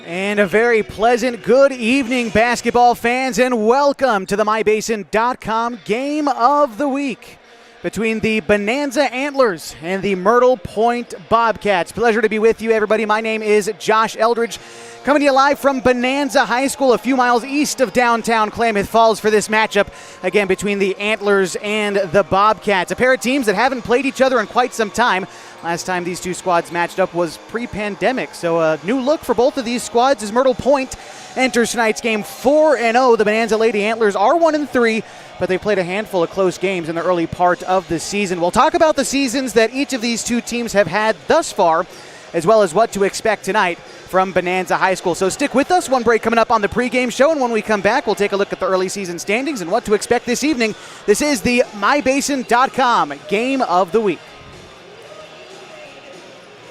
And a very pleasant good evening, basketball fans, and welcome to the MyBasin.com Game of the Week between the Bonanza Antlers and the Myrtle Point Bobcats. Pleasure to be with you, everybody. My name is Josh Eldridge, coming to you live from Bonanza High School, a few miles east of downtown Klamath Falls for this matchup, again, between the Antlers and the Bobcats, a pair of teams that haven't played each other in quite some time. Last time these two squads matched up was pre-pandemic, so a new look for both of these squads as Myrtle Point enters tonight's game 4-0. The Bonanza Lady Antlers are 1-3, but they played a handful of close games in the early part of the season. We'll talk about the seasons that each of these two teams have had thus far, as well as what to expect tonight from Bonanza High School. So stick with us. One break coming up on the pregame show, and when we come back, we'll take a look at the early season standings and what to expect this evening. This is the MyBasin.com Game of the Week.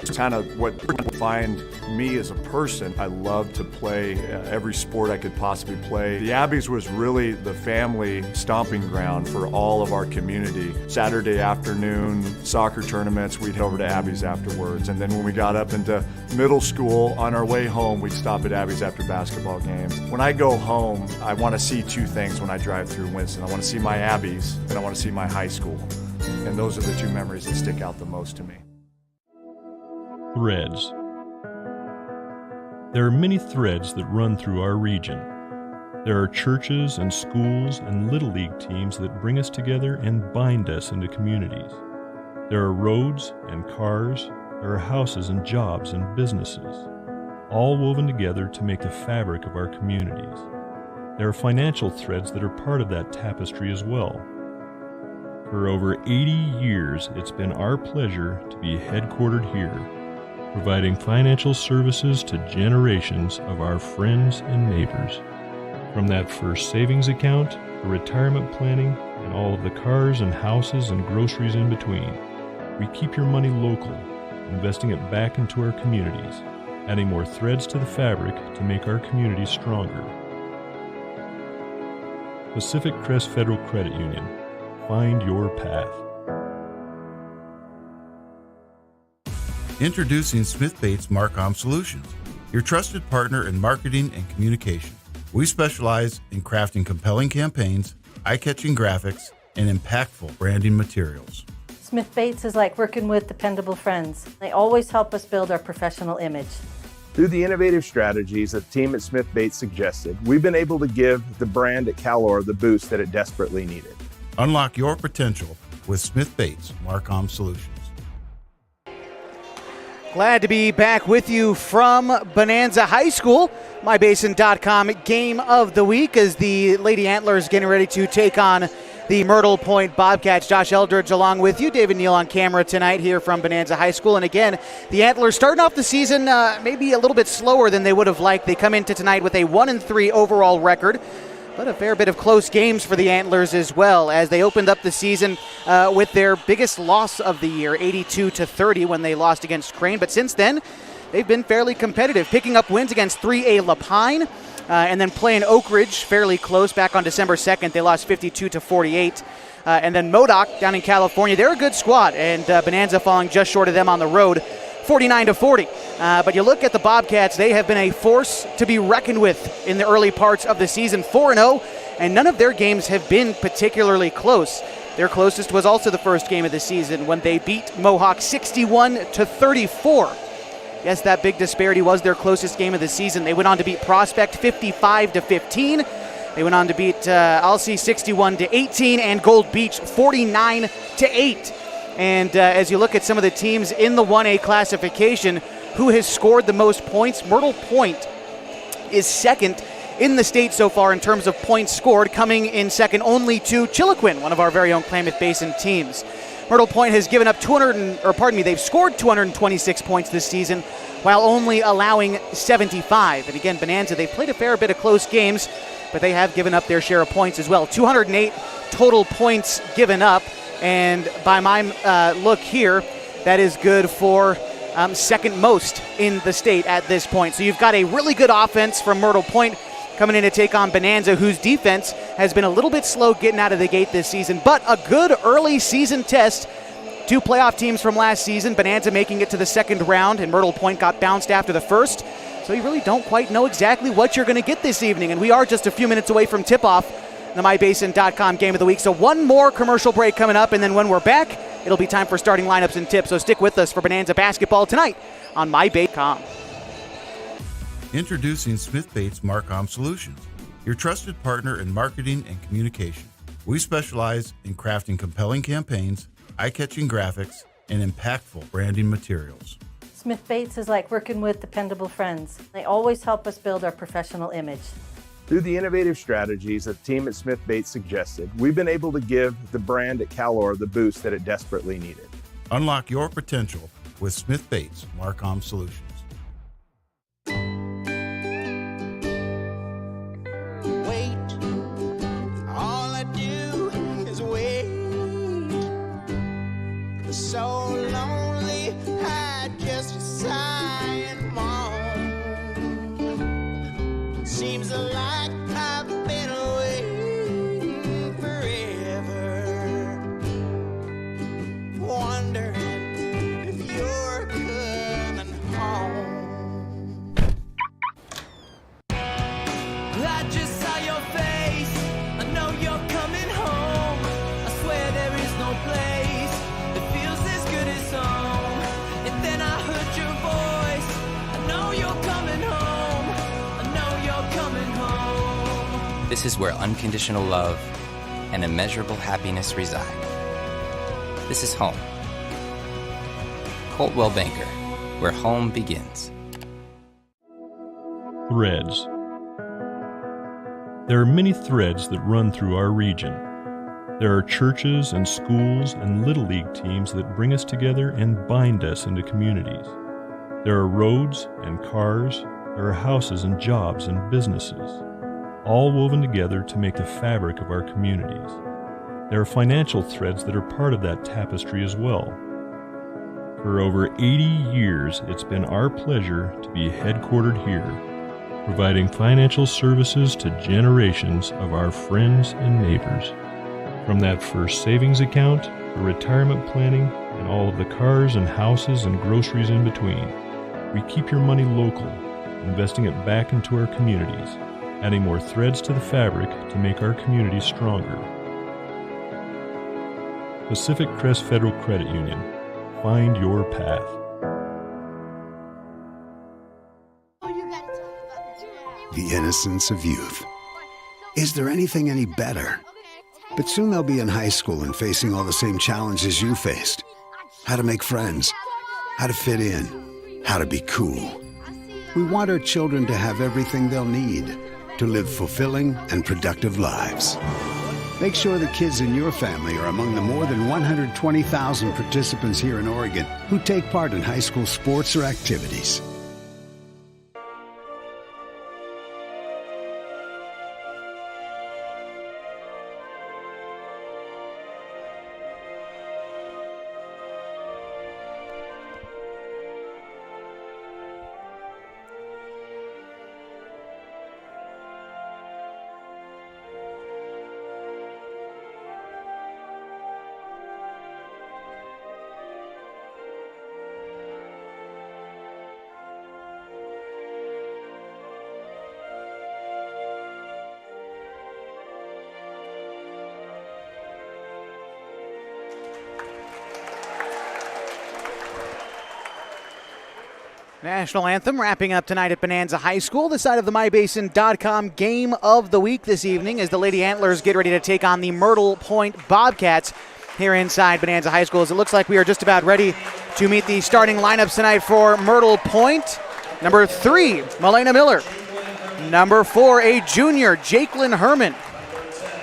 It's kind of what defined me as a person. I love to play every sport I could possibly play. The Abbeys was really the family stomping ground for all of our community. Saturday afternoon soccer tournaments, we'd head over to Abbeys afterwards. And then when we got up into middle school, on our way home, we'd stop at Abbeys after basketball games. When I go home, I want to see two things when I drive through Winston. I want to see my Abbeys, and I want to see my high school. And those are the two memories that stick out the most to me. Threads. There are many threads that run through our region. There are churches and schools and Little League teams that bring us together and bind us into communities. There are roads and cars. There are houses and jobs and businesses, all woven together to make the fabric of our communities. There are financial threads that are part of that tapestry as well. For over 80 years, it's been our pleasure to be headquartered here, providing financial services to generations of our friends and neighbors. From that first savings account, to retirement planning, and all of the cars and houses and groceries in between, we keep your money local, investing it back into our communities, adding more threads to the fabric to make our communities stronger. Pacific Crest Federal Credit Union. Find your path. Introducing Smith Bates Marcom Solutions, your trusted partner in marketing and communication. We specialize in crafting compelling campaigns, eye-catching graphics, and impactful branding materials. Smith Bates is like working with dependable friends. They always help us build our professional image. Through the innovative strategies that the team at Smith Bates suggested, we've been able to give the brand at Calor the boost that it desperately needed. Unlock your potential with Smith Bates Marcom Solutions. Glad to be back with you from Bonanza High School. MyBasin.com Game of the Week as the Lady Antlers getting ready to take on the Myrtle Point Bobcats. Josh Eldridge along with you. David Neal on camera tonight here from Bonanza High School. And again, the Antlers starting off the season maybe a little bit slower than they would have liked. They come into tonight with a 1-3 overall record, but a fair bit of close games for the Antlers as well, as they opened up the season with their biggest loss of the year, 82-30, when they lost against Crane. But since then, they've been fairly competitive, picking up wins against 3A Lapine and then playing Oak Ridge fairly close back on December 2nd. They lost 52-48. And then Modoc down in California, they're a good squad, and Bonanza falling just short of them on the road, 49-40. But you look at the Bobcats, they have been a force to be reckoned with in the early parts of the season, 4-0, and none of their games have been particularly close. Their closest was also the first game of the season when they beat Mohawk 61-34. Yes, that big disparity was their closest game of the season. They went on to beat Prospect 55-15. They went on to beat Alsea 61-18 and Gold Beach 49-8. And as you look at some of the teams in the 1A classification, who has scored the most points? Myrtle Point is second in the state so far in terms of points scored, coming in second only to Chiloquin, one of our very own Klamath Basin teams. Myrtle Point has given up they've scored 226 points this season while only allowing 75. And again, Bonanza, they've played a fair bit of close games, but they have given up their share of points as well. 208 total points given up. And by my look here, that is good for second most in the state at this point. So you've got a really good offense from Myrtle Point coming in to take on Bonanza, whose defense has been a little bit slow getting out of the gate this season, but a good early season test. Two playoff teams from last season, Bonanza making it to the second round, and Myrtle Point got bounced after the first. So you really don't quite know exactly what you're going to get this evening. And we are just a few minutes away from tip-off, the MyBasin.com Game of the Week. So one more commercial break coming up, and then when we're back, it'll be time for starting lineups and tips. So stick with us for Bonanza basketball tonight on MyBasin.com. Introducing Smith Bates Marcom Solutions, your trusted partner in marketing and communication. We specialize in crafting compelling campaigns, eye-catching graphics, and impactful branding materials. Smith Bates is like working with dependable friends. They always help us build our professional image. Through the innovative strategies that the team at Smith Bates suggested, we've been able to give the brand at Calor the boost that it desperately needed. Unlock your potential with Smith Bates Marcom Solutions. So lonely, I just sigh and moan. Seems like I've been waiting forever, wondering if you're coming home. I just saw your face, I know you're coming home. I swear there is no place song. And then I heard your voice. I know you're coming home. I know you're coming home. This is where unconditional love and immeasurable happiness reside. This is home. Coltwell Banker, where home begins. Threads. There are many threads that run through our region. There are churches and schools and Little League teams that bring us together and bind us into communities. There are roads and cars, there are houses and jobs and businesses, all woven together to make the fabric of our communities. There are financial threads that are part of that tapestry as well. For over 80 years, it's been our pleasure to be headquartered here, providing financial services to generations of our friends and neighbors. From that first savings account, the retirement planning, and all of the cars and houses and groceries in between, we keep your money local, investing it back into our communities, adding more threads to the fabric to make our communities stronger. Pacific Crest Federal Credit Union. Find your path. The innocence of youth. Is there anything any better? But soon they'll be in high school and facing all the same challenges you faced. How to make friends, how to fit in, how to be cool. We want our children to have everything they'll need to live fulfilling and productive lives. Make sure the kids in your family are among the more than 120,000 participants here in Oregon who take part in high school sports or activities. National Anthem wrapping up tonight at Bonanza High School. The side of the MyBasin.com Game of the Week this evening as the Lady Antlers get ready to take on the Myrtle Point Bobcats here inside Bonanza High School. As it looks like we are just about ready to meet the starting lineups tonight for Myrtle Point. Number 3, Melena Miller. Number 4, a junior, Jakelyn Herman.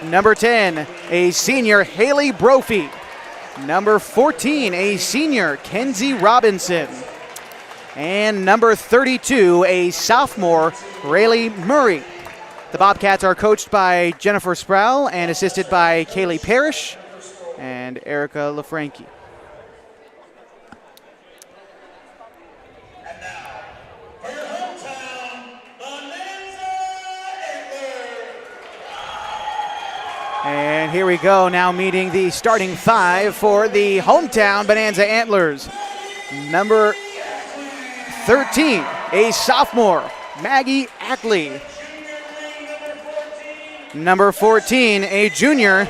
Number 10, a senior, Haley Brophy. Number 14, a senior, Kenzie Robinson. And number 32, a sophomore, Rayleigh Murray. The Bobcats are coached by Jennifer Sproul and assisted by Kaylee Parrish and Erica LaFranchi. And here we go, now meeting the starting 5 for the hometown Bonanza Antlers. Number 13, a sophomore, Maggie Ackley. Number 14, a junior,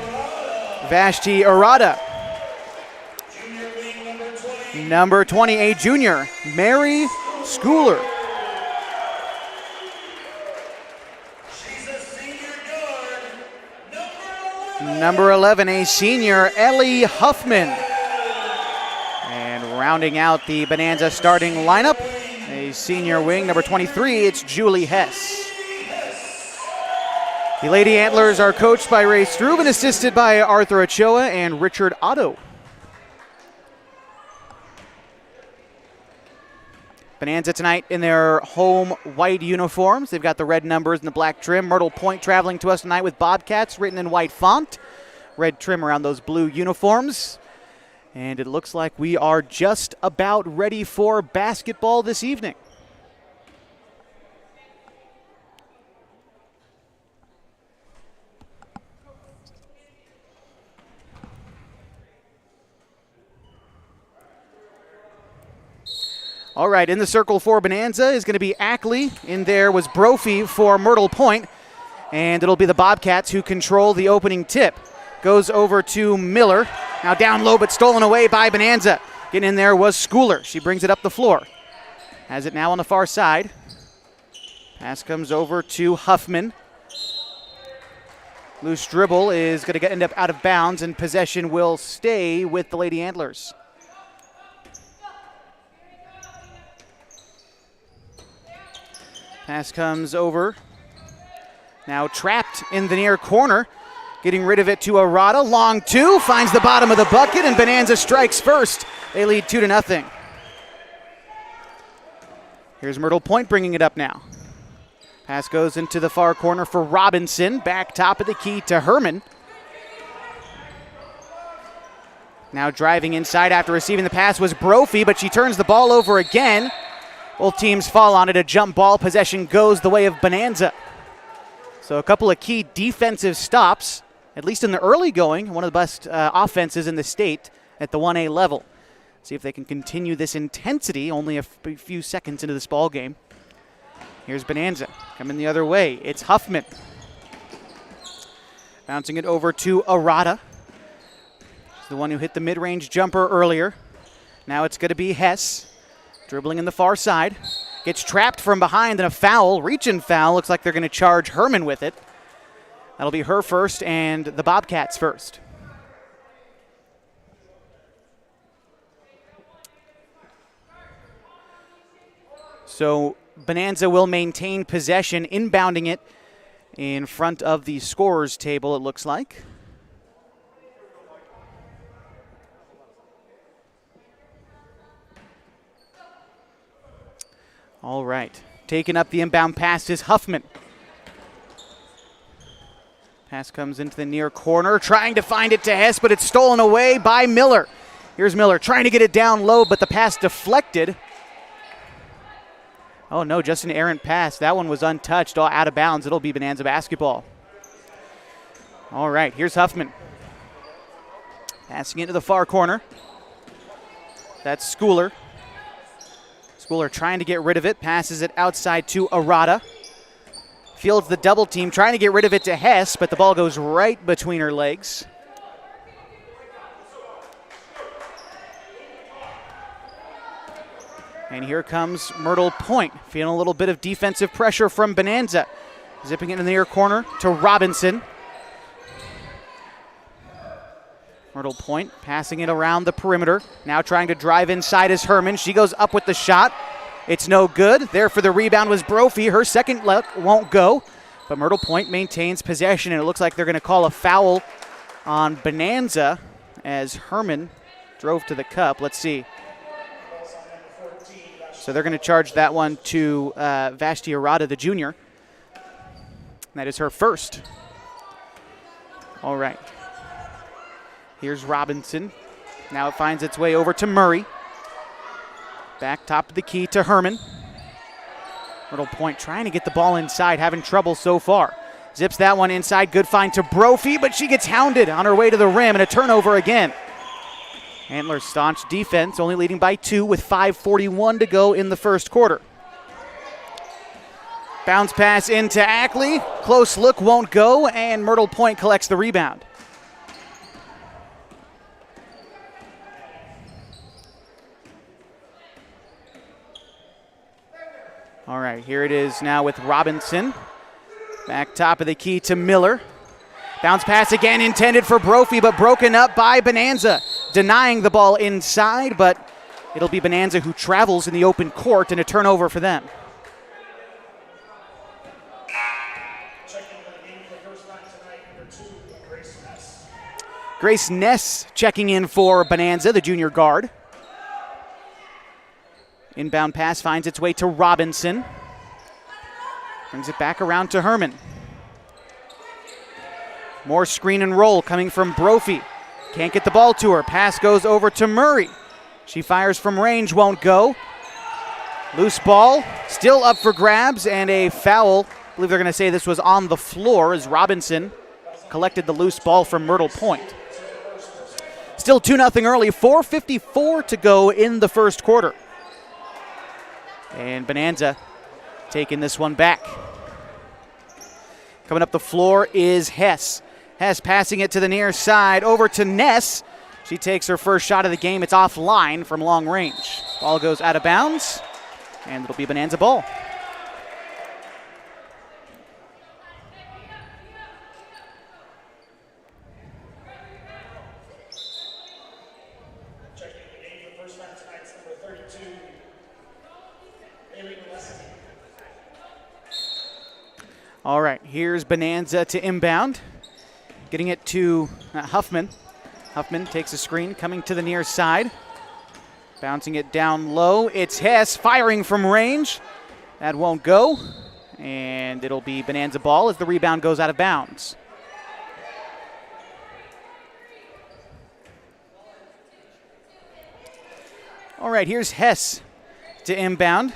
Vashti Arada. Number 20, a junior, Mary Schooler. Number 11, a senior, Ellie Huffman. And rounding out the Bonanza starting lineup, a senior wing, number 23, it's Julie Hess. The Lady Antlers are coached by Ray Strube and assisted by Arthur Ochoa and Richard Otto. Bonanza tonight in their home white uniforms. They've got the red numbers and the black trim. Myrtle Point traveling to us tonight with Bobcats written in white font. Red trim around those blue uniforms. And it looks like we are just about ready for basketball this evening. All right, in the circle for Bonanza is going to be Ackley. In there was Brophy for Myrtle Point. And it'll be the Bobcats who control the opening tip. Goes over to Miller. Now down low, but stolen away by Bonanza. Getting in there was Schooler. She brings it up the floor. Has it now on the far side. Pass comes over to Huffman. Loose dribble is going to end up out of bounds, and possession will stay with the Lady Antlers. Pass comes over. Now trapped in the near corner. Getting rid of it to Arada. Long two. Finds the bottom of the bucket, and Bonanza strikes first. They lead 2-0. Here's Myrtle Point bringing it up now. Pass goes into the far corner for Robinson. Back top of the key to Herman. Now driving inside after receiving the pass was Brophy, but she turns the ball over again. Both teams fall on it. A jump ball. Possession goes the way of Bonanza. So a couple of key defensive stops, at least in the early going. One of the best offenses in the state at the 1A level. See if they can continue this intensity only a few seconds into this ball game. Here's Bonanza coming the other way. It's Huffman. Bouncing it over to Arada. She's the one who hit the mid-range jumper earlier. Now it's going to be Hess. Dribbling in the far side. Gets trapped from behind and a foul. Reach-in foul. Looks like they're going to charge Herman with it. That'll be her first and the Bobcats first. So Bonanza will maintain possession, inbounding it in front of the scorer's table, it looks like. All right. Taking up the inbound pass is Huffman. Pass comes into the near corner, trying to find it to Hess, but it's stolen away by Miller. Here's Miller trying to get it down low, but the pass deflected. Oh no, just an errant pass. That one was untouched, all out of bounds. It'll be Bonanza basketball. All right, here's Huffman. Passing it to the far corner. That's Schooler. Schooler trying to get rid of it, passes it outside to Arada. Fields the double team, trying to get rid of it to Hess, but the ball goes right between her legs. And here comes Myrtle Point, feeling a little bit of defensive pressure from Bonanza. Zipping it in the near corner to Robinson. Myrtle Point passing it around the perimeter. Now trying to drive inside is Herman. She goes up with the shot. It's no good. There for the rebound was Brophy. Her second look won't go. But Myrtle Point maintains possession, and it looks like they're going to call a foul on Bonanza as Herman drove to the cup. Let's see. So they're going to charge that one to Vashti Arada, the junior. That is her first. All right. Here's Robinson. Now it finds its way over to Murray. Back top of the key to Herman. Myrtle Point trying to get the ball inside, having trouble so far. Zips that one inside. Good find to Brophy, but she gets hounded on her way to the rim, and a turnover again. Antlers staunch defense, only leading by 2 with 5:41 to go in the first quarter. Bounce pass into Ackley. Close look won't go, and Myrtle Point collects the rebound. All right, here it is now with Robinson. Back top of the key to Miller. Bounce pass again intended for Brophy, but broken up by Bonanza. Denying the ball inside, but it'll be Bonanza who travels in the open court, and a turnover for them. Grace Ness checking in for Bonanza, the junior guard. Inbound pass finds its way to Robinson. Brings it back around to Herman. More screen and roll coming from Brophy. Can't get the ball to her. Pass goes over to Murray. She fires from range, won't go. Loose ball, still up for grabs, and a foul. I believe they're going to say this was on the floor as Robinson collected the loose ball from Myrtle Point. Still 2-0 early, 4:54 to go in the first quarter. And Bonanza taking this one back. Coming up the floor is Hess. Hess passing it to the near side over to Ness. She takes her first shot of the game. It's offline from long range. Ball goes out of bounds, and it'll be Bonanza ball. All right, here's Bonanza to inbound. Getting it to Huffman. Huffman takes a screen, coming to the near side. Bouncing it down low. It's Hess firing from range. That won't go. And it'll be Bonanza ball as the rebound goes out of bounds. All right, here's Hess to inbound.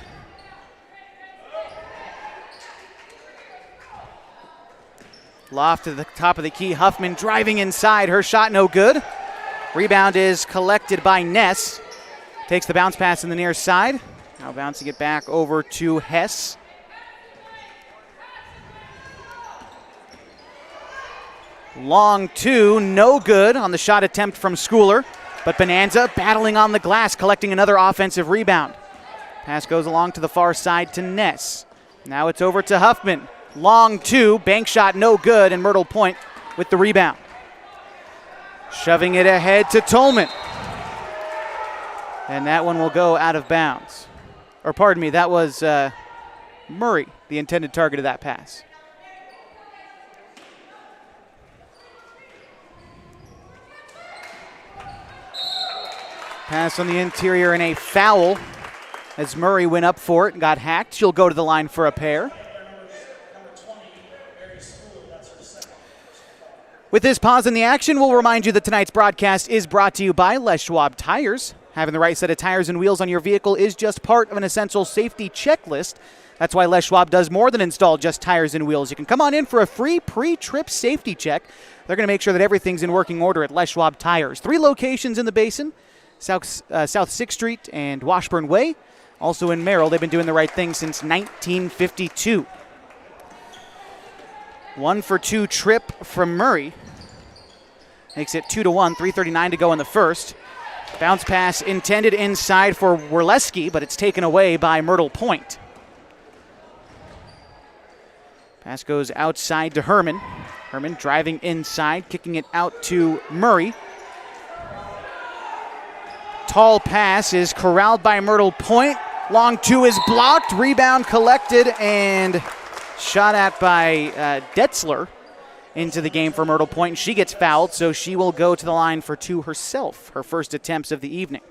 Loft to the top of the key. Huffman driving inside. Her shot no good. Rebound is collected by Ness. Takes the bounce pass in the near side. Now bouncing it back over to Hess. Long two, no good on the shot attempt from Schooler. But Bonanza battling on the glass, collecting another offensive rebound. Pass goes along to the far side to Ness. Now it's over to Huffman. Long two, bank shot no good, and Myrtle Point with the rebound. Shoving it ahead to Tolman. And that one will go out of bounds. Or pardon me, that was Murray, the intended target of that pass. Pass on the interior and a foul as Murray went up for it and got hacked. She'll go to the line for a pair. With this pause in the action, we'll remind you that tonight's broadcast is brought to you by Les Schwab Tires. Having the right set of tires and wheels on your vehicle is just part of an essential safety checklist. That's why Les Schwab does more than install just tires and wheels. You can come on in for a free pre-trip safety check. They're going to make sure that everything's in working order at Les Schwab Tires. 3 locations in the basin, South 6th Street and Washburn Way. Also in Merrill, they've been doing the right thing since 1952. 1-for-2 trip from Murray. Makes it 2-1, 3:39 to go in the first. Bounce pass intended inside for Werleski, but it's taken away by Myrtle Point. Pass goes outside to Herman. Herman driving inside, kicking it out to Murray. Tall pass is corralled by Myrtle Point. Long two is blocked, rebound collected, and shot at by Detzler into the game for Myrtle Point. She gets fouled, so she will go to the line for 2 herself, her first attempts of the evening.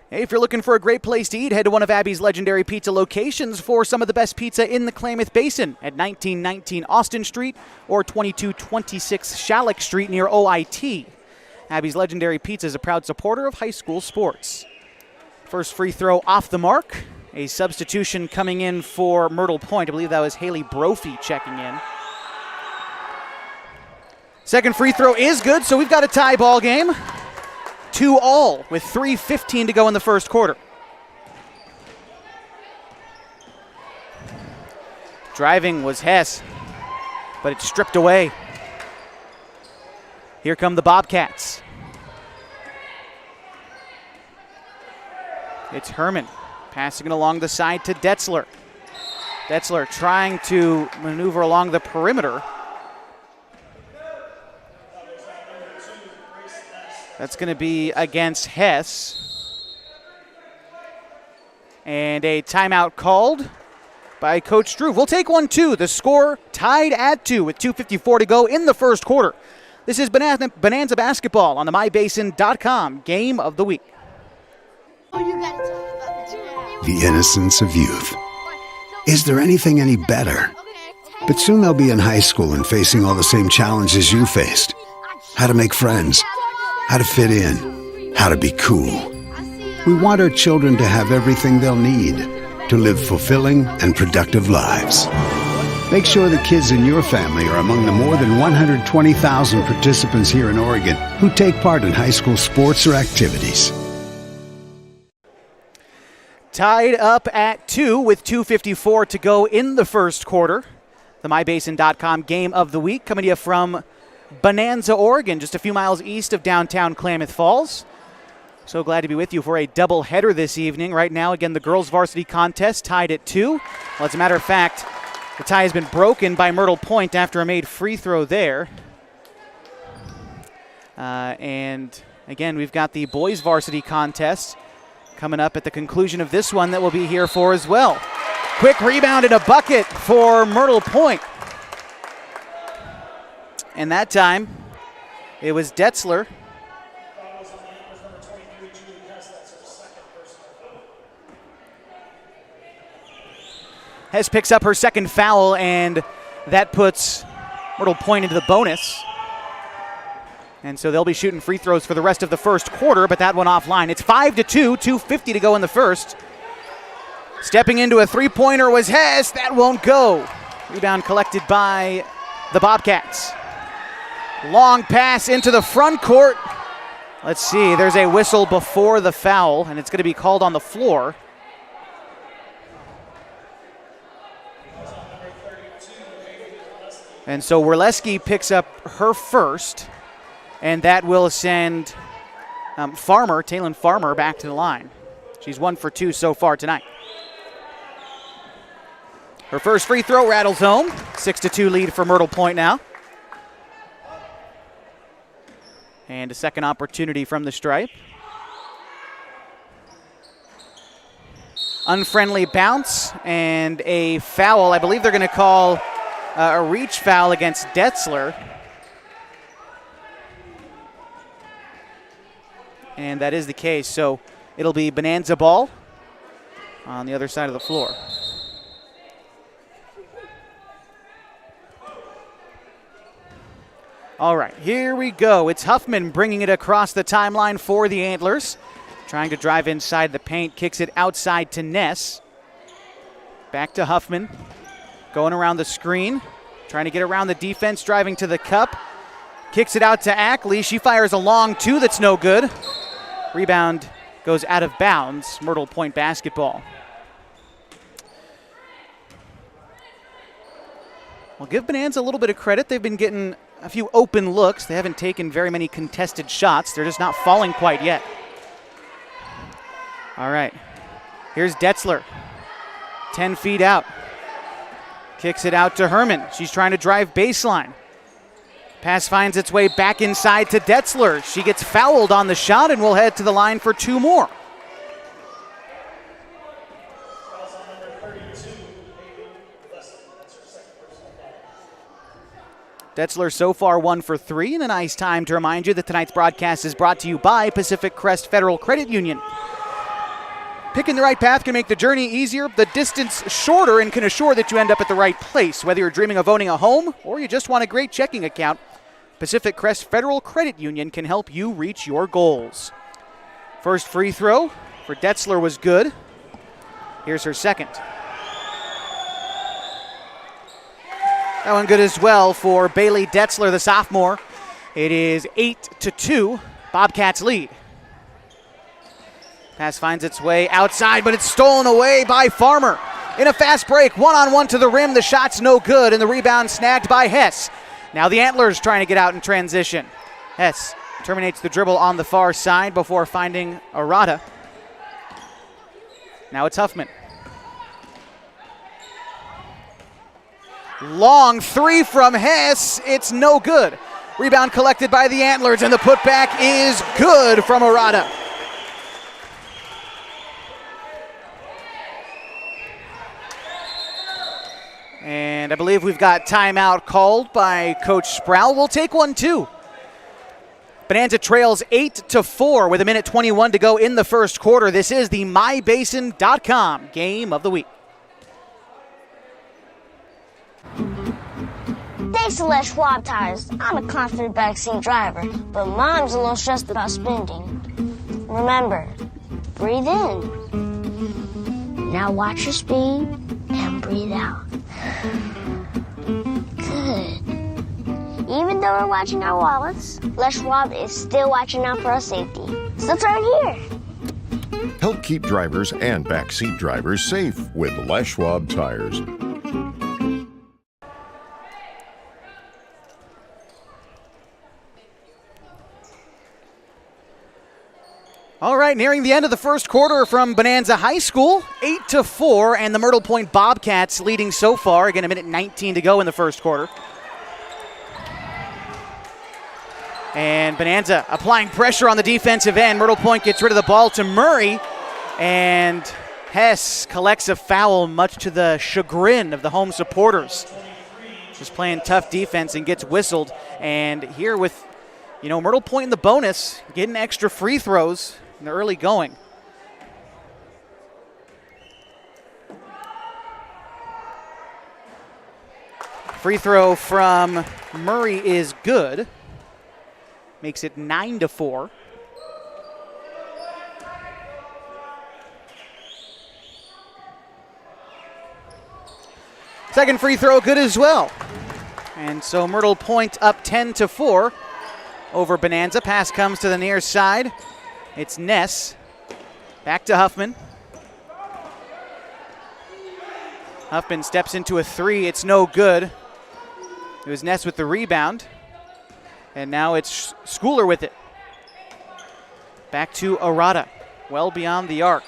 Hey, if you're looking for a great place to eat, head to one of Abby's legendary pizza locations for some of the best pizza in the Klamath Basin at 1919 Austin Street or 2226 Shalleck Street near OIT. Abby's legendary pizza is a proud supporter of high school sports. First free throw off the mark. A substitution coming in for Myrtle Point. I believe that was Haley Brophy checking in. Second free throw is good, so we've got a tie ball game. 2-2 with 3:15 to go in the first quarter. Driving was Hess, but it's stripped away. Here come the Bobcats. It's Herman passing it along the side to Detzler. Detzler trying to maneuver along the perimeter. That's going to be against Hess. And a timeout called by Coach Struve. We'll take 1-2. The score tied at 2 with 2:54 to go in the first quarter. This is Bonanza Basketball on the MyBasin.com Game of the Week. The innocence of youth. Is there anything any better? But soon they'll be in high school and facing all the same challenges you faced. How to make friends, how to fit in, how to be cool. We want our children to have everything they'll need to live fulfilling and productive lives. Make sure the kids in your family are among the more than 120,000 participants here in Oregon who take part in high school sports or activities. Tied up at 2 with 2:54 to go in the first quarter. The MyBasin.com Game of the Week coming to you from Bonanza, Oregon, just a few miles east of downtown Klamath Falls. So glad to be with you for a doubleheader this evening. Right now, again, the girls' varsity contest tied at 2. Well, as a matter of fact, the tie has been broken by Myrtle Point after a made free throw there. And again, we've got the boys' varsity contest coming up at the conclusion of this one that we'll be here for as well. Quick rebound and a bucket for Myrtle Point. And that time, it was Detzler. Hess picks up her second foul, and that puts Myrtle Point into the bonus. And so they'll be shooting free throws for the rest of the first quarter, but that one offline. It's 5-2, 2:50 to go in the first. Stepping into a three-pointer was Hess. That won't go. Rebound collected by the Bobcats. Long pass into the front court. Let's see, there's a whistle before the foul, and it's going to be called on the floor. And so Werleski picks up her first, and that will send Taylon Farmer back to the line. She's 1 for 2 so far tonight. Her first free throw rattles home. 6-2 lead for Myrtle Point now. And a second opportunity from the stripe. Unfriendly bounce and a foul. I believe they're going to call a reach foul against Detzler. And that is the case. So it'll be Bonanza ball on the other side of the floor. All right, here we go. It's Huffman bringing it across the timeline for the Antlers. Trying to drive inside the paint, kicks it outside to Ness. Back to Huffman. Going around the screen, trying to get around the defense, driving to the cup. Kicks it out to Ackley. She fires a long two that's no good. Rebound goes out of bounds. Myrtle Point basketball. We'll give Bonanza a little bit of credit. They've been getting a few open looks. They haven't taken very many contested shots. They're just not falling quite yet. All right, here's Detzler. 10 feet out. Kicks it out to Herman. She's trying to drive baseline. Pass finds its way back inside to Detzler. She gets fouled on the shot and will head to the line for two more. Detzler so far 1 for 3, and a nice time to remind you that tonight's broadcast is brought to you by Pacific Crest Federal Credit Union. Picking the right path can make the journey easier, the distance shorter, and can assure that you end up at the right place. Whether you're dreaming of owning a home or you just want a great checking account, Pacific Crest Federal Credit Union can help you reach your goals. First free throw for Detzler was good. Here's her second. That one good as well for Bailey Detzler, the sophomore. It is 8-2, Bobcats lead. Pass finds its way outside, but it's stolen away by Farmer. in a fast break. One-on-one to the rim. The shot's no good, and the rebound snagged by Hess. Now the Antlers trying to get out in transition. Hess terminates the dribble on the far side before finding Arata. Now it's Huffman. Long three from Hess. It's no good. Rebound collected by the Antlers, and the putback is good from Arata. And I believe we've got timeout called by Coach Sproul. We'll take one too. Bonanza trails 8-4 with 1:21 to go in the first quarter. This is the MyBasin.com game of the week. Thanks to Les Schwab Tires, I'm a confident backseat driver, but Mom's a little stressed about spending. Remember, breathe in. Now watch your speed and breathe out. Good. Even though we're watching our wallets, Les Schwab is still watching out for our safety. So turn here. Help keep drivers and backseat drivers safe with Les Schwab Tires. All right, nearing the end of the first quarter from Bonanza High School, 8-4, and the Myrtle Point Bobcats leading so far. Again, 1:19 to go in the first quarter. And Bonanza applying pressure on the defensive end. Myrtle Point gets rid of the ball to Murray, and Hess collects a foul, much to the chagrin of the home supporters. Just playing tough defense and gets whistled. And here with, Myrtle Point in the bonus, getting extra free throws in the early going. Free throw from Murray is good. Makes it 9-4. Second free throw good as well. And so Myrtle Point up 10-4 over Bonanza. Pass comes to the near side. It's Ness. Back to Huffman. Huffman steps into a three. It's no good. It was Ness with the rebound. And now it's Schooler with it. Back to Arata. Well beyond the arc.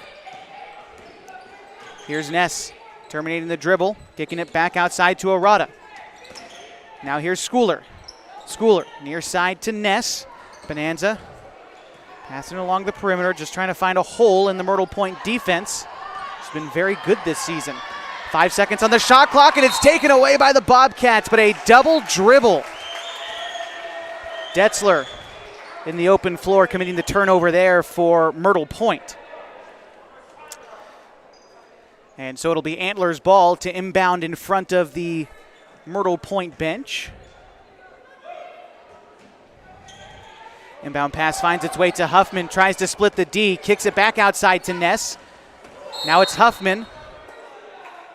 Here's Ness terminating the dribble. Kicking it back outside to Arata. Now here's Schooler. Schooler near side to Ness. Bonanza passing along the perimeter, just trying to find a hole in the Myrtle Point defense. It's been very good this season. 5 seconds on the shot clock, and it's taken away by the Bobcats, but a double dribble. Detzler in the open floor, committing the turnover there for Myrtle Point. And so it'll be Antlers' ball to inbound in front of the Myrtle Point bench. Inbound pass finds its way to Huffman, tries to split the D, kicks it back outside to Ness. Now it's Huffman.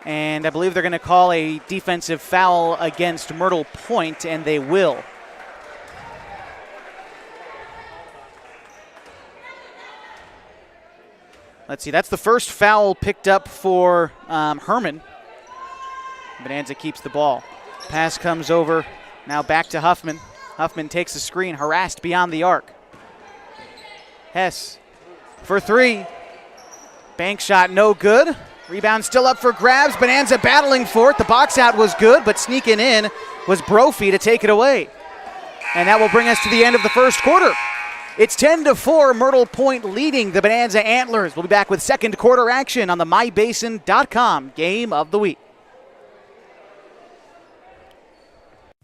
And I believe they're going to call a defensive foul against Myrtle Point, and they will. Let's see, that's the first foul picked up for Herman. Bonanza keeps the ball. Pass comes over, now back to Huffman. Huffman takes a screen, harassed beyond the arc. Hess for three. Bank shot no good. Rebound still up for grabs. Bonanza battling for it. The box out was good, but sneaking in was Brophy to take it away. And that will bring us to the end of the first quarter. It's 10-4, Myrtle Point leading the Bonanza Antlers. We'll be back with second quarter action on the MyBasin.com game of the week.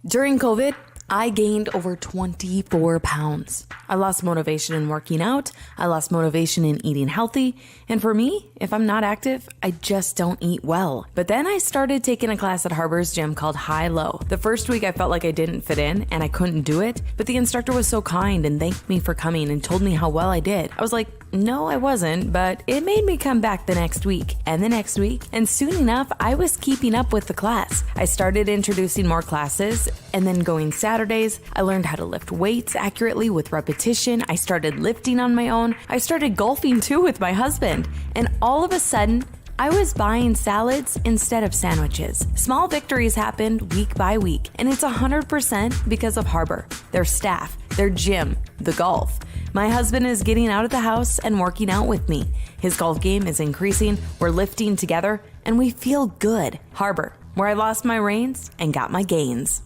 During COVID, I gained over 24 pounds. I lost motivation in working out. I lost motivation in eating healthy. And for me, if I'm not active, I just don't eat well. But then I started taking a class at Harbor's gym called High Low. The first week I felt like I didn't fit in and I couldn't do it. But the instructor was so kind and thanked me for coming and told me how well I did. I was like, no, I wasn't, but it made me come back the next week and the next week. And soon enough, I was keeping up with the class. I started introducing more classes and then going Saturdays. I learned how to lift weights accurately with repetition. I started lifting on my own. I started golfing too with my husband. And all of a sudden, I was buying salads instead of sandwiches. Small victories happened week by week, and it's 100% because of Harbor, their staff, their gym, the golf. My husband is getting out of the house and working out with me. His golf game is increasing, we're lifting together, and we feel good. Harbor, where I lost my reins and got my gains.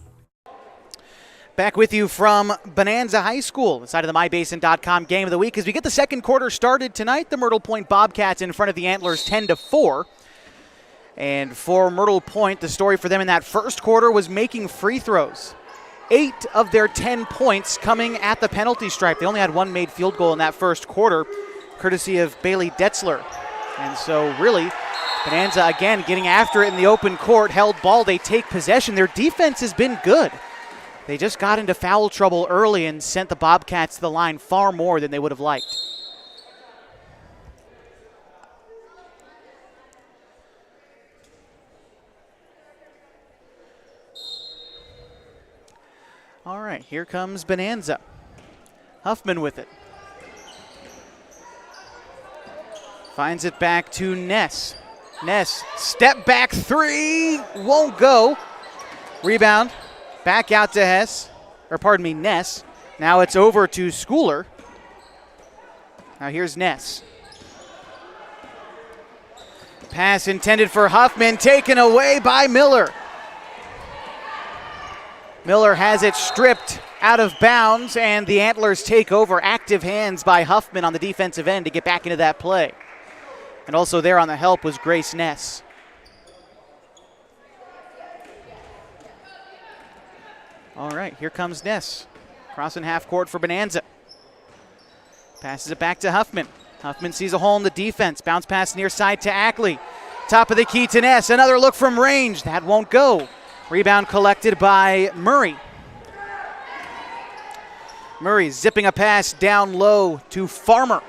Back with you from Bonanza High School, inside of the MyBasin.com game of the week. As we get the second quarter started tonight, the Myrtle Point Bobcats in front of the Antlers 10-4. And for Myrtle Point, the story for them in that first quarter was making free throws. 8 of their 10 points coming at the penalty stripe. They only had one made field goal in that first quarter, courtesy of Bailey Detzler. And so really, Bonanza again getting after it in the open court, held ball, they take possession. Their defense has been good. They just got into foul trouble early and sent the Bobcats to the line far more than they would have liked. All right, here comes Bonanza. Huffman with it. Finds it back to Ness. Ness, step back three, won't go. Rebound. Back out to Ness. Now it's over to Schooler. Now here's Ness. Pass intended for Huffman, taken away by Miller. Miller has it stripped out of bounds, and the Antlers take over. Active hands by Huffman on the defensive end to get back into that play. And also there on the help was Grace Ness. All right, here comes Ness. Crossing half court for Bonanza. Passes it back to Huffman. Huffman sees a hole in the defense. Bounce pass near side to Ackley. Top of the key to Ness. Another look from range. That won't go. Rebound collected by Murray. Murray zipping a pass down low to Farmer.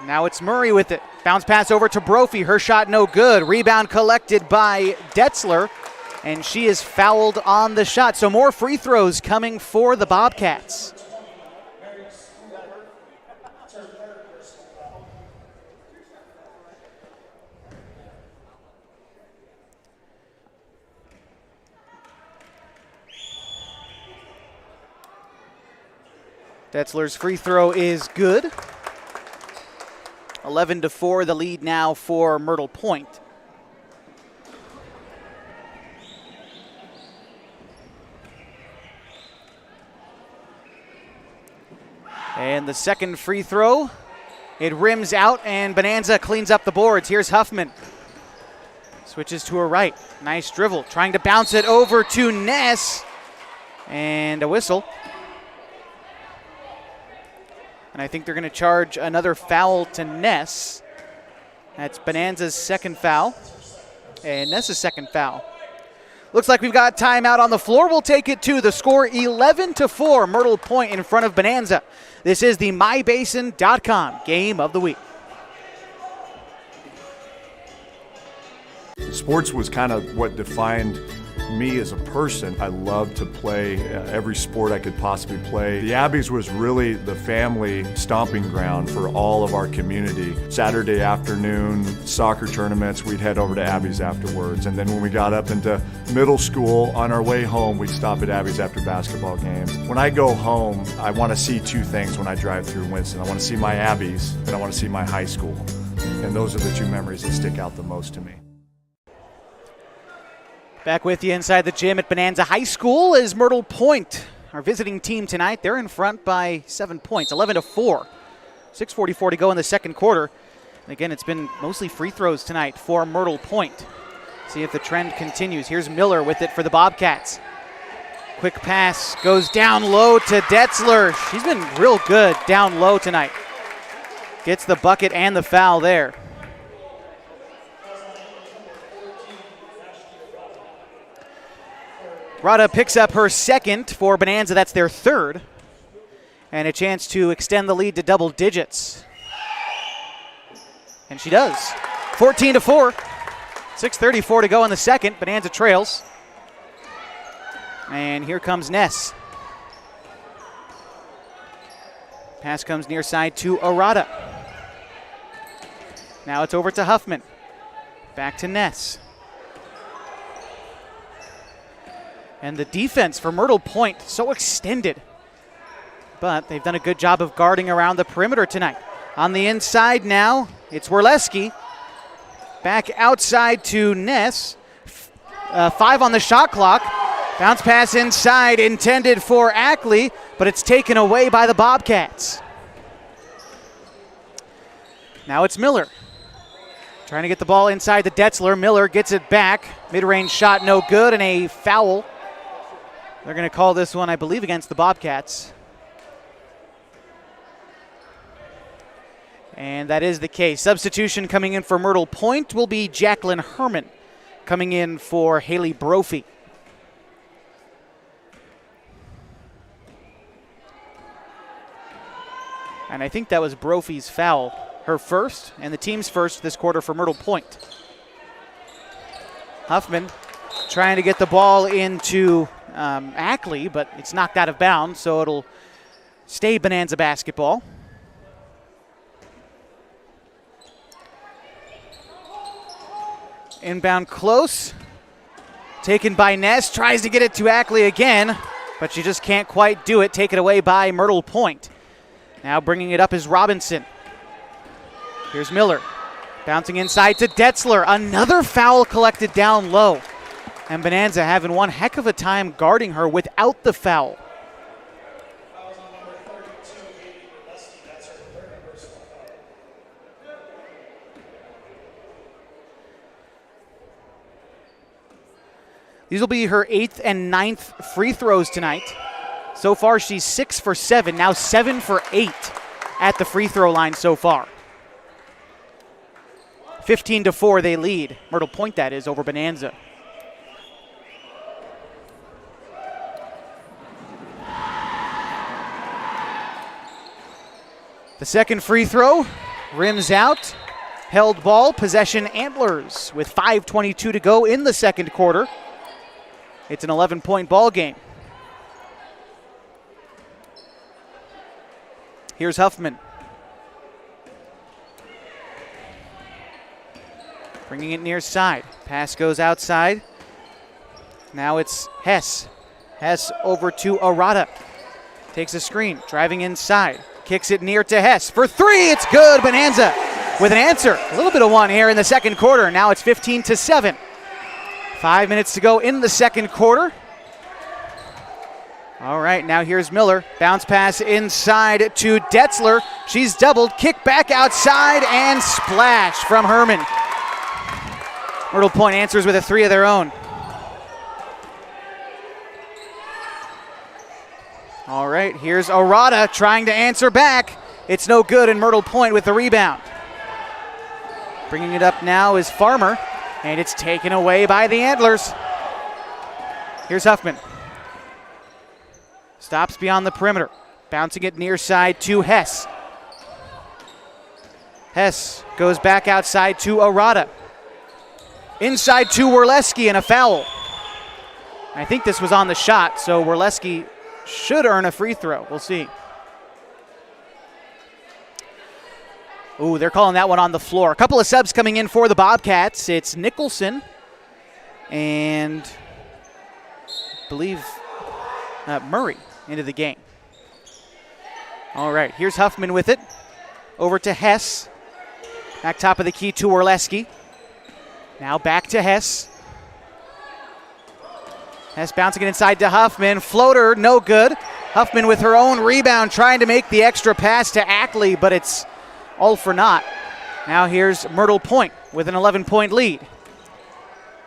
Now it's Murray with it. Bounce pass over to Brophy. Her shot no good. Rebound collected by Detzler. And she is fouled on the shot. So more free throws coming for the Bobcats. Detzler's free throw is good. 11-4, the lead now for Myrtle Point. And the second free throw, it rims out, and Bonanza cleans up the boards. Here's Huffman. Switches to her right. Nice dribble. Trying to bounce it over to Ness. And a whistle. And I think they're going to charge another foul to Ness. That's Bonanza's second foul. And Ness's second foul. Looks like we've got timeout on the floor. We'll take it to the score 11-4. Myrtle Point in front of Bonanza. This is the MyBasin.com game of the week. Sports was kind of what defined me as a person. I loved to play every sport I could possibly play. The Abbeys was really the family stomping ground for all of our community. Saturday afternoon, soccer tournaments, we'd head over to Abbeys afterwards. And then when we got up into middle school, on our way home, we'd stop at Abbeys after basketball games. When I go home, I want to see two things when I drive through Winston. I want to see my Abbeys, and I want to see my high school. And those are the two memories that stick out the most to me. Back with you inside the gym at Bonanza High School is Myrtle Point. Our visiting team tonight, they're in front by 7 points, 11-4. 6:44 to go in the second quarter. And again, it's been mostly free throws tonight for Myrtle Point. See if the trend continues. Here's Miller with it for the Bobcats. Quick pass goes down low to Detzler. She's been real good down low tonight. Gets the bucket and the foul there. Rada picks up her second for Bonanza. That's their third. And a chance to extend the lead to double digits. And she does. 14-4. 6:34 to go in the second. Bonanza trails. And here comes Ness. Pass comes near side to Arata. Now it's over to Huffman. Back to Ness. And the defense for Myrtle Point, so extended. But they've done a good job of guarding around the perimeter tonight. On the inside now, it's Werleski. Back outside to Ness. 5 on the shot clock. Bounce pass inside intended for Ackley, but it's taken away by the Bobcats. Now it's Miller. Trying to get the ball inside to Detzler. Miller gets it back. Mid-range shot no good, and a foul. They're going to call this one, I believe, against the Bobcats. And that is the case. Substitution coming in for Myrtle Point will be Jacqueline Herman, coming in for Haley Brophy. And I think that was Brophy's foul, her first, and the team's first this quarter for Myrtle Point. Huffman trying to get the ball into Ackley, but it's knocked out of bounds, so it'll stay Bonanza basketball. Inbound close. Taken by Ness. Tries to get it to Ackley again, but she just can't quite do it. Taken away by Myrtle Point. Now bringing it up is Robinson. Here's Miller. Bouncing inside to Detzler. Another foul collected down low. And Bonanza having one heck of a time guarding her without the foul. These will be her 8th and 9th free throws tonight. So far, she's 6 for 7, now 7 for 8 at the free throw line so far. 15-4 they lead. Myrtle Point, that is, over Bonanza. The second free throw rims out. Held ball, possession Antlers with 5:22 to go in the second quarter. It's an 11-point ball game. Here's Huffman. Bringing it near side. Pass goes outside. Now it's Hess. Hess over to Arata. Takes a screen, driving inside. Kicks it near to Hess. For 3, it's good. Bonanza with an answer. A little bit of one here in the second quarter. Now it's 15-7. 5 minutes to go in the second quarter. All right, now here's Miller. Bounce pass inside to Detzler. She's doubled. Kick back outside and splash from Herman. Myrtle Point answers with a 3 of their own. All right, here's Arata trying to answer back. It's no good, and Myrtle Point with the rebound. Bringing it up now is Farmer, and it's taken away by the Antlers. Here's Huffman. Stops beyond the perimeter. Bouncing it near side to Hess. Hess goes back outside to Arata. Inside to Werleski, and a foul. I think this was on the shot, so Werleski should earn a free throw. We'll see. Ooh, they're calling that one on the floor. A couple of subs coming in for the Bobcats. It's Nicholson and I believe Murray into the game. All right, here's Huffman with it. Over to Hess. Back top of the key to Werleski. Now back to Hess. Hess bouncing it inside to Huffman. Floater, no good. Huffman with her own rebound, trying to make the extra pass to Ackley, but it's all for naught. Now here's Myrtle Point with an 11-point lead.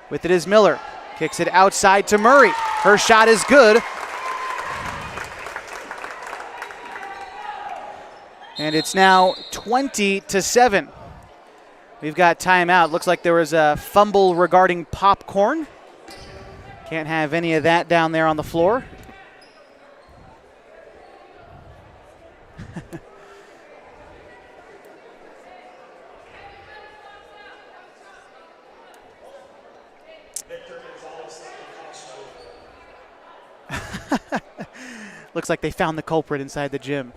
With it is Miller. Kicks it outside to Murray. Her shot is good. And it's now 20-7. We've got timeout. Looks like there was a fumble regarding popcorn. Can't have any of that down there on the floor. Looks like they found the culprit inside the gym.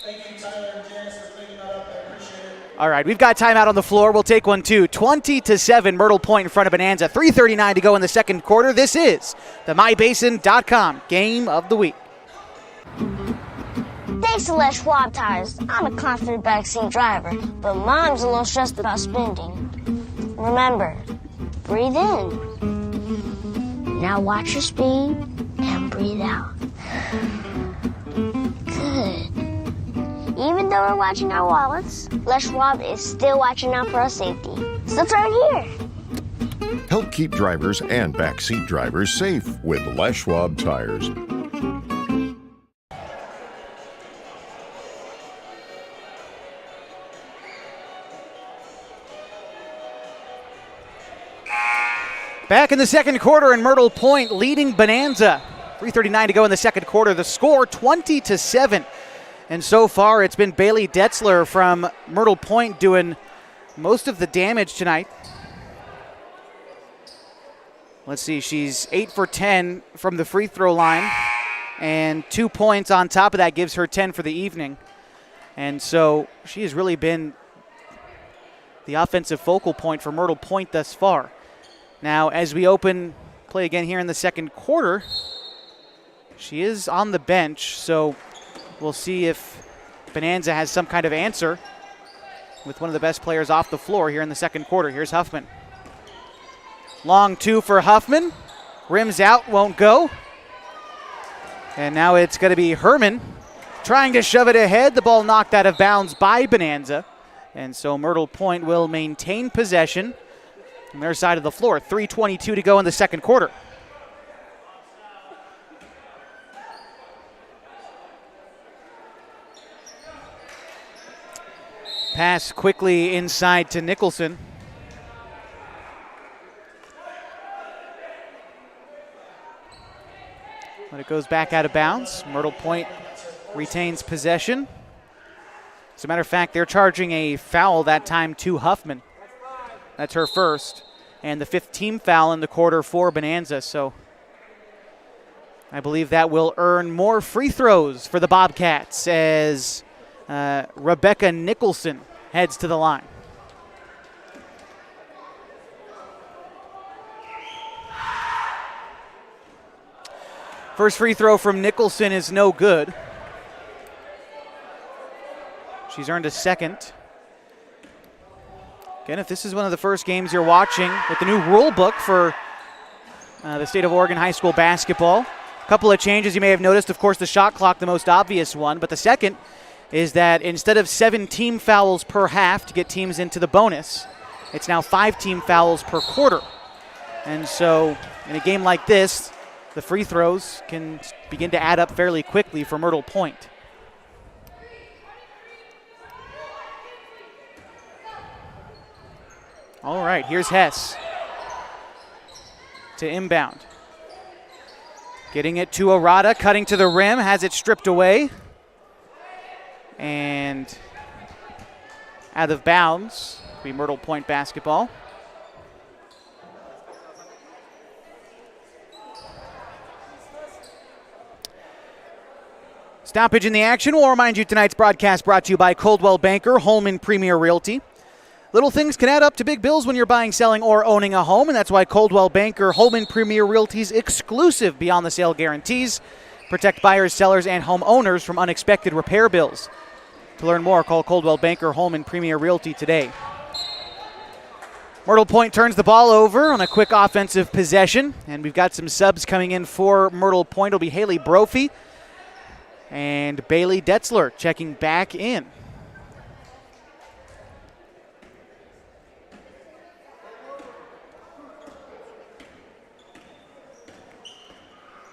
Thank you, Tyler and Janice, for cleaning that up. I appreciate it. All right, we've got timeout on the floor. We'll take one too. 20-7, Myrtle Point in front of Bonanza. 3:39 to go in the second quarter. This is the MyBasin.com Game of the Week. Thanks to Les Schwab Tires, I'm a confident backseat driver, but Mom's a little stressed about spending. Remember, breathe in. Now watch your speed and breathe out. Good. Even though we're watching our wallets, Les Schwab is still watching out for our safety. So it's right here. Help keep drivers and backseat drivers safe with Les Schwab Tires. Back in the second quarter, and Myrtle Point leading Bonanza. 3:39 to go in the second quarter. The score 20-7. And so far, it's been Bailey Detzler from Myrtle Point doing most of the damage tonight. Let's see, she's 8 for 10 from the free throw line, and 2 points on top of that gives her 10 for the evening. And so she has really been the offensive focal point for Myrtle Point thus far. Now, as we open play again here in the second quarter, she is on the bench, so we'll see if Bonanza has some kind of answer with one of the best players off the floor here in the second quarter. Here's Huffman. Long two for Huffman. Rims out, won't go. And now it's going to be Herman trying to shove it ahead. The ball knocked out of bounds by Bonanza. And so Myrtle Point will maintain possession on their side of the floor. 3:22 to go in the second quarter. Pass quickly inside to Nicholson. But it goes back out of bounds. Myrtle Point retains possession. As a matter of fact, they're charging a foul that time to Huffman. That's her first. And the 5th team foul in the quarter for Bonanza. So I believe that will earn more free throws for the Bobcats as Rebecca Nicholson heads to the line. First free throw from Nicholson is no good. She's earned a second. Again, if this is one of the first games you're watching with the new rule book for the State of Oregon high school basketball, a couple of changes you may have noticed. Of course, the shot clock, the most obvious one, but the second is that instead of 7 team fouls per half to get teams into the bonus, it's now 5 team fouls per quarter. And so in a game like this, the free throws can begin to add up fairly quickly for Myrtle Point. All right, here's Hess to inbound. Getting it to Arata, cutting to the rim, has it stripped away. And out of bounds, be Myrtle Point basketball. Stoppage in the action. We'll remind you tonight's broadcast brought to you by Coldwell Banker, Holman Premier Realty. Little things can add up to big bills when you're buying, selling, or owning a home, and that's why Coldwell Banker, Holman Premier Realty's exclusive beyond the sale guarantees protect buyers, sellers, and homeowners from unexpected repair bills. To learn more, call Coldwell Banker, Holman Premier Realty today. Myrtle Point turns the ball over on a quick offensive possession, and we've got some subs coming in for Myrtle Point. It'll be Haley Brophy and Bailey Detzler checking back in.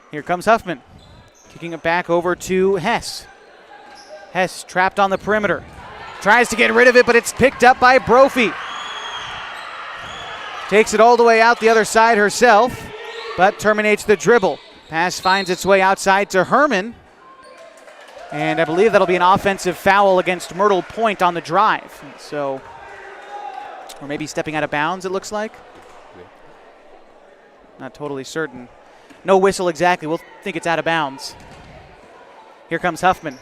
Here comes Huffman, kicking it back over to Hess. Hess trapped on the perimeter. Tries to get rid of it, but it's picked up by Brophy. Takes it all the way out the other side herself, but terminates the dribble. Pass finds its way outside to Herman. And I believe that'll be an offensive foul against Myrtle Point on the drive. So, or maybe stepping out of bounds, it looks like. Not totally certain. No whistle exactly. We'll think it's out of bounds. Here comes Huffman.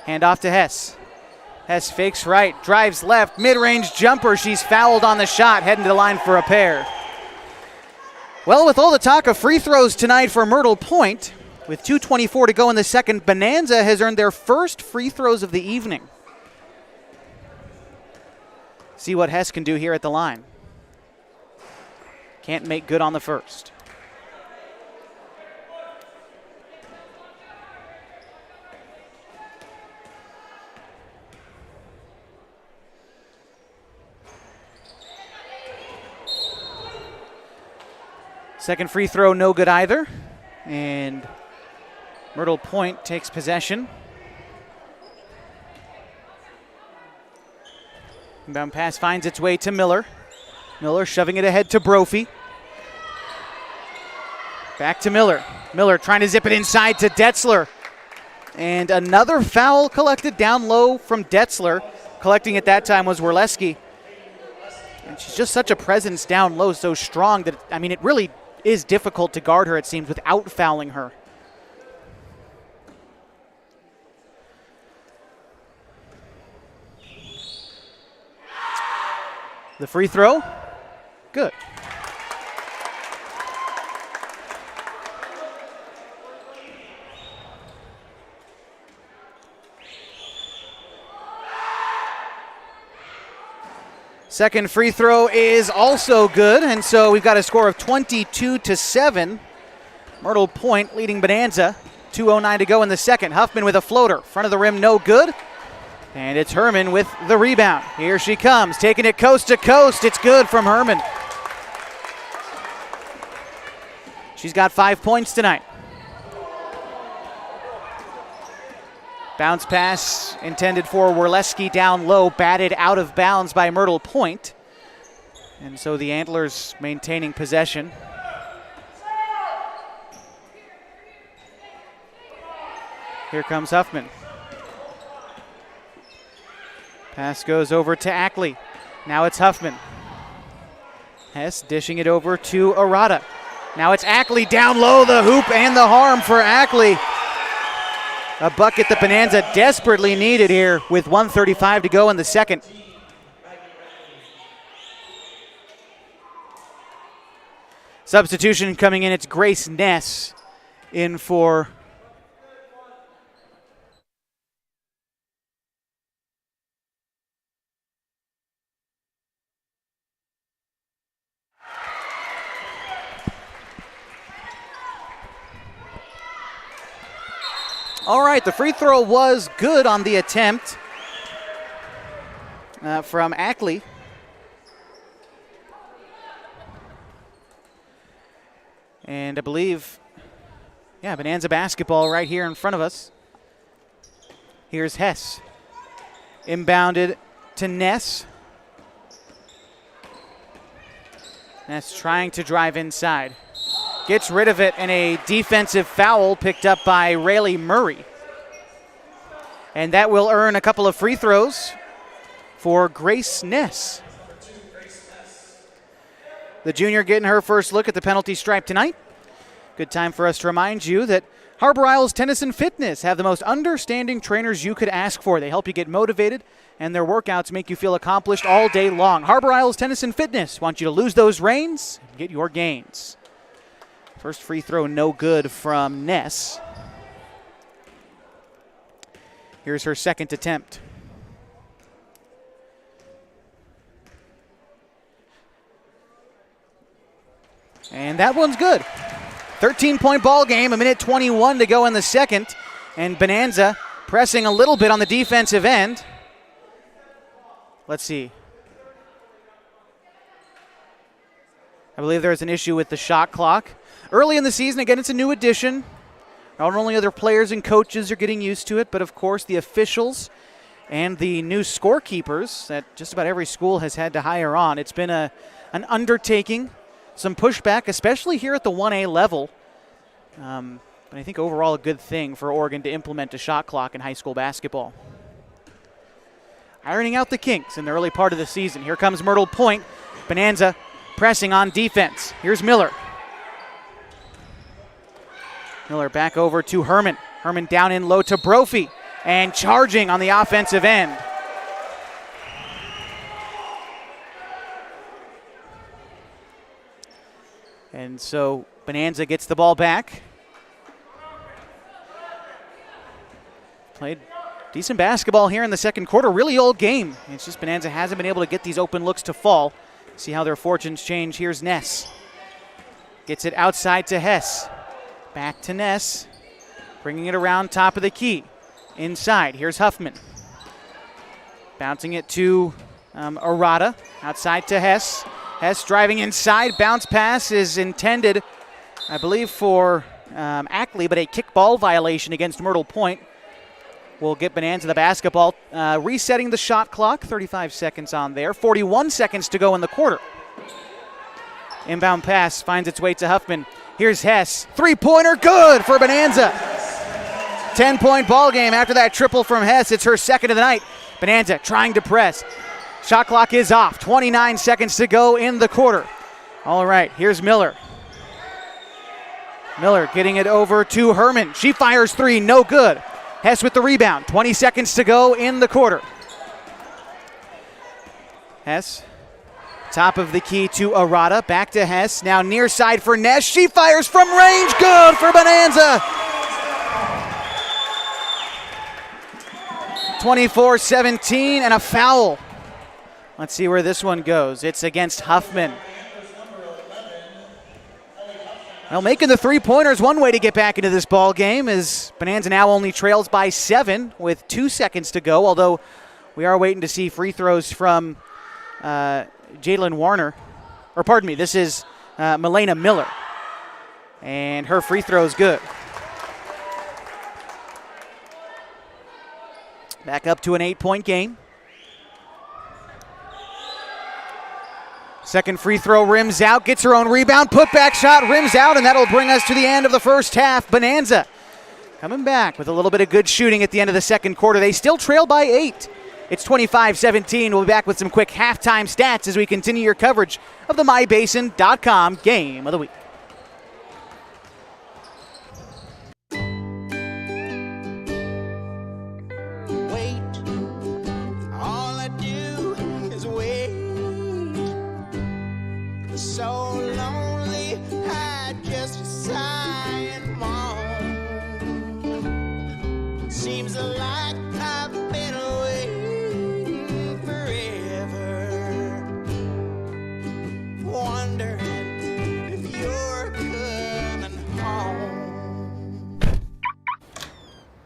Hand off to Hess. Hess fakes right, drives left, mid-range jumper. She's fouled on the shot, heading to the line for a pair. Well, with all the talk of free throws tonight for Myrtle Point, with 2:24 to go in the second, Bonanza has earned their first free throws of the evening. See what Hess can do here at the line. Can't make good on the first. Second free throw, no good either. And Myrtle Point takes possession. Inbound pass finds its way to Miller. Miller shoving it ahead to Brophy. Back to Miller. Miller trying to zip it inside to Detzler. And another foul collected down low from Detzler. Collecting at that time was Werleski. And she's just such a presence down low, so strong that, I mean, it really is difficult to guard her, it seems, without fouling her. The free throw, good. Second free throw is also good, and so we've got a score of 22-7. Myrtle Point leading Bonanza. 2:09 to go in the second. Huffman with a floater. Front of the rim, no good. And it's Herman with the rebound. Here she comes, taking it coast to coast. It's good from Herman. She's got 5 points tonight. Bounce pass intended for Werleski down low, batted out of bounds by Myrtle Point. And so the Antlers maintaining possession. Here comes Huffman. Pass goes over to Ackley. Now it's Huffman. Hess dishing it over to Arata. Now it's Ackley down low, the hoop and the harm for Ackley. A bucket that Bonanza desperately needed here with 1:35 to go in the second. Substitution coming in, it's Grace Ness in for all right, the free throw was good on the attempt from Ackley. And I believe, yeah, Bonanza basketball right here in front of us. Here's Hess. Inbounded to Ness. Ness trying to drive inside. Gets rid of it, and a defensive foul picked up by Rayleigh Murray. And that will earn a couple of free throws for Grace Ness. The junior getting her first look at the penalty stripe tonight. Good time for us to remind you that Harbor Isles Tennis and Fitness have the most understanding trainers you could ask for. They help you get motivated, and their workouts make you feel accomplished all day long. Harbor Isles Tennis and Fitness want you to lose those reins and get your gains. First free throw, no good from Ness. Here's her second attempt. And that one's good. 13-point ball game, 1:21 to go in the second. And Bonanza pressing a little bit on the defensive end. Let's see. I believe there's an issue with the shot clock. Early in the season, again, it's a new addition. Not only other players and coaches are getting used to it, but of course the officials and the new scorekeepers that just about every school has had to hire on. It's been an undertaking, some pushback, especially here at the 1A level. But I think overall a good thing for Oregon to implement a shot clock in high school basketball. Ironing out the kinks in the early part of the season. Here comes Myrtle Point. Bonanza pressing on defense. Here's Miller. Miller back over to Herman. Herman down in low to Brophy. And charging on the offensive end And so Bonanza gets the ball back. Played decent basketball here in the second quarter. Really old game. It's just Bonanza hasn't been able to get these open looks to fall. See how their fortunes change. Here's Ness. Gets it outside to Hess. Back to Ness. Bringing it around top of the key. Inside. Here's Huffman. Bouncing it to Arata. Outside to Hess. Hess driving inside. Bounce pass is intended, I believe, for Ackley, but a kickball violation against Myrtle Point will get Bonanza the basketball. Resetting the shot clock. 35 seconds on there. 41 seconds to go in the quarter. Inbound pass finds its way to Huffman. Here's Hess. Three-pointer good for Bonanza. 10-point ball game after that triple from Hess. It's her second of the night. Bonanza trying to press. Shot clock is off. 29 seconds to go in the quarter. All right, here's Miller. Miller getting it over to Herman. She fires three, no good. Hess with the rebound. 20 seconds to go in the quarter. Hess, top of the key to Arata. Back to Hess. Now near side for Ness. She fires from range. Good for Bonanza. 24-17 and a foul. Let's see where this one goes. It's against Huffman. Well, making the three-pointers one way to get back into this ball game, as Bonanza now only trails by 7 with 2 seconds to go, although we are waiting to see free throws from Jalen Warner. Or pardon me, this is Milena Miller. And her free throw is good. Back up to an 8-point game. Second free throw rims out, gets her own rebound, put back shot, rims out, and that'll bring us to the end of the first half. Bonanza coming back with a little bit of good shooting at the end of the second quarter. They still trail by 8. It's 25-17. We'll be back with some quick halftime stats as we continue your coverage of the MyBasin.com Game of the Week. So lonely, I just sigh and moan. Seems like I've been away forever, wondering if you're coming home.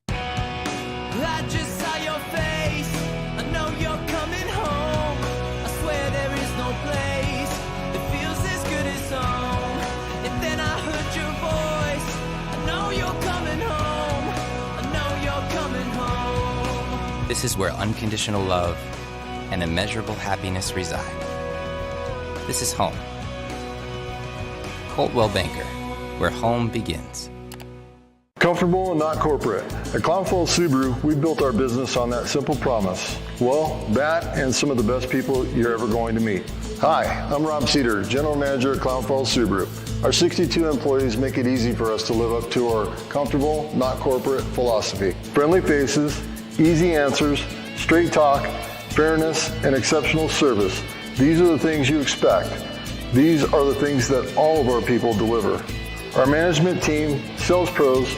I just saw your face, I know you're coming home. I swear there is no place home. And then I heard your voice. I know you're coming home. I know you're coming home. This is where unconditional love and immeasurable happiness reside. This is home. Coltwell Banker, where home begins. Comfortable and not corporate. At Clown Falls Subaru, we built our business on that simple promise. Well, that and some of the best people you're ever going to meet. Hi, I'm Rob Cedar, General Manager at Clown Falls Subaru. Our 62 employees make it easy for us to live up to our comfortable, not corporate philosophy. Friendly faces, easy answers, straight talk, fairness, and exceptional service. These are the things you expect. These are the things that all of our people deliver. Our management team, sales pros,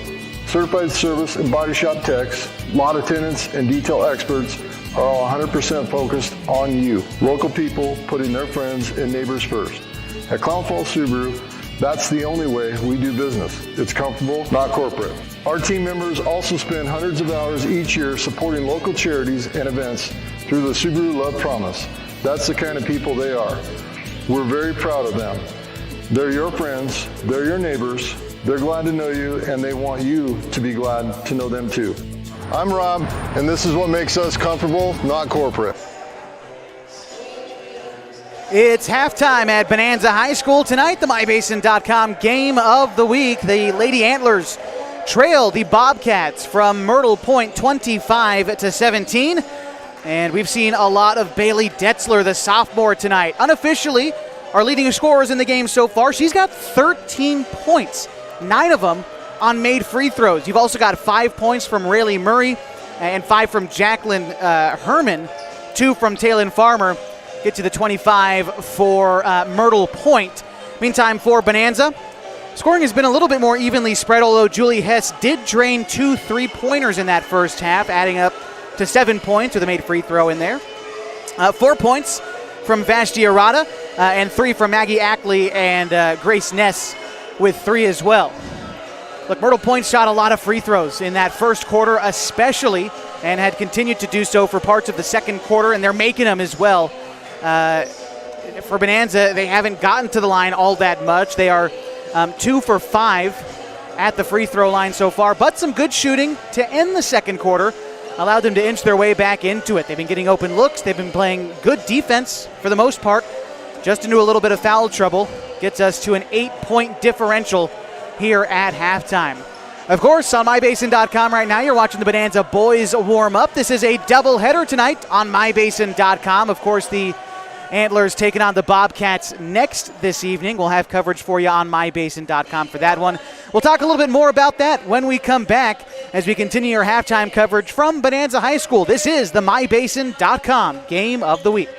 certified service and body shop techs, lot attendants, and detail experts are all 100% focused on you. Local people putting their friends and neighbors first. At Clown Falls Subaru, that's the only way we do business. It's comfortable, not corporate. Our team members also spend hundreds of hours each year supporting local charities and events through the Subaru Love Promise. That's the kind of people they are. We're very proud of them. They're your friends, they're your neighbors, they're glad to know you, and they want you to be glad to know them too. I'm Rob, and this is what makes us comfortable, not corporate. It's halftime at Bonanza High School tonight. The MyBasin.com Game of the Week. The Lady Antlers trail the Bobcats from Myrtle Point 25-17. And we've seen a lot of Bailey Detzler, the sophomore, tonight. Unofficially, our leading scorers in the game so far. She's got 13 points, 9 of them on made free throws. You've also got 5 points from Rayleigh Murray and 5 from Jacqueline Herman, 2 from Taylon Farmer. Get to the 25 for Myrtle Point. I Meantime, for Bonanza, scoring has been a little bit more evenly spread, although Julie Hess did drain 2 3-pointers in that first half, adding up to 7 points with a made free throw in there. 4 points from Vashti Arata, and 3 from Maggie Ackley and Grace Ness with 3 as well. Look, Myrtle Point shot a lot of free throws in that first quarter especially, and had continued to do so for parts of the second quarter, and they're making them as well. For Bonanza, they haven't gotten to the line all that much. They are 2 for 5 at the free throw line so far, but some good shooting to end the second quarter allowed them to inch their way back into it. They've been getting open looks. They've been playing good defense for the most part, just into a little bit of foul trouble. Gets us to an 8-point differential here at halftime. Of course, on MyBasin.com right now, you're watching the Bonanza boys warm up. This is a doubleheader tonight on MyBasin.com. Of course, the Antlers taking on the Bobcats next this evening. We'll have coverage for you on MyBasin.com for that one. We'll talk a little bit more about that when we come back as we continue our halftime coverage from Bonanza High School. This is the MyBasin.com Game of the Week.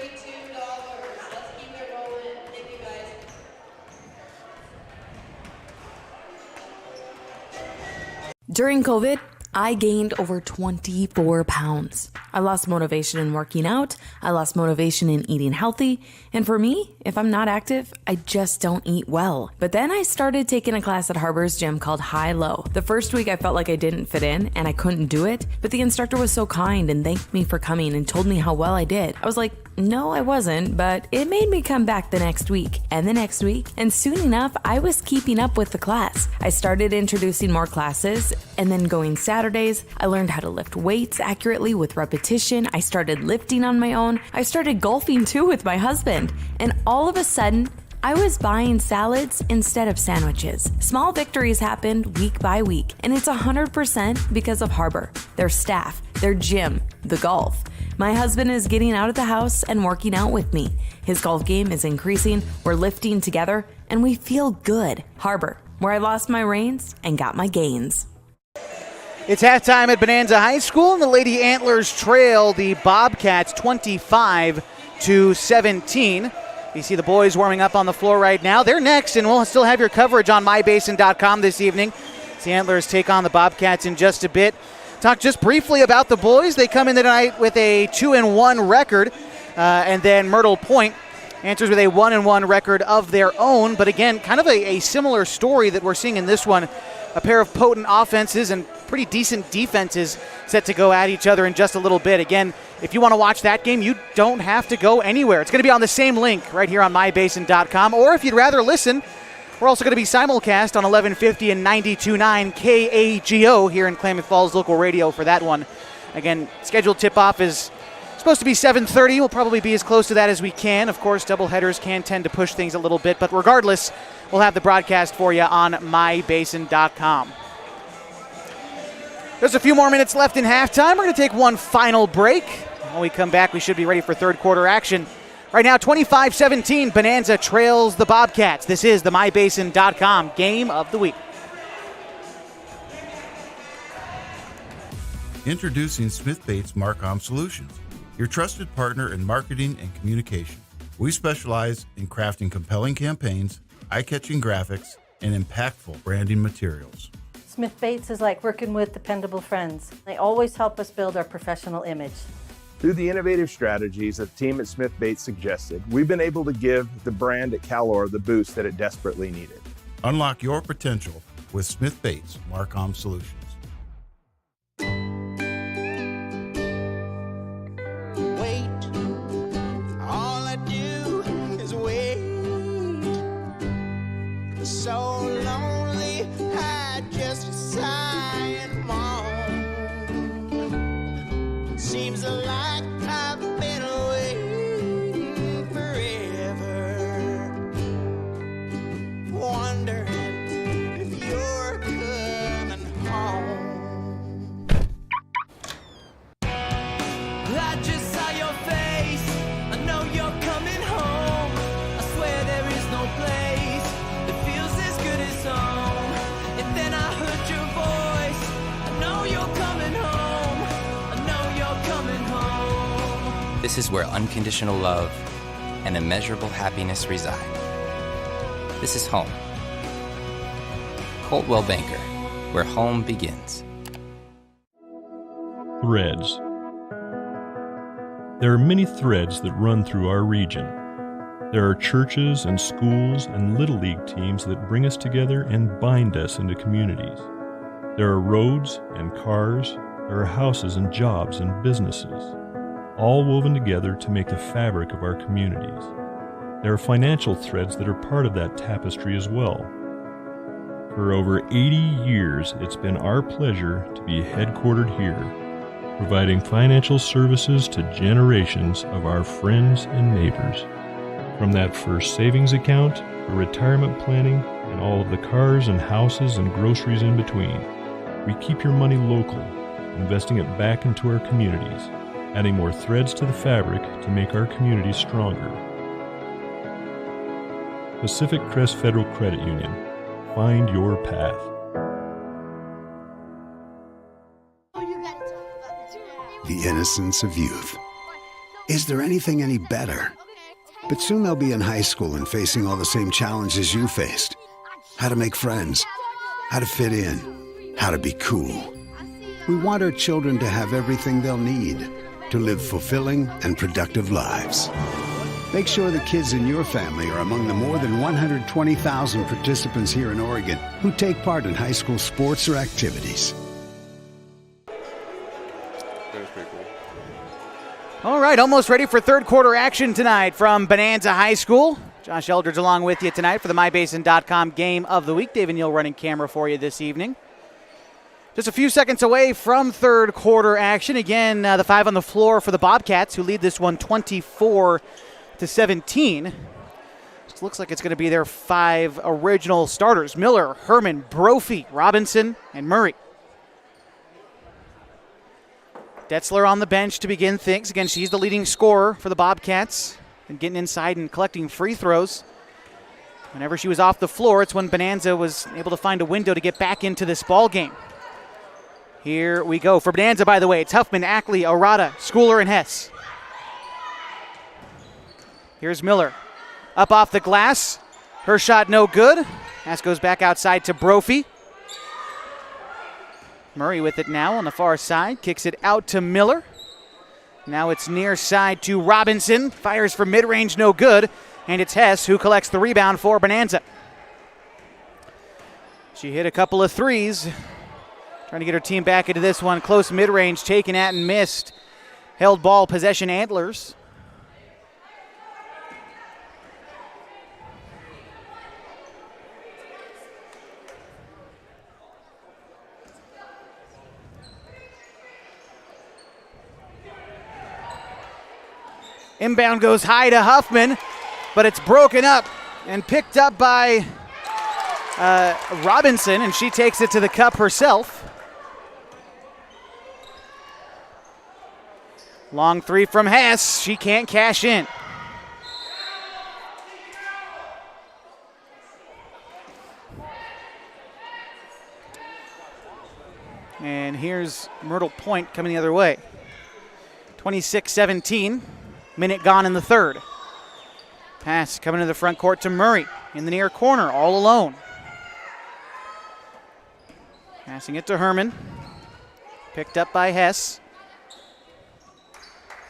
During COVID, I gained over 24 pounds. I lost motivation in working out. I lost motivation in eating healthy. And for me, if I'm not active, I just don't eat well. But then I started taking a class at Harbor's gym called High Low. The first week I felt like I didn't fit in and I couldn't do it. But the instructor was so kind and thanked me for coming and told me how well I did. I was like, no, I wasn't, but it made me come back the next week and the next week. And soon enough, I was keeping up with the class. I started introducing more classes and then going Saturdays. I learned how to lift weights accurately with repetition. I started lifting on my own. I started golfing too with my husband. And all of a sudden, I was buying salads instead of sandwiches. Small victories happened week by week, and it's 100% because of Harbor, their staff, their gym, the golf. My husband is getting out of the house and working out with me. His golf game is increasing, we're lifting together, and we feel good. Harbor, where I lost my reins and got my gains. It's halftime at Bonanza High School, and the Lady Antlers trail the Bobcats 25-17. You see the boys warming up on the floor right now. They're next, and we'll still have your coverage on MyBasin.com this evening. The Antlers take on the Bobcats in just a bit. Talk just briefly about the boys. They come in tonight with a 2-1 record, and then Myrtle Point answers with a 1-1 record of their own. But again, kind of a similar story that we're seeing in this one. A pair of potent offenses and pretty decent defenses set to go at each other in just a little bit. Again, if you want to watch that game, you don't have to go anywhere. It's going to be on the same link right here on MyBasin.com. Or if you'd rather listen, we're also going to be simulcast on 1150 and 92.9 KAGO here in Klamath Falls local radio for that one. Again, scheduled tip-off is supposed to be 7:30. We'll probably be as close to that as we can. Of course, doubleheaders can tend to push things a little bit, but regardless, we'll have the broadcast for you on MyBasin.com. There's a few more minutes left in halftime. We're going to take one final break. When we come back, we should be ready for third quarter action. Right now, 25-17, Bonanza trails the Bobcats. This is the MyBasin.com Game of the Week. Introducing Smith Bates Marcom Solutions, your trusted partner in marketing and communication. We specialize in crafting compelling campaigns, eye-catching graphics, and impactful branding materials. Smith Bates is like working with dependable friends. They always help us build our professional image. Through the innovative strategies that the team at Smith Bates suggested, we've been able to give the brand at Calor the boost that it desperately needed. Unlock your potential with Smith Bates Marcom Solutions. Wait, all I do is wait. So lonely, I just sigh and moan. Seems like I've been waiting forever, wondering if you're coming home. I just saw your face, I know you're coming home. I swear there is no place that feels as good as home. And then I heard your voice, I know you're coming home. I know you're coming home. This is where unconditional love and immeasurable happiness reside. This is home. Coldwell Banker, where home begins. Threads. There are many threads that run through our region. There are churches and schools and Little League teams that bring us together and bind us into communities. There are roads and cars, there are houses and jobs and businesses, all woven together to make the fabric of our communities. There are financial threads that are part of that tapestry as well. For over 80 years, it's been our pleasure to be headquartered here, providing financial services to generations of our friends and neighbors. From that first savings account, the retirement planning, and all of the cars and houses and groceries in between, we keep your money local, investing it back into our communities, adding more threads to the fabric to make our communities stronger. Pacific Crest Federal Credit Union. Find your path. The innocence of youth. Is there anything any better? But soon they'll be in high school and facing all the same challenges you faced. How to make friends, how to fit in, how to be cool. We want our children to have everything they'll need to live fulfilling and productive lives. Make sure the kids in your family are among the more than 120,000 participants here in Oregon who take part in high school sports or activities. All right, almost ready for third quarter action tonight from Bonanza High School. Josh Eldridge along with you tonight for the MyBasin.com Game of the Week. Dave and Neal running camera for you this evening. Just a few seconds away from third quarter action. Again, the five on the floor for the Bobcats, who lead this one 24-17. Just looks like it's going to be their five original starters: Miller, Herman, Brophy, Robinson, and Murray. Detzler on the bench to begin things. Again, she's the leading scorer for the Bobcats and getting inside and collecting free throws. Whenever she was off the floor, it's when Bonanza was able to find a window to get back into this ball game. Here we go. For Bonanza, by the way, it's Huffman, Ackley, Arata, Schooler, and Hess. Here's Miller. Up off the glass. Her shot no good. Pass goes back outside to Brophy. Murray with it now on the far side. Kicks it out to Miller. Now it's near side to Robinson. Fires from mid-range, no good. And it's Hess who collects the rebound for Bonanza. She hit a couple of threes. Trying to get her team back into this one. Close mid-range, taken at and missed. Held ball possession Antlers. Inbound goes high to Huffman, but it's broken up and picked up by Robinson, and she takes it to the cup herself. Long three from Hess. She can't cash in. And here's Myrtle Point coming the other way. 26-17. Minute gone in the third. Pass coming to the front court to Murray in the near corner, all alone. Passing it to Herman. Picked up by Hess.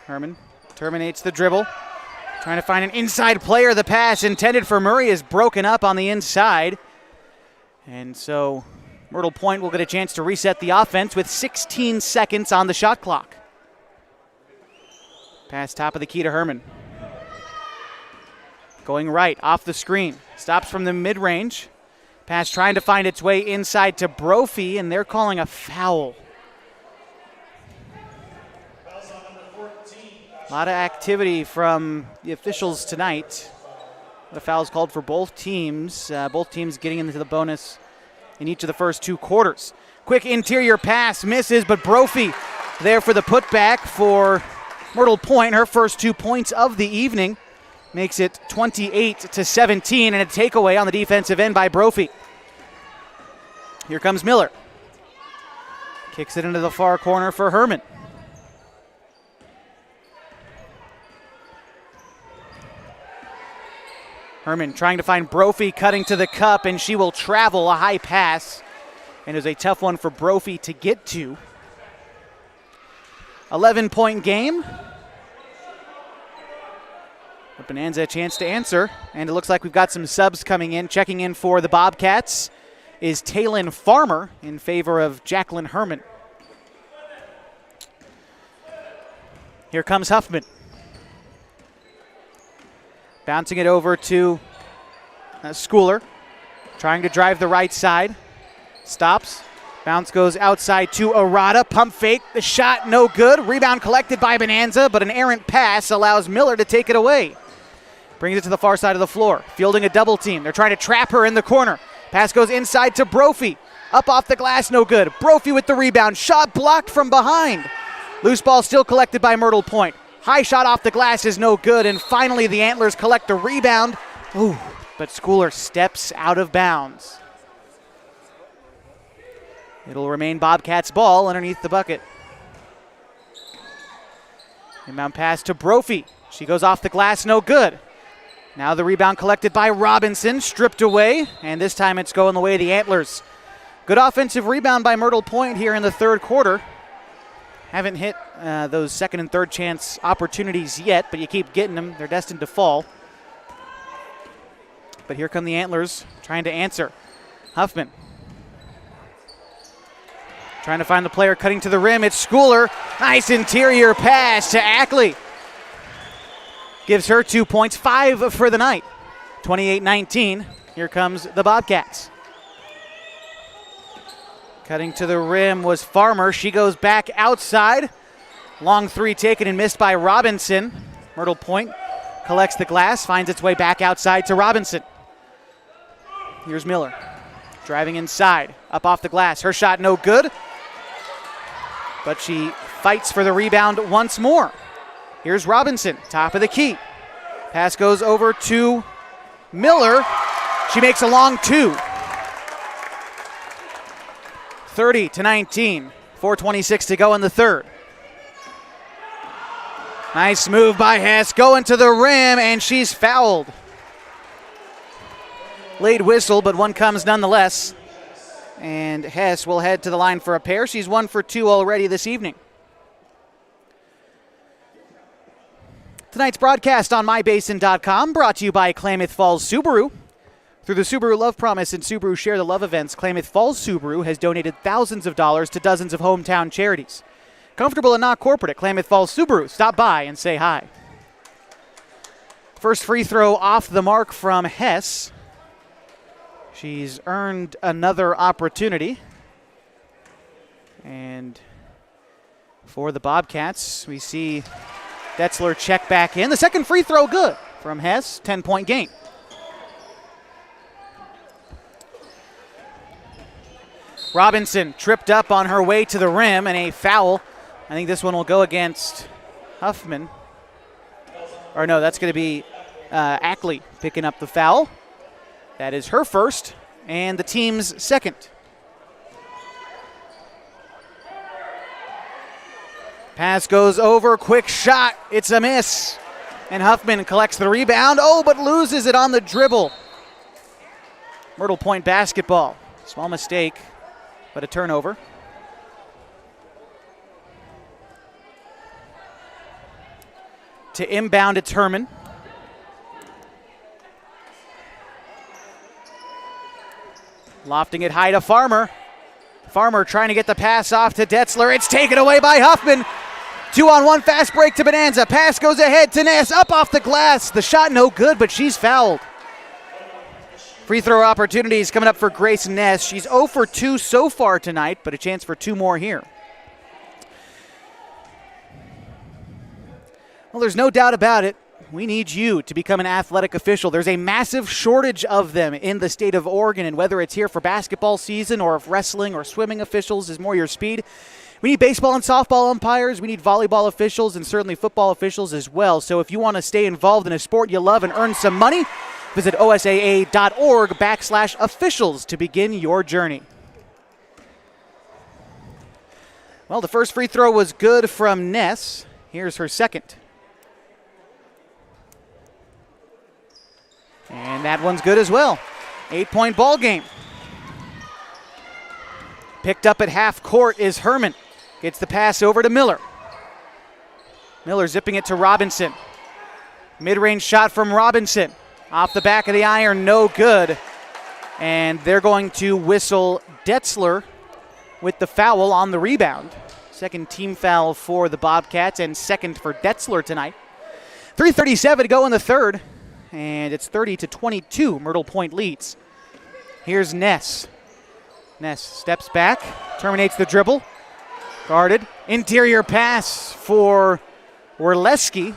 Herman terminates the dribble. Trying to find an inside player. The pass intended for Murray is broken up on the inside. And so Myrtle Point will get a chance to reset the offense with 16 seconds on the shot clock. Pass top of the key to Herman. Going right, off the screen. Stops from the mid-range. Pass trying to find its way inside to Brophy, and they're calling a foul. A lot of activity from the officials tonight. The fouls called for both teams. Both teams getting into the bonus in each of the first two quarters. Quick interior pass, misses, but Brophy there for the putback for Myrtle Point. Her first 2 points of the evening makes it 28-17, and a takeaway on the defensive end by Brophy. Here comes Miller. Kicks it into the far corner for Herman. Herman trying to find Brophy, cutting to the cup, and she will travel. A high pass, and it was a tough one for Brophy to get to. 11-point game. But Bonanza a chance to answer, and it looks like we've got some subs coming in. Checking in for the Bobcats is Taylin Farmer in favor of Jacqueline Herman. Here comes Huffman. Bouncing it over to Schooler, trying to drive the right side. Stops. Bounce goes outside to Arata. Pump fake. The shot no good. Rebound collected by Bonanza, but an errant pass allows Miller to take it away. Brings it to the far side of the floor. Fielding a double team. They're trying to trap her in the corner. Pass goes inside to Brophy. Up off the glass, no good. Brophy with the rebound. Shot blocked from behind. Loose ball still collected by Myrtle Point. High shot off the glass is no good, and finally the Antlers collect the rebound. Ooh, but Schooler steps out of bounds. It'll remain Bobcats' ball underneath the bucket. Inbound pass to Brophy. She goes off the glass, no good. Now the rebound collected by Robinson, stripped away, and this time it's going the way of the Antlers. Good offensive rebound by Myrtle Point here in the third quarter. Haven't hit those second and third chance opportunities yet, but you keep getting them. They're destined to fall. But here come the Antlers trying to answer. Huffman trying to find the player cutting to the rim. It's Schooler. Nice interior pass to Ackley. Gives her 2 points, 5 for the night. 28-19. Here comes the Bobcats. Cutting to the rim was Farmer. She goes back outside. Long three taken and missed by Robinson. Myrtle Point collects the glass, finds its way back outside to Robinson. Here's Miller. Driving inside, up off the glass. Her shot no good, but she fights for the rebound once more. Here's Robinson, top of the key. Pass goes over to Miller. She makes a long two. 30-19, 4:26 to go in the third. Nice move by Hess, going to the rim, and she's fouled. Late whistle, but one comes nonetheless. And Hess will head to the line for a pair. She's 1 for 2 already this evening. Tonight's broadcast on MyBasin.com brought to you by Klamath Falls Subaru. Through the Subaru Love Promise and Subaru Share the Love events, Klamath Falls Subaru has donated thousands of dollars to dozens of hometown charities. Comfortable and not corporate at Klamath Falls Subaru. Stop by and say hi. First free throw off the mark from Hess. She's earned another opportunity. And for the Bobcats, we see Detzler check back in. The second free throw good from Hess, 10-point game. Robinson tripped up on her way to the rim, and a foul. I think this one will go against Huffman. Or no, that's going to be Ackley picking up the foul. That is her first and the team's second. Pass goes over, quick shot, it's a miss. And Huffman collects the rebound, but loses it on the dribble. Myrtle Point basketball. Small mistake, but a turnover. To inbound, it's Herman. Lofting it high to Farmer. Farmer trying to get the pass off to Detzler. It's taken away by Huffman. 2-on-1 fast break to Bonanza. Pass goes ahead to Ness. Up off the glass. The shot no good, but she's fouled. Free throw opportunities coming up for Grace Ness. She's 0 for 2 so far tonight, but a chance for 2 more here. Well, there's no doubt about it. We need you to become an athletic official. There's a massive shortage of them in the state of Oregon, and whether it's here for basketball season or if wrestling or swimming officials is more your speed, we need baseball and softball umpires. We need volleyball officials and certainly football officials as well. So if you want to stay involved in a sport you love and earn some money, visit osaa.org/officials to begin your journey. Well, the first free throw was good from Ness. Here's her second. And And that one's good as well. 8-point ball game. Picked up at half court is Herman. Gets the pass over to Miller. Miller zipping it to Robinson. Mid-range shot from Robinson. Off the back of the iron, no good. And they're going to whistle Detzler with the foul on the rebound. Second team foul for the Bobcats and second for Detzler tonight. 3:37 to go in the third. And it's 30-22. Myrtle Point leads. Here's Ness. Ness steps back, terminates the dribble. Guarded. Interior pass for Werleski.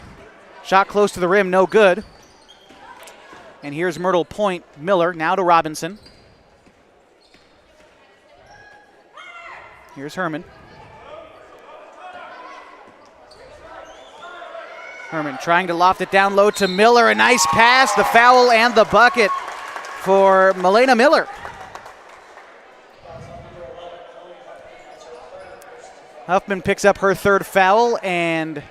Shot close to the rim, no good. And here's Myrtle Point. Miller now to Robinson. Here's Herman. Herman trying to loft it down low to Miller. A nice pass, the foul and the bucket for Milena Miller. Huffman picks up her third foul, and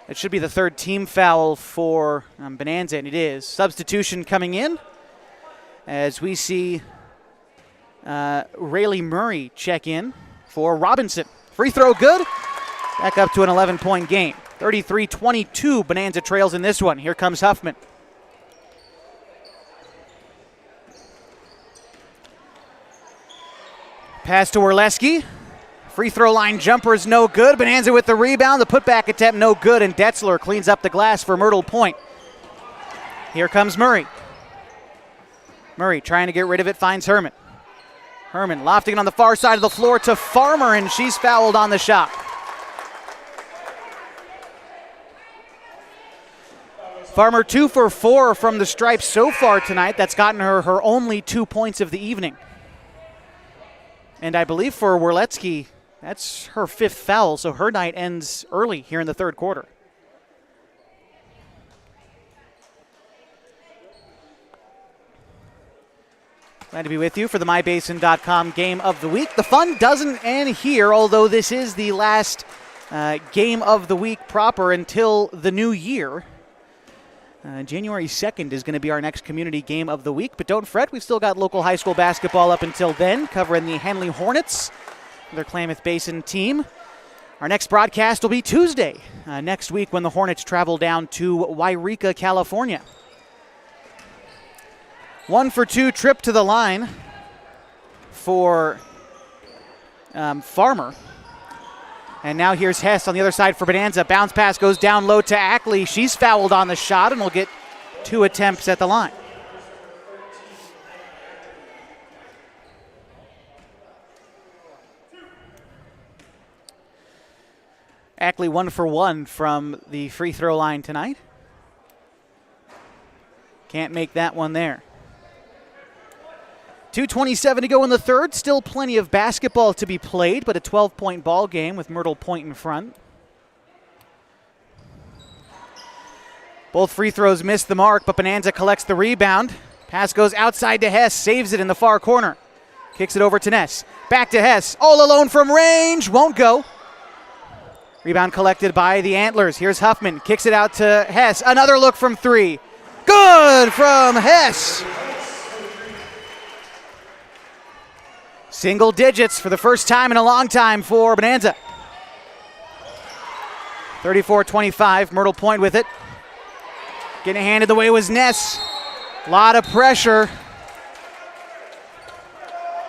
it should be the third team foul for Bonanza, and it is. Substitution coming in as we see Rayleigh Murray check in for Robinson. Free throw good. Back up to an 11-point game. 33-22, Bonanza trails in this one. Here comes Huffman. Pass to Werleski. Free throw line jumper is no good. Bonanza with the rebound. The putback attempt no good, and Detzler cleans up the glass for Myrtle Point. Here comes Murray. Murray trying to get rid of it, finds Herman. Herman lofting it on the far side of the floor to Farmer, and she's fouled on the shot. Farmer 2 for 4 from the stripe so far tonight. That's gotten her only 2 points of the evening. And I believe for Werleski, that's her 5th foul, so her night ends early here in the third quarter. Glad to be with you for the MyBasin.com Game of the Week. The fun doesn't end here, although this is the last Game of the Week proper until the new year. January 2nd is going to be our next community game of the week, but don't fret, we've still got local high school basketball up until then, covering the Henley Hornets, their Klamath Basin team. Our next broadcast will be Tuesday next week when the Hornets travel down to Wairika, California. 1-for-2 trip to the line for Farmer. And now here's Hess on the other side for Bonanza. Bounce pass goes down low to Ackley. She's fouled on the shot and will get 2 attempts at the line. Ackley 1 for 1 from the free throw line tonight. Can't make that one there. 2:27 to go in the third. Still plenty of basketball to be played, but a 12-point ball game with Myrtle Point in front. Both free throws missed the mark, but Bonanza collects the rebound. Pass goes outside to Hess, saves it in the far corner. Kicks it over to Ness. Back to Hess, all alone from range, won't go. Rebound collected by the Antlers. Here's Huffman, kicks it out to Hess. Another look from 3. Good from Hess. Single digits for the first time in a long time for Bonanza. 34-25, Myrtle Point with it. Getting a hand in the way was Ness. A lot of pressure.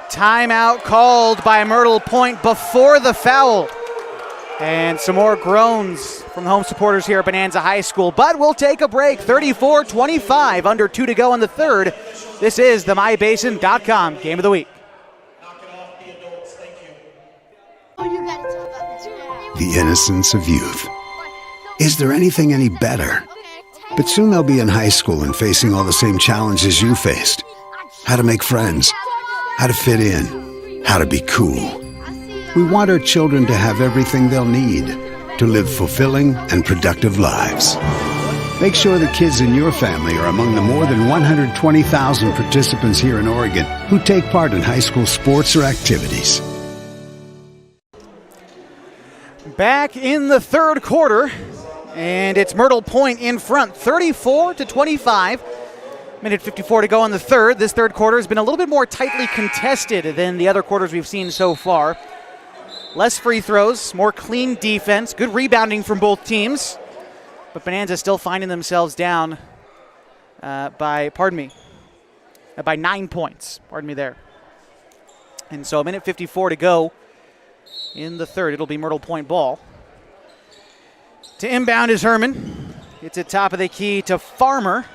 Timeout called by Myrtle Point before the foul. And some more groans from the home supporters here at Bonanza High School. But we'll take a break. 34-25, under 2 to go in the third. This is the MyBasin.com Game of the Week. The innocence of youth. Is there anything any better? But soon they'll be in high school and facing all the same challenges you faced. How to make friends, how to fit in, how to be cool. We want our children to have everything they'll need to live fulfilling and productive lives. Make sure the kids in your family are among the more than 120,000 participants here in Oregon who take part in high school sports or activities. Back in the third quarter, and it's Myrtle Point in front, 34-25. Minute 54 to go in the third. This third quarter has been a little bit more tightly contested than the other quarters we've seen so far. Less free throws, more clean defense, good rebounding from both teams. But Bonanza still finding themselves down by 9 points. Pardon me there. And so a minute 54 to go in the third. It'll be Myrtle point ball. To inbound is Herman. It's at top of the key to Farmer.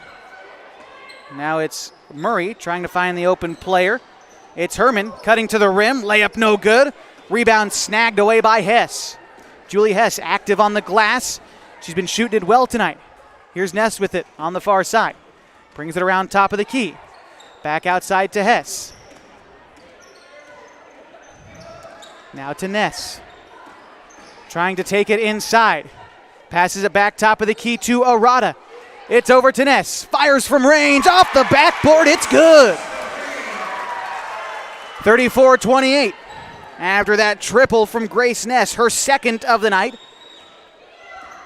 Now it's Murray trying to find the open player. It's Herman cutting to the rim. Layup no good. Rebound snagged away by Hess. Julie Hess active on the glass. She's been shooting it well tonight. Here's Ness with it on the far side. Brings it around top of the key. Back outside to Hess. Now to Ness. Trying to take it inside. Passes it back top of the key to Arata. It's over to Ness. Fires from range. Off the backboard. It's good. 34-28. After that triple from Grace Ness, her second of the night.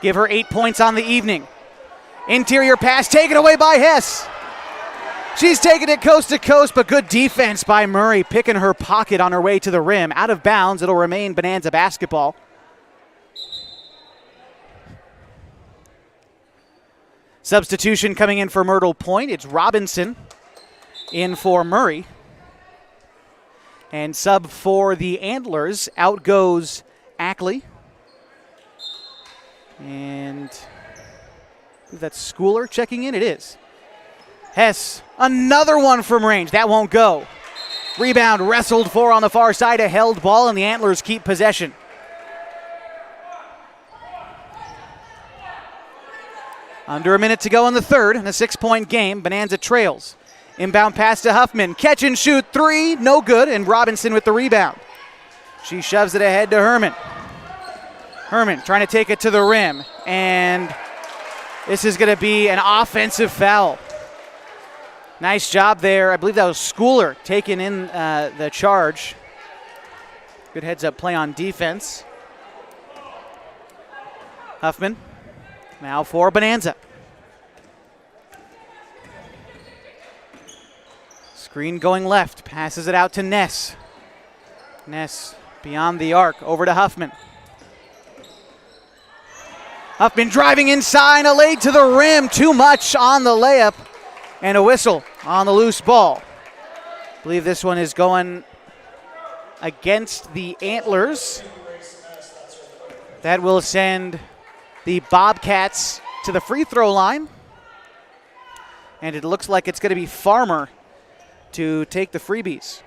Give her 8 points on the evening. Interior pass taken away by Hess. She's taking it coast to coast, but good defense by Murray, picking her pocket on her way to the rim. Out of bounds, it'll remain Bonanza basketball. Substitution coming in for Myrtle Point. It's Robinson in for Murray. And sub for the Antlers, out goes Ackley. And that's Schooler checking in. It is. Hess, another one from range. That won't go. Rebound wrestled for on the far side. A held ball, and the Antlers keep possession. Under a minute to go in the third, in a 6-point game. Bonanza trails. Inbound pass to Huffman. Catch and shoot three. No good, and Robinson with the rebound. She shoves it ahead to Herman. Herman trying to take it to the rim, and this is going to be an offensive foul. Nice job there. I believe that was Schooler taking in the charge. Good heads-up play on defense. Huffman now for Bonanza. Screen going left. Passes it out to Ness. Ness beyond the arc. Over to Huffman. Huffman driving inside. A laid to the rim. Too much on the layup. And a whistle on the loose ball. I believe this one is going against the Antlers. That will send the Bobcats to the free throw line. And it looks like it's going to be Farmer to take the freebies.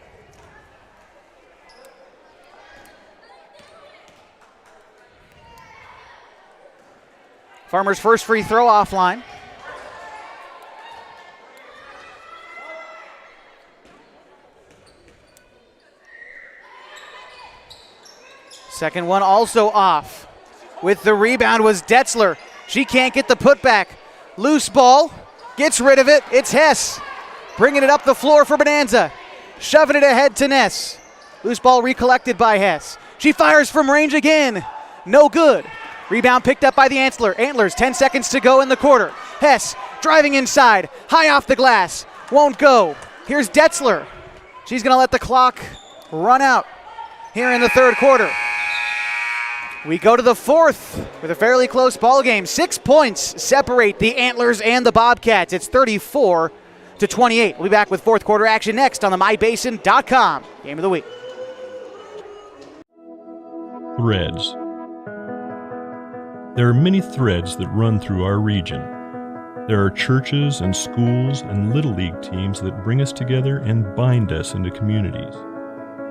Farmer's first free throw offline. Second one also off. With the rebound was Detzler. She can't get the putback. Loose ball. Gets rid of it. It's Hess. Bringing it up the floor for Bonanza. Shoving it ahead to Ness. Loose ball recollected by Hess. She fires from range again. No good. Rebound picked up by the Antlers. 10 seconds to go in the quarter. Hess driving inside. High off the glass. Won't go. Here's Detzler. She's going to let the clock run out here in the third quarter. We go to the fourth with a fairly close ball game. 6 points separate the Antlers and the Bobcats. It's 34-28. We'll be back with fourth quarter action next on the MyBasin.com Game of the Week. Threads. There are many threads that run through our region. There are churches and schools and Little League teams that bring us together and bind us into communities.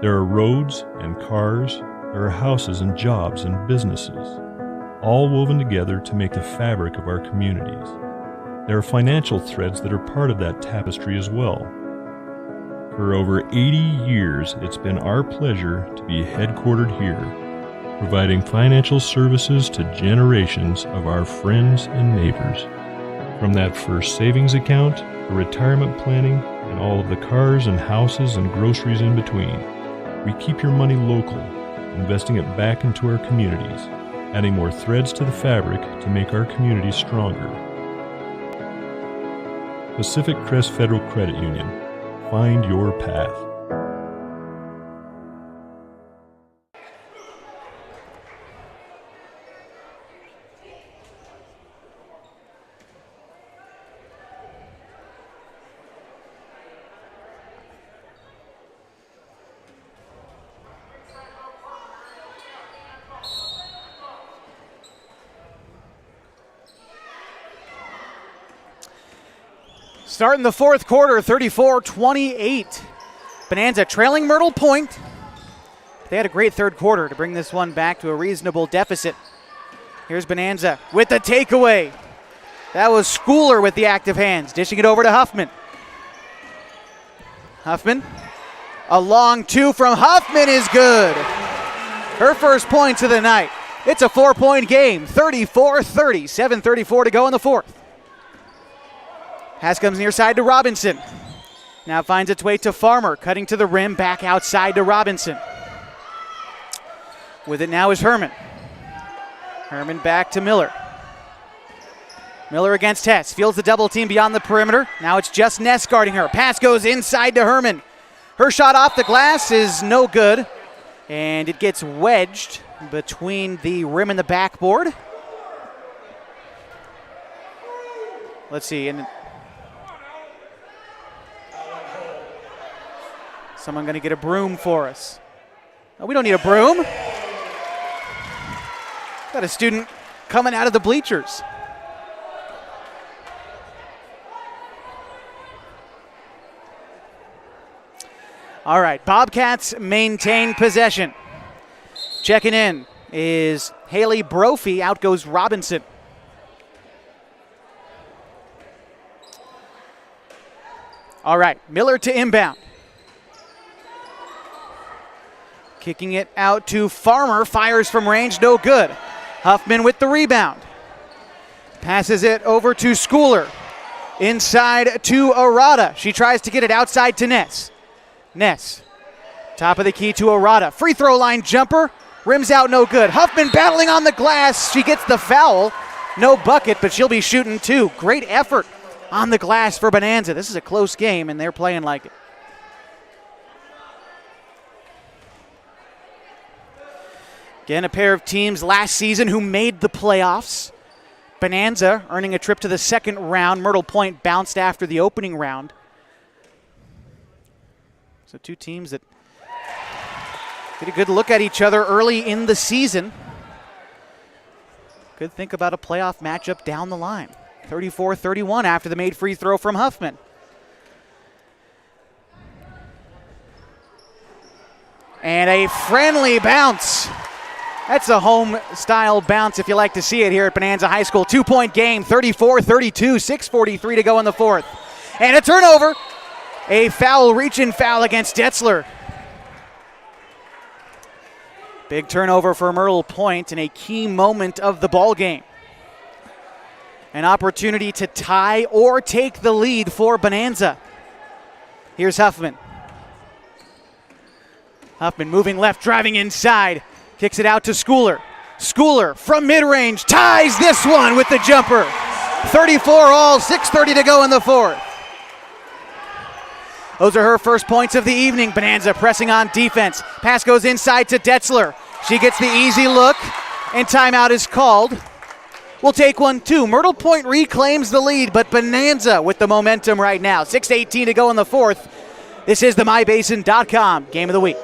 There are roads and cars. There are houses and jobs and businesses, all woven together to make the fabric of our communities. There are financial threads that are part of that tapestry as well. For over 80 years, it's been our pleasure to be headquartered here, providing financial services to generations of our friends and neighbors. From that first savings account, to retirement planning, and all of the cars and houses and groceries in between, we keep your money local, investing it back into our communities, adding more threads to the fabric to make our communities stronger. Pacific Crest Federal Credit Union. Find your path. Starting the fourth quarter, 34-28. Bonanza trailing Myrtle Point. They had a great third quarter to bring this one back to a reasonable deficit. Here's Bonanza with the takeaway. That was Schooler with the active hands, dishing it over to Huffman. Huffman, a long two from Huffman is good. Her first points of the night. It's a 4-point game, 34-30, 7:34 to go in the fourth. Pass comes near side to Robinson. Now finds its way to Farmer, cutting to the rim, back outside to Robinson. With it now is Herman. Herman back to Miller. Miller against Hess, fields the double team beyond the perimeter. Now it's just Ness guarding her. Pass goes inside to Herman. Her shot off the glass is no good, and it gets wedged between the rim and the backboard. Let's see, and someone going to get a broom for us. Oh, we don't need a broom. Got a student coming out of the bleachers. All right, Bobcats maintain possession. Checking in is Haley Brophy. Out goes Robinson. All right, Miller to inbound. Kicking it out to Farmer, fires from range, no good. Huffman with the rebound. Passes it over to Schooler. Inside to Arata. She tries to get it outside to Ness. Ness, top of the key to Arata. Free throw line jumper, rims out, no good. Huffman battling on the glass. She gets the foul. No bucket, but she'll be shooting two. Great effort on the glass for Bonanza. This is a close game, and they're playing like it. Again, a pair of teams last season who made the playoffs. Bonanza earning a trip to the second round. Myrtle Point bounced after the opening round. So two teams that get a good look at each other early in the season. Could think about a playoff matchup down the line. 34-31 after the made free throw from Huffman. And a friendly bounce. That's a home-style bounce if you like to see it here at Bonanza High School. 2-point game, 34-32, 6:43 to go in the fourth. And a turnover. A foul, reach-in foul against Detzler. Big turnover for Myrtle Point in a key moment of the ball game. An opportunity to tie or take the lead for Bonanza. Here's Huffman. Huffman moving left, driving inside. Kicks it out to Schooler. Schooler from mid-range ties this one with the jumper. 34 all, 6:30 to go in the fourth. Those are her first points of the evening. Bonanza pressing on defense. Pass goes inside to Detzler. She gets the easy look, and timeout is called. We'll take one, too. Myrtle Point reclaims the lead, but Bonanza with the momentum right now. 6:18 to go in the fourth. This is the MyBasin.com Game of the Week.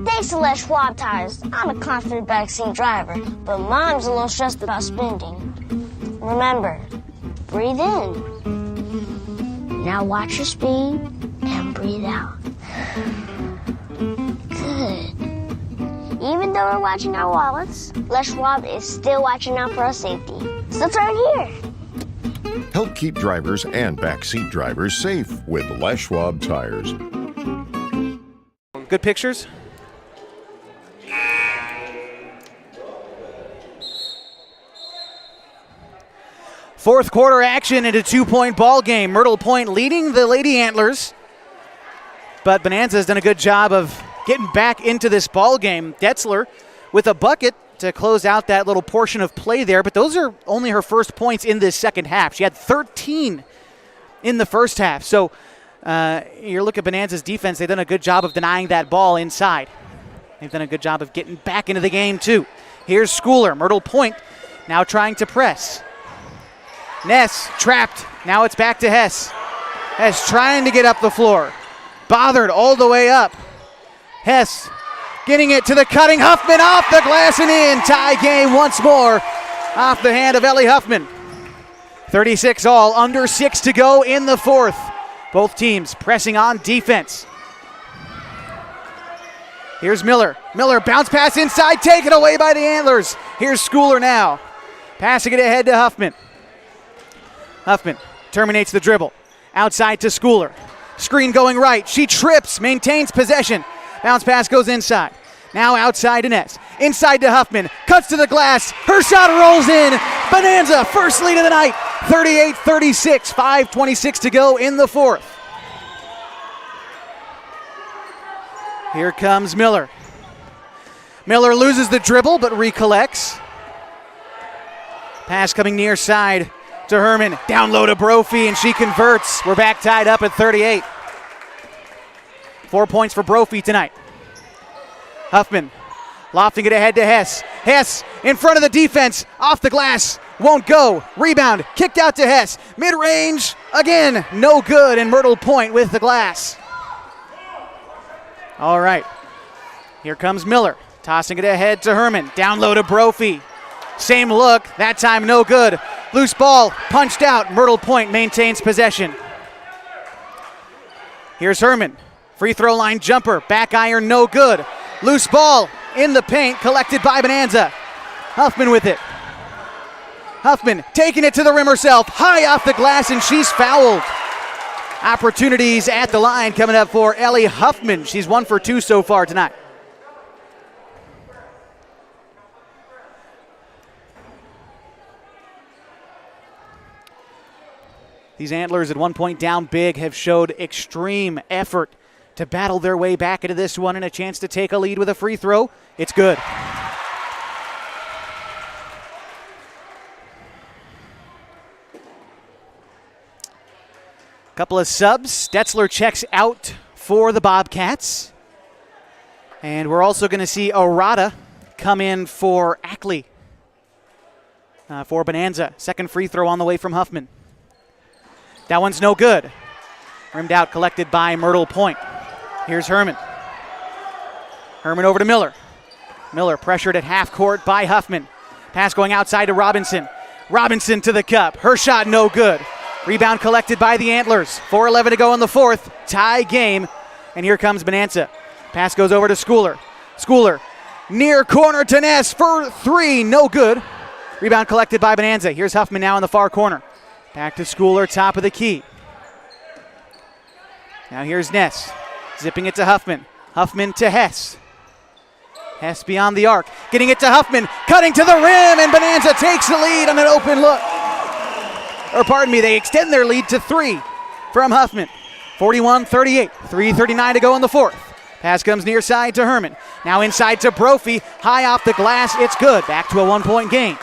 Thanks to Les Schwab Tires, I'm a confident backseat driver, but Mom's a little stressed about spending. Remember, breathe in. Now watch your speed and breathe out. Good. Even though we're watching our wallets, Les Schwab is still watching out for our safety. So turn here. Help keep drivers and backseat drivers safe with Les Schwab Tires. Good pictures? Fourth quarter action in a 2-point ball game. Myrtle Point leading the Lady Antlers. But Bonanza has done a good job of getting back into this ball game. Detzler with a bucket to close out that little portion of play there, but those are only her first points in this second half. She had 13 in the first half. So you look at Bonanza's defense, they've done a good job of denying that ball inside. They've done a good job of getting back into the game too. Here's Schooler, Myrtle Point, now trying to press. Ness trapped, now it's back to Hess. Hess trying to get up the floor. Bothered all the way up. Hess getting it to the cutting Huffman, off the glass and in. Tie game once more off the hand of Ellie Huffman. 36 all, under 6 to go in the fourth. Both teams pressing on defense. Here's Miller. Miller, bounce pass inside, taken away by the Antlers. Here's Schooler now. Passing it ahead to Huffman. Huffman terminates the dribble. Outside to Schooler. Screen going right. She trips, maintains possession. Bounce pass goes inside. Now outside to Ness. Inside to Huffman. Cuts to the glass. Her shot rolls in. Bonanza, first lead of the night. 38-36. 5:26 to go in the fourth. Here comes Miller. Miller loses the dribble but recollects. Pass coming near side to Herman. Down low to Brophy and she converts. We're back tied up at 38. 4 points for Brophy tonight. Huffman lofting it ahead to Hess. Hess in front of the defense. Off the glass. Won't go. Rebound. Kicked out to Hess. Mid-range. Again. No good. And Myrtle Point with the glass. All right. Here comes Miller. Tossing it ahead to Herman. Down low to Brophy. Same look. That time no good. Loose ball. Punched out. Myrtle Point maintains possession. Here's Herman. Free throw line jumper. Back iron no good. Loose ball in the paint. Collected by Bonanza. Huffman with it. Huffman taking it to the rim herself. High off the glass and she's fouled. Opportunities at the line coming up for Ellie Huffman. She's 1 for 2 so far tonight. These Antlers at 1 point down big have showed extreme effort to battle their way back into this one and a chance to take a lead with a free throw. It's good. Couple of subs. Stetzler checks out for the Bobcats. And we're also going to see Arata come in for Ackley for Bonanza. Second free throw on the way from Huffman. That one's no good. Rimmed out, collected by Myrtle Point. Here's Herman. Herman over to Miller. Miller pressured at half court by Huffman. Pass going outside to Robinson. Robinson to the cup. Her shot no good. Rebound collected by the Antlers. 4:11 to go in the fourth. Tie game. And here comes Bonanza. Pass goes over to Schooler. Schooler near corner to Ness for three. No good. Rebound collected by Bonanza. Here's Huffman now in the far corner. Back to Schooler, top of the key. Now here's Ness. Zipping it to Huffman. Huffman to Hess. Hess beyond the arc. Getting it to Huffman. Cutting to the rim, and Bonanza takes the lead on an open look. Or pardon me, they extend their lead to 3 from Huffman. 41-38. 3:39 to go in the fourth. Pass comes near side to Herman. Now inside to Brophy. High off the glass. It's good. Back to a 1 point game.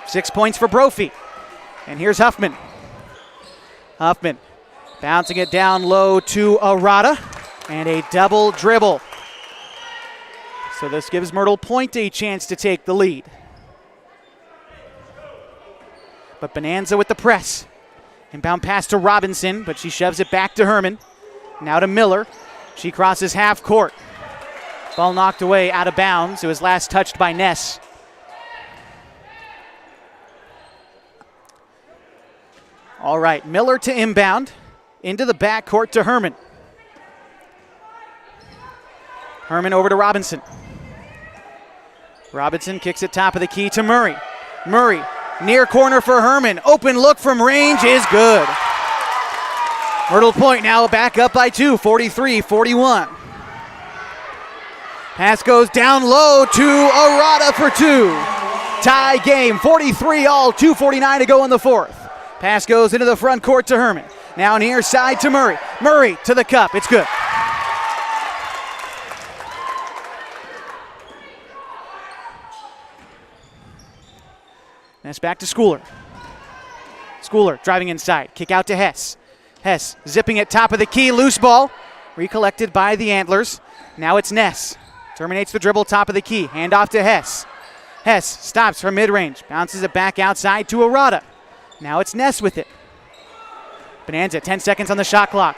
6 points for Brophy. And here's Huffman. Huffman bouncing it down low to Arata. And a double dribble. So this gives Myrtle Point a chance to take the lead. But Bonanza with the press. Inbound pass to Robinson, but she shoves it back to Herman. Now to Miller. She crosses half court. Ball knocked away out of bounds. It was last touched by Ness. All right, Miller to inbound. Into the backcourt to Herman. Herman over to Robinson. Robinson kicks it top of the key to Murray. Murray, near corner for Herman. Open look from range is good. Myrtle Point now back up by 2, 43-41. Pass goes down low to Arata for 2. Tie game, 43 all, 2:49 to go in the fourth. Pass goes into the front court to Herman. Now near side to Murray. Murray to the cup. It's good. Ness back to Schooler. Schooler driving inside. Kick out to Hess. Hess zipping it top of the key. Loose ball. Recollected by the Antlers. Now it's Ness. Terminates the dribble top of the key. Hand off to Hess. Hess stops from mid-range. Bounces it back outside to Arata. Now it's Ness with it. Bonanza, 10 seconds on the shot clock.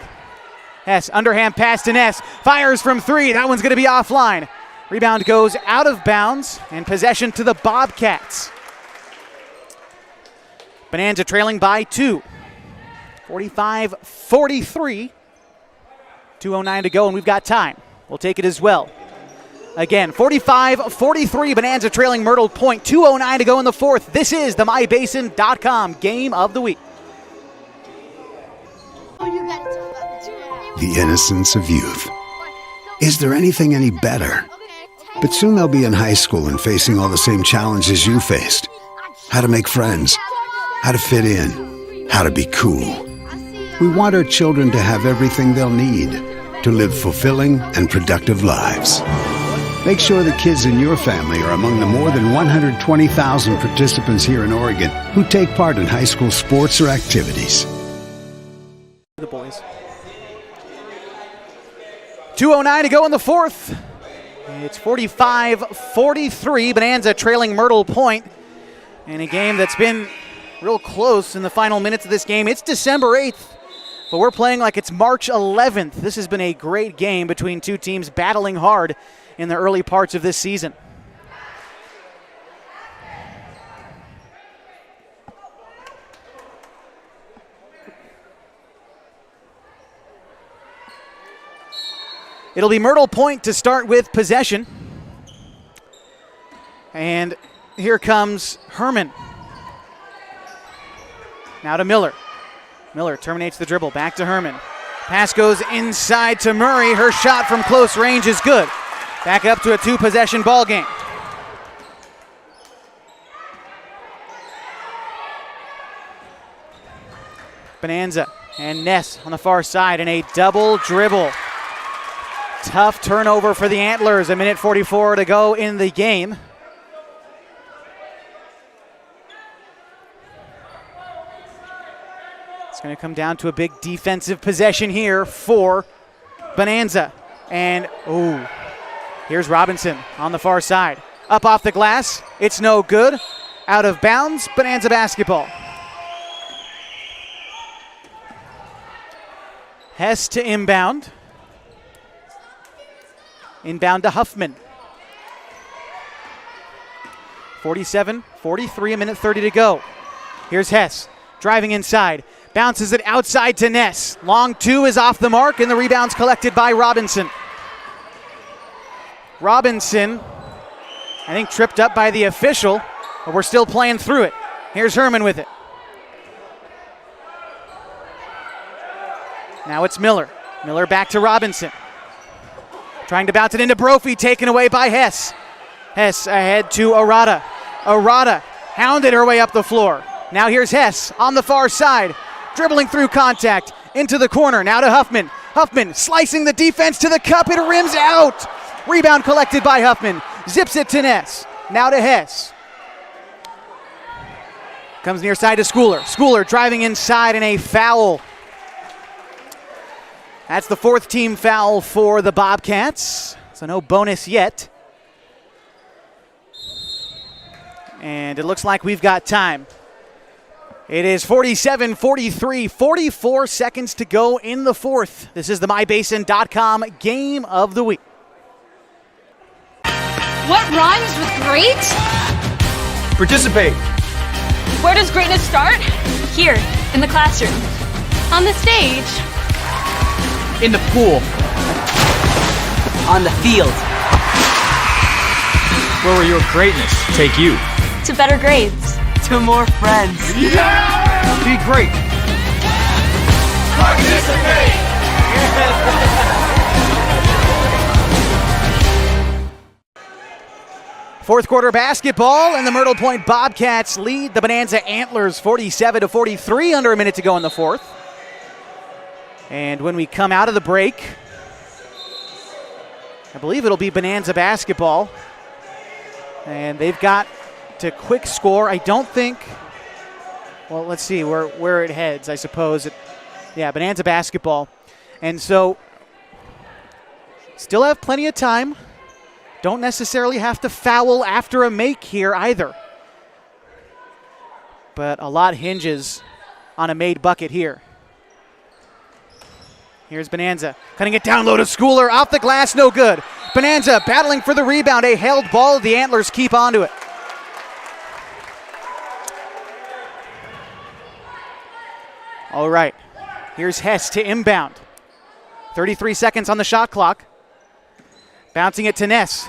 Hess, underhand pass to Ness. Fires from 3. That one's going to be offline. Rebound goes out of bounds, and possession to the Bobcats. Bonanza trailing by 2. 45-43. 2:09 to go, and we've got time. We'll take it as well. Again, 45-43, Bonanza trailing Myrtle Point. 2:09 to go in the fourth. This is the MyBasin.com Game of the Week. The innocence of youth. Is there anything any better? But soon they'll be in high school and facing all the same challenges you faced. How to make friends, how to fit in, how to be cool. We want our children to have everything they'll need to live fulfilling and productive lives. Make sure the kids in your family are among the more than 120,000 participants here in Oregon who take part in high school sports or activities. The boys. 2:09 to go in the fourth. It's 45-43, Bonanza trailing Myrtle Point in a game that's been real close in the final minutes of this game. It's December 8th, but we're playing like it's March 11th. This has been a great game between two teams battling hard in the early parts of this season. It'll be Myrtle Point to start with possession. And here comes Herman. Now to Miller. Miller terminates the dribble. Back to Herman. Pass goes inside to Murray. Her shot from close range is good. Back up to a 2-possession ball game. Bonanza and Ness on the far side in a double dribble. Tough turnover for the Antlers. 1:44 to go in the game. It's going to come down to a big defensive possession here for Bonanza. And, here's Robinson on the far side. Up off the glass. It's no good. Out of bounds. Bonanza basketball. Hess to inbound. Inbound to Huffman. 47-43, 1:30 to go. Here's Hess, driving inside. Bounces it outside to Ness. Long 2 is off the mark, and the rebound's collected by Robinson. Robinson, I think, tripped up by the official, but we're still playing through it. Here's Herman with it. Now it's Miller. Miller back to Robinson. Trying to bounce it into Brophy, taken away by Hess. Hess ahead to Arata. Arata hounded her way up the floor. Now here's Hess on the far side, dribbling through contact into the corner. Now to Huffman. Huffman slicing the defense to the cup. It rims out. Rebound collected by Huffman. Zips it to Ness. Now to Hess. Comes near side to Schooler. Schooler driving inside in a foul. That's the 4th team foul for the Bobcats, so no bonus yet. And it looks like we've got time. It is 47-43, 44 seconds to go in the fourth. This is the MyBasin.com Game of the Week. What rhymes with great? Participate. Where does greatness start? Here, in the classroom. On the stage. In the pool. On the field. Where will your greatness take you? To better grades. To more friends. Yeah! Be great. Participate! Fourth quarter basketball, and the Myrtle Point Bobcats lead the Bonanza Antlers 47-43, under a minute to go in the fourth. And when we come out of the break, I believe it'll be Bonanza basketball. And they've got to quick score. I don't think, well, let's see where it heads, I suppose. Bonanza basketball. And so still have plenty of time. Don't necessarily have to foul after a make here either. But a lot hinges on a made bucket here. Here's Bonanza, cutting it down low to Schooler, off the glass, no good. Bonanza battling for the rebound, a held ball, the Antlers keep onto it. All right, here's Hess to inbound. 33 seconds on the shot clock. Bouncing it to Ness.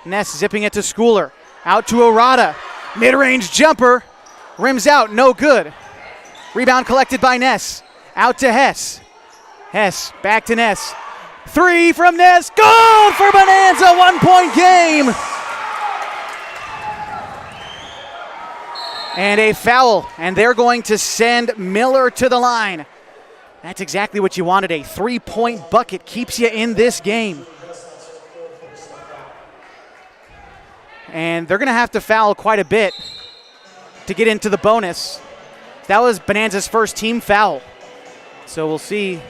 Ness zipping it to Schooler. Out to Orada. Mid-range jumper. Rims out, no good. Rebound collected by Ness. Out to Hess. Hess back to Ness. 3 from Ness. Good for Bonanza, 1-point game. And a foul, and they're going to send Miller to the line. That's exactly what you wanted. A 3-point bucket keeps you in this game. And they're going to have to foul quite a bit to get into the bonus. That was Bonanza's first team foul. So we'll see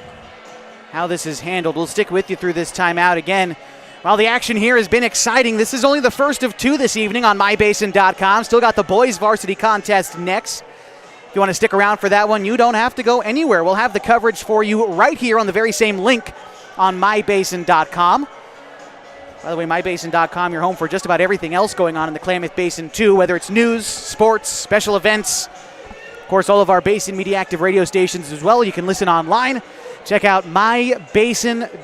how this is handled. We'll stick with you through this timeout again. While the action here has been exciting, this is only the first of 2 this evening on MyBasin.com. Still got the boys varsity contest next. If you want to stick around for that one, you don't have to go anywhere. We'll have the coverage for you right here on the very same link on MyBasin.com. By the way, MyBasin.com, your home for just about everything else going on in the Klamath Basin too, whether it's news, sports, special events. Of course, all of our Basin Media Active radio stations as well. You can listen online. Check out MyBasin.com.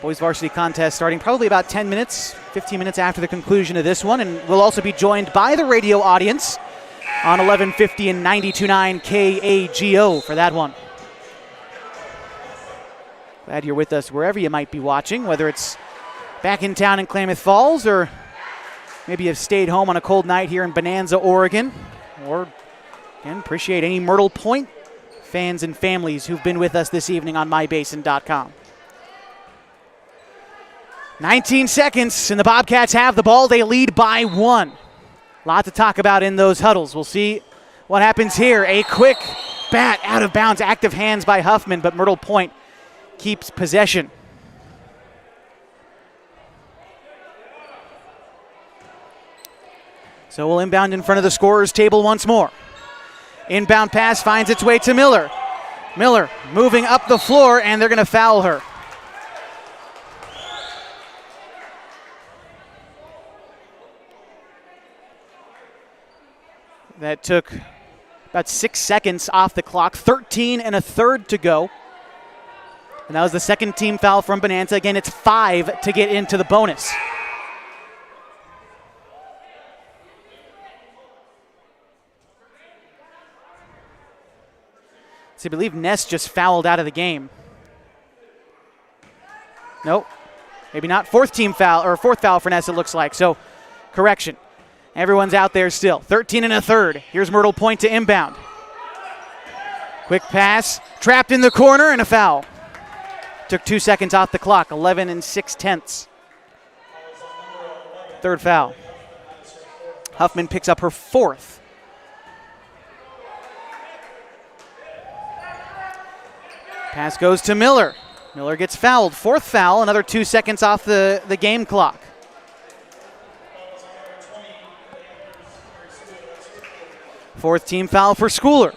Boys varsity contest starting probably about 10 minutes, 15 minutes after the conclusion of this one. And we'll also be joined by the radio audience on 1150 and 92.9 KAGO for that one. Glad you're with us wherever you might be watching, whether it's back in town in Klamath Falls or maybe you've stayed home on a cold night here in Bonanza, Oregon. Or, again, appreciate any Myrtle Point fans and families who've been with us this evening on MyBasin.com. 19 seconds, and the Bobcats have the ball. They lead by 1. A lot to talk about in those huddles. We'll see what happens here. A quick bat out of bounds, active hands by Huffman, but Myrtle Point keeps possession. So we'll inbound in front of the scorer's table once more. Inbound pass finds its way to Miller. Miller moving up the floor, and they're going to foul her. That took about 6 seconds off the clock, 13 and a third to go. And that was the second team foul from Bonanza. Again, it's 5 to get into the bonus. So I believe Ness just fouled out of the game. Nope, maybe not. Fourth foul for Ness, it looks like. So, correction. Everyone's out there still. 13 and a third. Here's Myrtle Point to inbound. Quick pass, trapped in the corner, and a foul. Took 2 seconds off the clock, 11 and 6/10. Third foul. Huffman picks up her 4th. Pass goes to Miller. Miller gets fouled. 4th foul, another 2 seconds off the game clock. Fourth team foul for Schooler.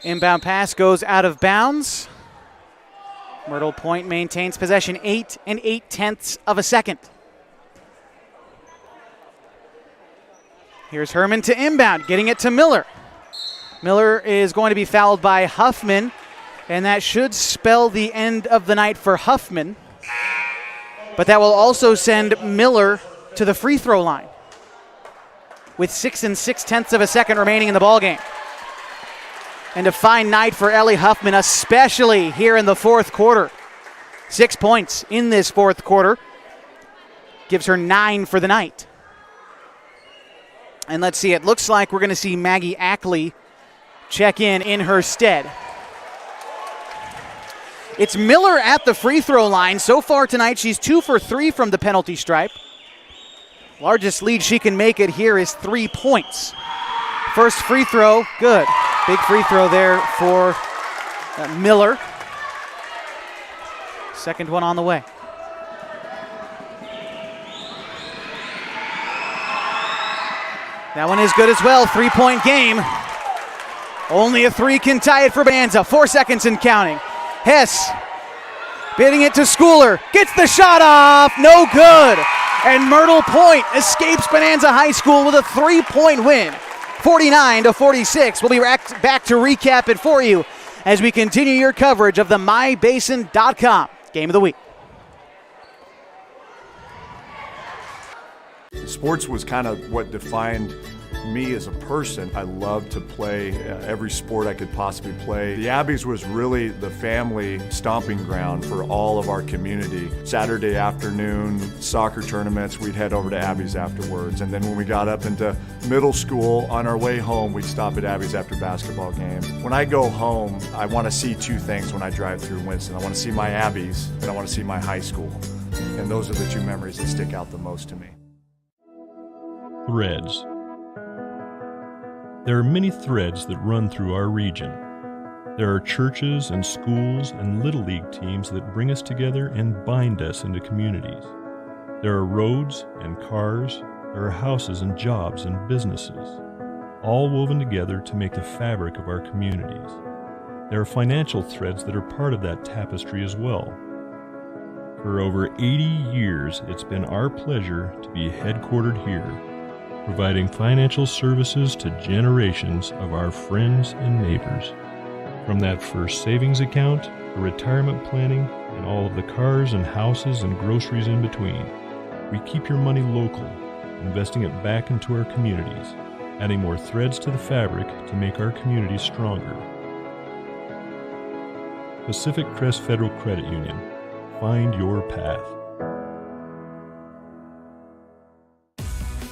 Inbound pass goes out of bounds. Myrtle Point maintains possession 8 and 8/10 of a second. Here's Herman to inbound, getting it to Miller. Miller is going to be fouled by Huffman, and that should spell the end of the night for Huffman. But that will also send Miller to the free throw line with 6 and 6/10 of a second remaining in the ballgame. And a fine night for Ellie Huffman, especially here in the fourth quarter. 6 points in this fourth quarter. Gives her 9 for the night. And let's see, it looks like we're going to see Maggie Ackley check in her stead. It's Miller at the free throw line. So far tonight, she's 2 for 3 from the penalty stripe. Largest lead she can make it here is 3 points. First free throw, good. Big free throw there for Miller. Second one on the way. That one is good as well, 3-point game. Only a 3 can tie it for Bonanza. 4 seconds and counting. Hess bidding it to Schooler. Gets the shot off, no good. And Myrtle Point escapes Bonanza High School with a 3-point win. 49-46. We'll be back to recap it for you as we continue your coverage of the MyBasin.com Game of the Week. Sports was kind of what defined me as a person. I loved to play every sport I could possibly play. The Abbeys was really the family stomping ground for all of our community. Saturday afternoon soccer tournaments, we'd head over to Abbeys afterwards. And then when we got up into middle school, on our way home, we'd stop at Abbeys after basketball games. When I go home, I want to see 2 things when I drive through Winston. I want to see my Abbeys and I want to see my high school. And those are the 2 memories that stick out the most to me. Threads. There are many threads that run through our region. There are churches and schools and Little League teams that bring us together and bind us into communities. There are roads and cars, there are houses and jobs and businesses, all woven together to make the fabric of our communities. There are financial threads that are part of that tapestry as well. For over 80 years, it's been our pleasure to be headquartered here, providing financial services to generations of our friends and neighbors. From that first savings account, to retirement planning, and all of the cars and houses and groceries in between, we keep your money local, investing it back into our communities, adding more threads to the fabric to make our communities stronger. Pacific Crest Federal Credit Union. Find your path.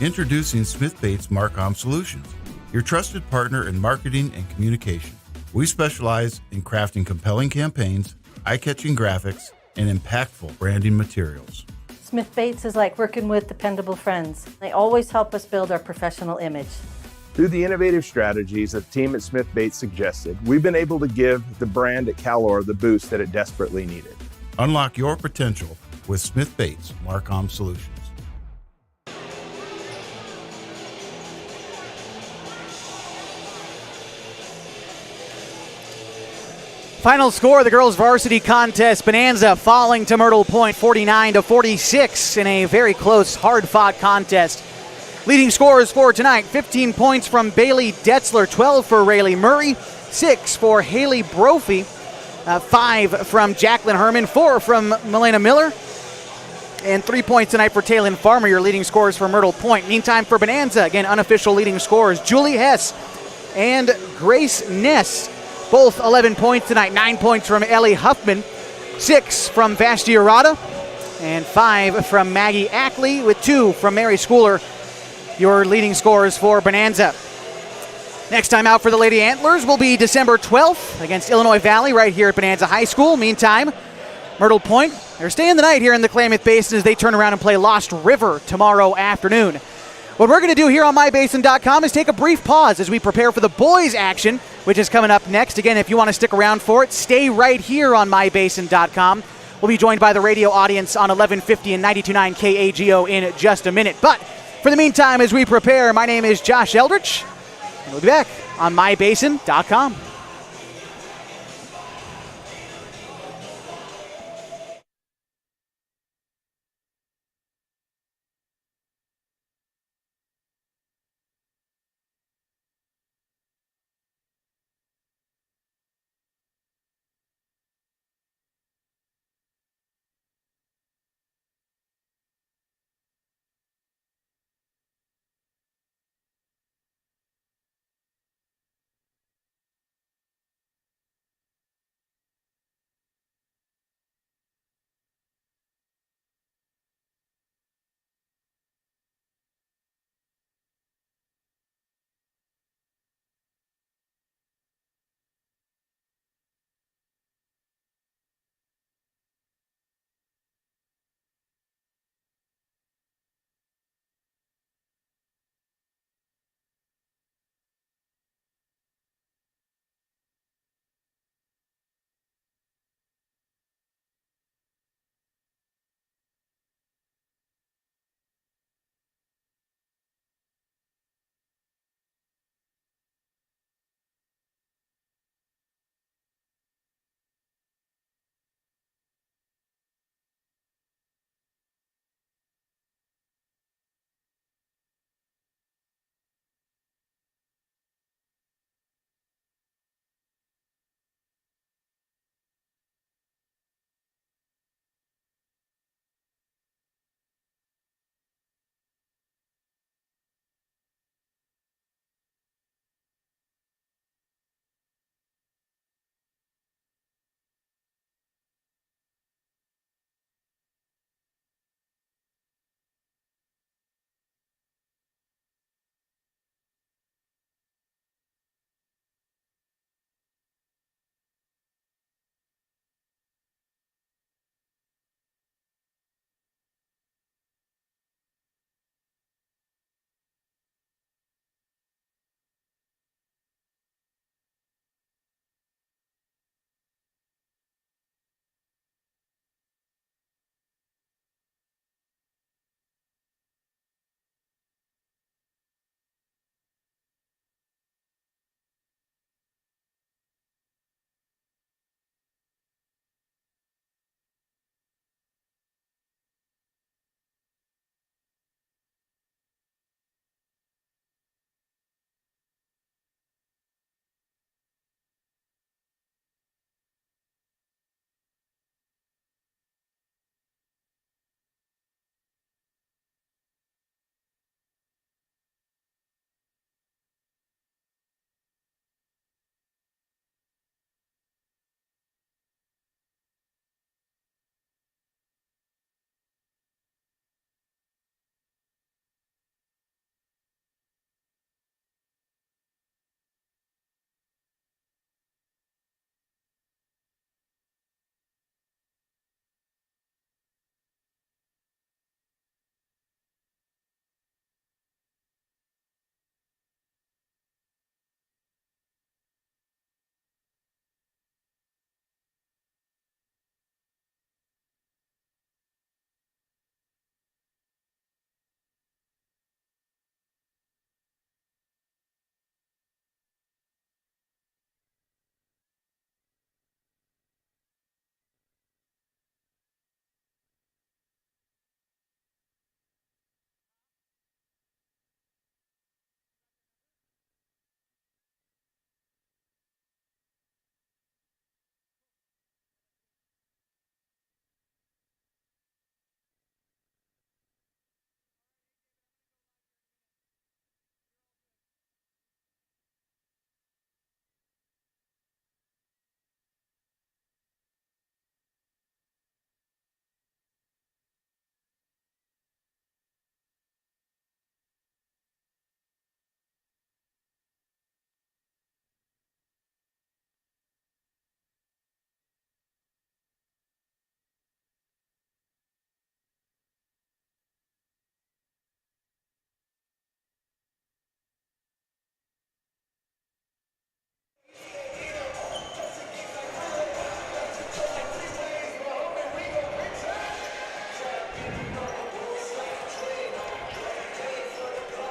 Introducing Smith Bates Marcom Solutions, your trusted partner in marketing and communication. We specialize in crafting compelling campaigns, eye-catching graphics, and impactful branding materials. Smith Bates is like working with dependable friends. They always help us build our professional image. Through the innovative strategies that the team at Smith Bates suggested, we've been able to give the brand at Calor the boost that it desperately needed. Unlock your potential with Smith Bates Marcom Solutions. Final score of the girls varsity contest, Bonanza falling to Myrtle Point 49-46 in a very close, hard-fought contest. Leading scorers for tonight, 15 points from Bailey Detzler, 12 for Rayleigh Murray, 6 for Haley Brophy, 5 from Jacqueline Herman, 4 from Milena Miller, and 3 points tonight for Taylin Farmer, your leading scorers for Myrtle Point. Meantime, for Bonanza, again, unofficial leading scorers, Julie Hess and Grace Ness. Both 11 points tonight, 9 points from Ellie Huffman, 6 from Vashti Arata, and 5 from Maggie Ackley, with 2 from Mary Schooler, your leading scorers for Bonanza. Next time out for the Lady Antlers will be December 12th against Illinois Valley right here at Bonanza High School. Meantime, Myrtle Point, they're staying the night here in the Klamath Basin as they turn around and play Lost River tomorrow afternoon. What we're going to do here on MyBasin.com is take a brief pause as we prepare for the boys' action, which is coming up next. Again, if you want to stick around for it, stay right here on MyBasin.com. We'll be joined by the radio audience on 1150 and 92.9 KAGO in just a minute. But for the meantime, as we prepare, my name is Josh Eldridge, and we'll be back on MyBasin.com.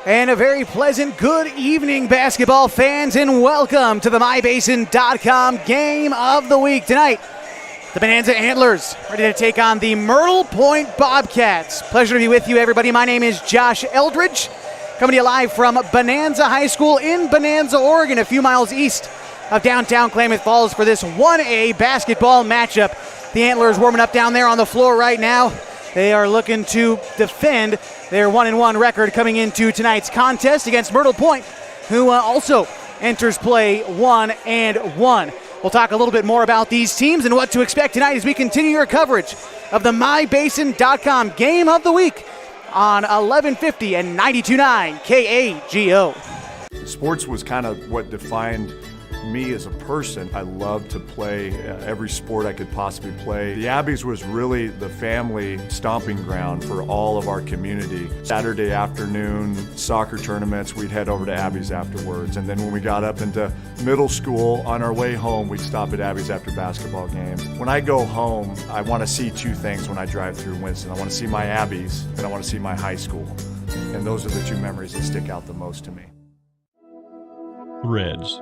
And a very pleasant good evening, basketball fans, and welcome to the MyBasin.com Game of the Week. Tonight, the Bonanza Antlers ready to take on the Myrtle Point Bobcats. Pleasure to be with you, everybody. My name is Josh Eldridge, coming to you live from Bonanza High School in Bonanza, Oregon, a few miles east of downtown Klamath Falls for this 1A basketball matchup. The Antlers warming up down there on the floor right now. They are looking to defend their 1-1 record coming into tonight's contest against Myrtle Point, who also enters play 1-1. We'll talk a little bit more about these teams and what to expect tonight as we continue your coverage of the MyBasin.com Game of the Week on 1150 and 92.9 KAGO. Sports was kind of what defined me as a person. I loved to play every sport I could possibly play. The Abbeys was really the family stomping ground for all of our community. Saturday afternoon soccer tournaments, we'd head over to Abbeys afterwards. And then when we got up into middle school, on our way home, we'd stop at Abbeys after basketball games. When I go home, I want to see two things when I drive through Winston. I want to see my Abbeys and I want to see my high school. And those are the two memories that stick out the most to me. Threads.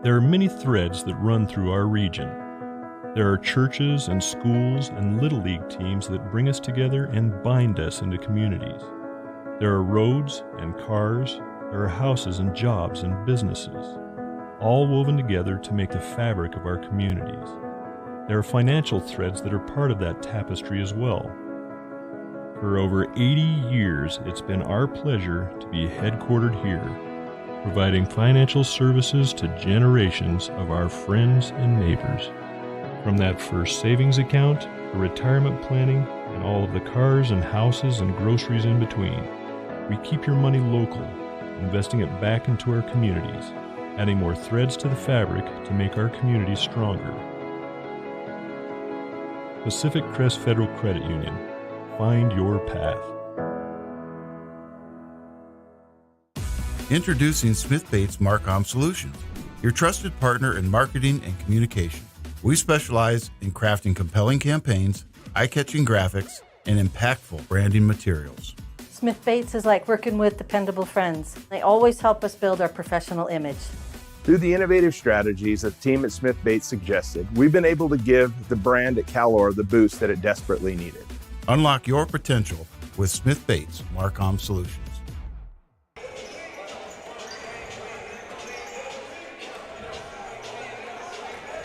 There are many threads that run through our region. There are churches and schools and Little League teams that bring us together and bind us into communities. There are roads and cars, there are houses and jobs and businesses, all woven together to make the fabric of our communities. There are financial threads that are part of that tapestry as well. For over 80 years, it's been our pleasure to be headquartered here, providing financial services to generations of our friends and neighbors. From that first savings account, to retirement planning, and all of the cars and houses and groceries in between, we keep your money local, investing it back into our communities, adding more threads to the fabric to make our communities stronger. Pacific Crest Federal Credit Union. Find your path. Introducing Smith Bates Marcom Solutions, your trusted partner in marketing and communication. We specialize in crafting compelling campaigns, eye-catching graphics, and impactful branding materials. Smith Bates is like working with dependable friends. They always help us build our professional image. Through the innovative strategies that the team at Smith Bates suggested, we've been able to give the brand at Calor the boost that it desperately needed. Unlock your potential with Smith Bates Marcom Solutions.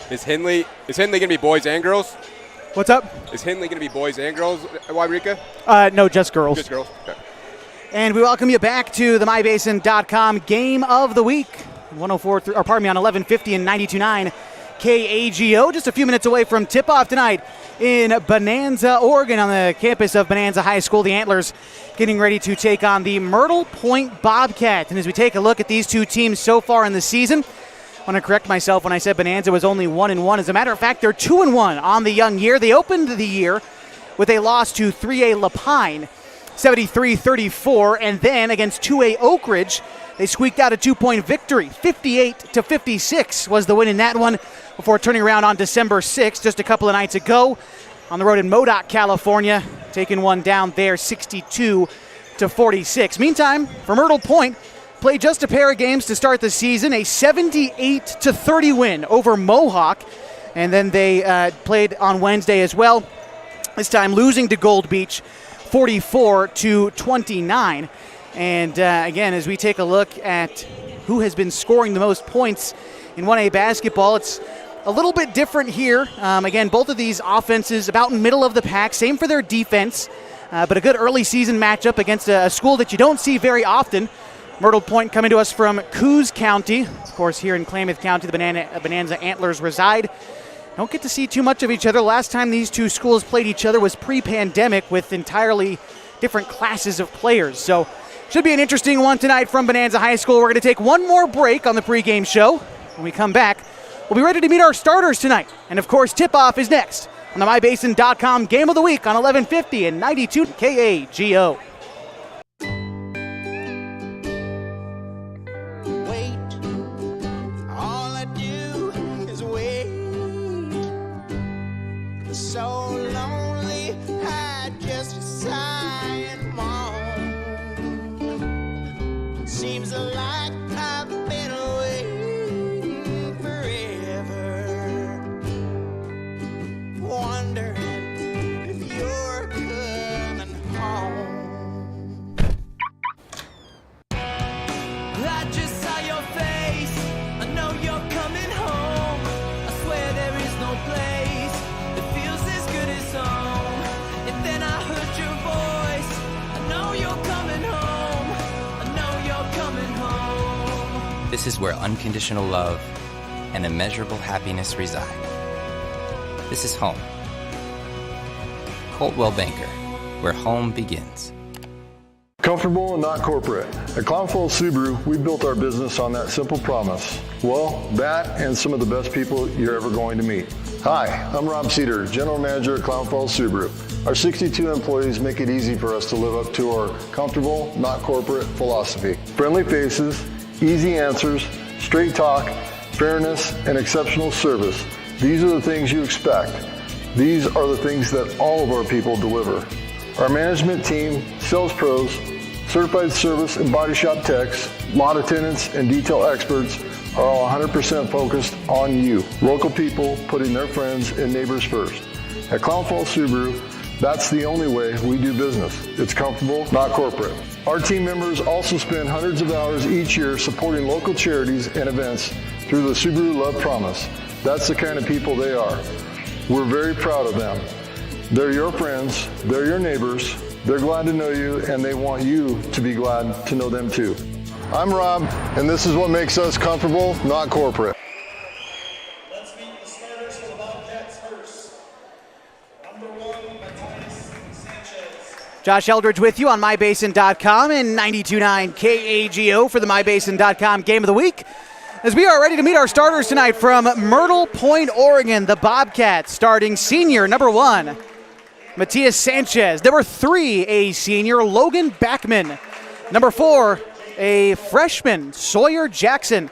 Is Henley going to be boys and girls? What's up? Is Henley going to be boys and girls, Wairika? No, just girls. Just girls, okay. And we welcome you back to the MyBasin.com Game of the Week. 1150 and 92.9 KAGO. Just a few minutes away from tip-off tonight in Bonanza, Oregon, on the campus of Bonanza High School. The Antlers getting ready to take on the Myrtle Point Bobcats. And as we take a look at these two teams so far in the season, I want to correct myself when I said Bonanza was only 1-1. As a matter of fact, they're 2-1 on the young year. They opened the year with a loss to 3A Lapine, 73-34, and then against 2A Oak Ridge, they squeaked out a 2-point victory. 58-56 was the win in that one before turning around on December 6th, just a couple of nights ago, on the road in Modoc, California, taking one down there 62-46. Meantime, for Myrtle Point, played just a pair of games to start the season, a 78-30 win over Mohawk, and then they played on Wednesday as well, this time losing to Gold Beach 44-29. And again, as we take a look at who has been scoring the most points in 1A basketball, it's a little bit different here. Again, both of these offenses about in middle of the pack, same for their defense, but a good early season matchup against a school that you don't see very often. Myrtle Point coming to us from Coos County. Of course, here in Klamath County, the Bonanza Antlers reside. Don't get to see too much of each other. Last time these two schools played each other was pre-pandemic with entirely different classes of players. So should be an interesting one tonight from Bonanza High School. We're going to take one more break on the pregame show. When we come back, we'll be ready to meet our starters tonight. And of course, tip-off is next on the MyBasin.com Game of the Week on 1150 and 92 KAGO. So lonely, I just sigh and moan. This is where unconditional love and immeasurable happiness reside. This is home. Coltwell Banker, where home begins. Comfortable and not corporate. At Clown Falls Subaru, we built our business on that simple promise. Well, that and some of the best people you're ever going to meet. Hi, I'm Rob Cedar, General Manager at Clown Falls Subaru. Our 62 employees make it easy for us to live up to our comfortable, not corporate philosophy. Friendly faces, easy answers, straight talk, fairness, and exceptional service. These are the things you expect. These are the things that all of our people deliver. Our management team, sales pros, certified service and body shop techs, lot attendants, and detail experts are all 100% focused on you. Local people putting their friends and neighbors first. At Clown Falls Subaru, that's the only way we do business. It's comfortable, not corporate. Our team members also spend hundreds of hours each year supporting local charities and events through the Subaru Love Promise. That's the kind of people they are. We're very proud of them. They're your friends, they're your neighbors, they're glad to know you, and they want you to be glad to know them too. I'm Rob, and this is what makes us comfortable, not corporate. Let's meet the starters for the Bobcats first. Number 1, Sanchez. Josh Eldridge with you on MyBasin.com and 92.9 KAGO for the MyBasin.com Game of the Week. As we are ready to meet our starters tonight from Myrtle Point, Oregon, the Bobcats starting senior, number 1, Matias Sanchez. Number 3, a senior, Logan Backman. Number 4, a freshman, Sawyer Jackson.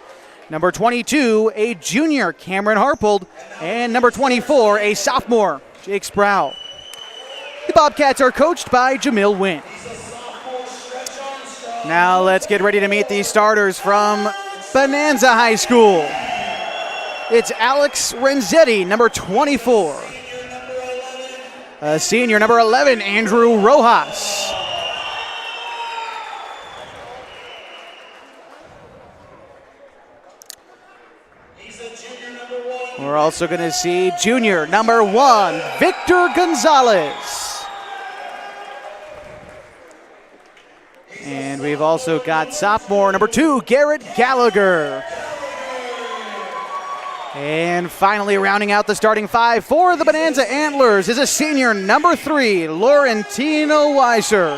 Number 22, a junior, Cameron Harpold. And number 24, a sophomore, Jake Sproul. The Bobcats are coached by Jamil Wynn. Now let's get ready to meet these starters from Bonanza High School. It's Alex Renzetti, number 24. Senior, number 11, Andrew Rojas. We're also going to see junior, number 1, Victor Gonzalez. And we've also got sophomore, number 2, Garrett Gallagher. And finally, rounding out the starting 5 for the Bonanza Antlers is a senior, number 3, Laurentino Weiser.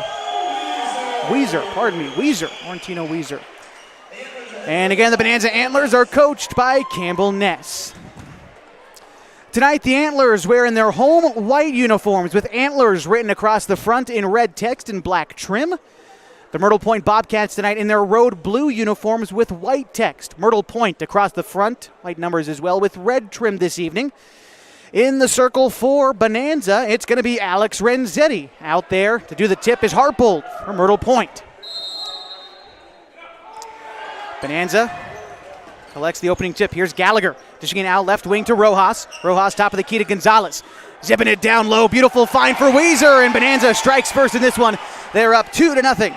Laurentino Weiser. And again, the Bonanza Antlers are coached by Campbell Ness. Tonight, the Antlers wearing their home white uniforms with Antlers written across the front in red text and black trim. The Myrtle Point Bobcats tonight in their road blue uniforms with white text. Myrtle Point across the front, white numbers as well, with red trim this evening. In the circle for Bonanza, it's going to be Alex Renzetti. Out there to do the tip is Harpold for Myrtle Point. Bonanza collects the opening tip. Here's Gallagher. Dishing it out left wing to Rojas. Rojas top of the key to Gonzalez. Zipping it down low. Beautiful find for Weiser. And Bonanza strikes first in this one. They're up 2-0.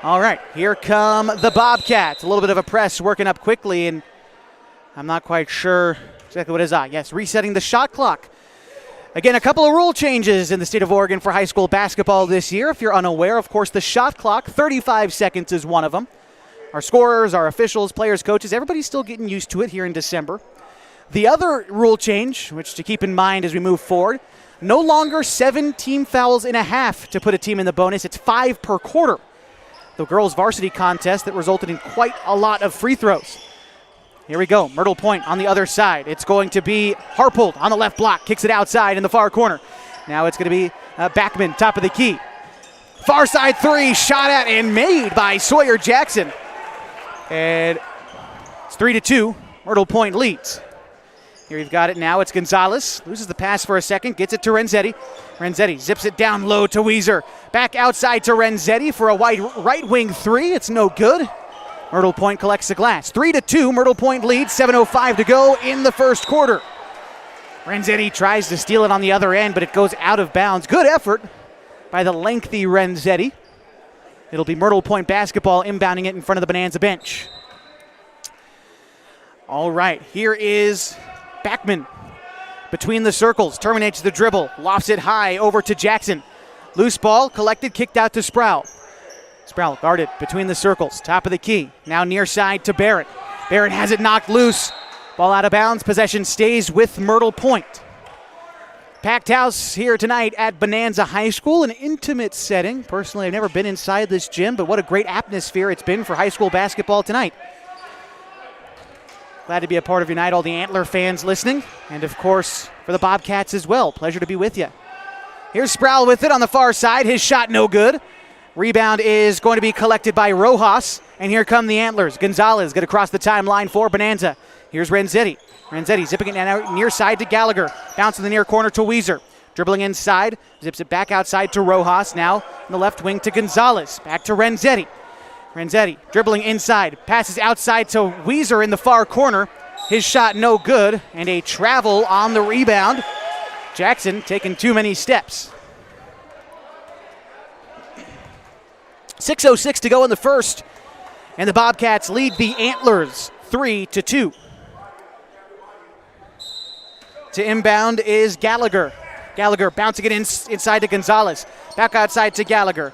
All right, here come the Bobcats. A little bit of a press working up quickly, and I'm not quite sure exactly what it is. Yes, resetting the shot clock. Again, a couple of rule changes in the state of Oregon for high school basketball this year. If you're unaware, of course, the shot clock, 35 seconds is one of them. Our scorers, our officials, players, coaches, everybody's still getting used to it here in December. The other rule change, which to keep in mind as we move forward, no longer 7 team fouls in a half to put a team in the bonus. It's 5 per quarter. The girls' varsity contest that resulted in quite a lot of free throws. Here we go, Myrtle Point on the other side. It's going to be Harpold on the left block, kicks it outside in the far corner. Now it's going to be Backman, top of the key. Far side 3, shot at and made by Sawyer Jackson. And it's 3-2, Myrtle Point leads. Here you've got it now, it's Gonzalez. Loses the pass for a second, gets it to Renzetti. Renzetti zips it down low to Weiser. Back outside to Renzetti for a wide right wing 3. It's no good. Myrtle Point collects the glass. 3-2, Myrtle Point leads, 7:05 to go in the first quarter. Renzetti tries to steal it on the other end, but it goes out of bounds. Good effort by the lengthy Renzetti. It'll be Myrtle Point basketball inbounding it in front of the Bonanza bench. All right, here is Backman. Between the circles, terminates the dribble, lofts it high over to Jackson. Loose ball, collected, kicked out to Sproul. Sproul guarded between the circles, top of the key. Now near side to Barrett. Barrett has it knocked loose. Ball out of bounds. Possession stays with Myrtle Point. Packed house here tonight at Bonanza High School, an intimate setting. Personally, I've never been inside this gym, but what a great atmosphere it's been for high school basketball tonight. Glad to be a part of your night, all the Antler fans listening, and of course for the Bobcats as well. Pleasure to be with you. Here's Sproul with it on the far side. His shot no good. Rebound is going to be collected by Rojas, and here come the Antlers. Gonzalez get across the timeline for Bonanza. Here's Renzetti. Renzetti zipping it out near side to Gallagher. Bounce in the near corner to Weezer. Dribbling inside, zips it back outside to Rojas. Now in the left wing to Gonzalez. Back to Renzetti. Renzetti dribbling inside. Passes outside to Weezer in the far corner. His shot no good, and a travel on the rebound. Jackson taking too many steps. 6:06 to go in the first, and the Bobcats lead the Antlers 3-2. To inbound is Gallagher. Gallagher bouncing it inside to Gonzalez. Back outside to Gallagher.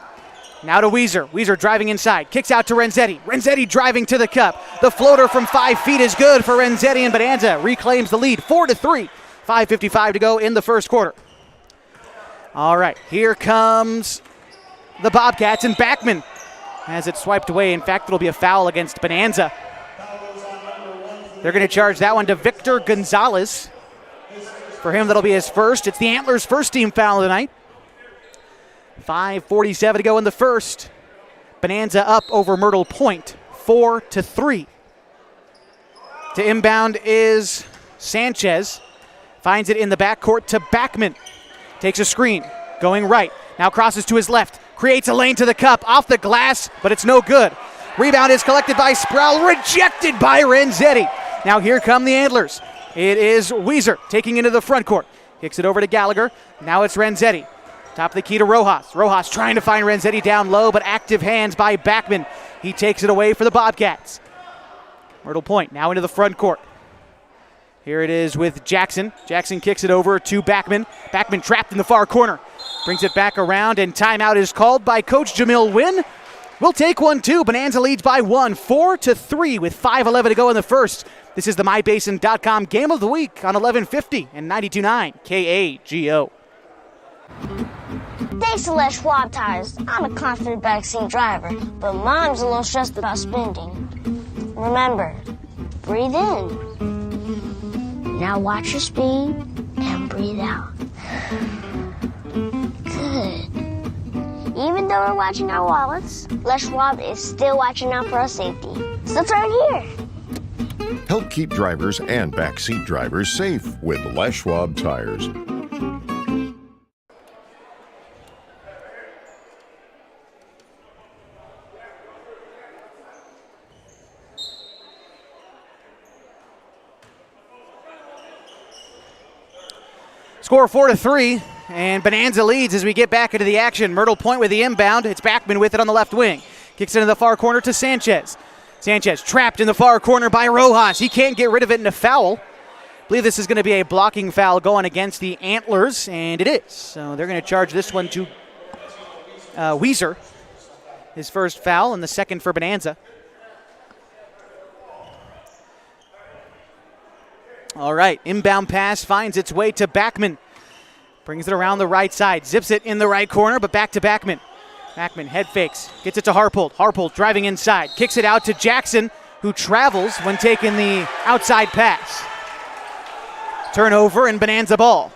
Now to Weezer. Weezer driving inside. Kicks out to Renzetti. Renzetti driving to the cup. The floater from 5 feet is good for Renzetti, and Bonanza reclaims the lead 4-3. 5:55 to go in the first quarter. All right, here comes the Bobcats, and Backman has it swiped away. In fact, it'll be a foul against Bonanza. They're going to charge that one to Victor Gonzalez. For him, that'll be his first. It's the Antlers' first team foul of the night. 5:47 to go in the first. Bonanza up over Myrtle Point, 4-3. To inbound is Sanchez. Finds it in the backcourt to Backman. Takes a screen, going right. Now crosses to his left. Creates a lane to the cup, off the glass, but it's no good. Rebound is collected by Sproul, rejected by Renzetti. Now here come the Antlers. It is Weezer taking into the front court. Kicks it over to Gallagher. Now it's Renzetti. Top of the key to Rojas. Rojas trying to find Renzetti down low, but active hands by Backman. He takes it away for the Bobcats. Myrtle Point now into the front court. Here it is with Jackson. Jackson kicks it over to Backman. Backman trapped in the far corner. Brings it back around, and timeout is called by Coach Jamil Wynn. We'll take one, too. Bonanza leads by 1, 4-3 with 5:11 to go in the first. This is the MyBasin.com Game of the Week on 1150 and 92.9 KAGO. Thanks to Les Schwab Tires, I'm a confident backseat driver, but Mom's a little stressed about spending. Remember, breathe in. Now watch your speed and breathe out. Good. Even though we're watching our wallets, Les Schwab is still watching out for our safety. So turn here. Help keep drivers and backseat drivers safe with Les Schwab tires. Score 4-3, and Bonanza leads as we get back into the action. Myrtle Point with the inbound. It's Backman with it on the left wing. Kicks it into the far corner to Sanchez. Sanchez trapped in the far corner by Rojas. He can't get rid of it in a foul. I believe this is going to be a blocking foul going against the Antlers, and it is. So they're going to charge this one to Weezer. His first foul and the second for Bonanza. All right, inbound pass finds its way to Backman. Brings it around the right side. Zips it in the right corner, but back to Backman. Backman head fakes. Gets it to Harpold. Harpold driving inside. Kicks it out to Jackson, who travels when taking the outside pass. Turnover and Bonanza ball.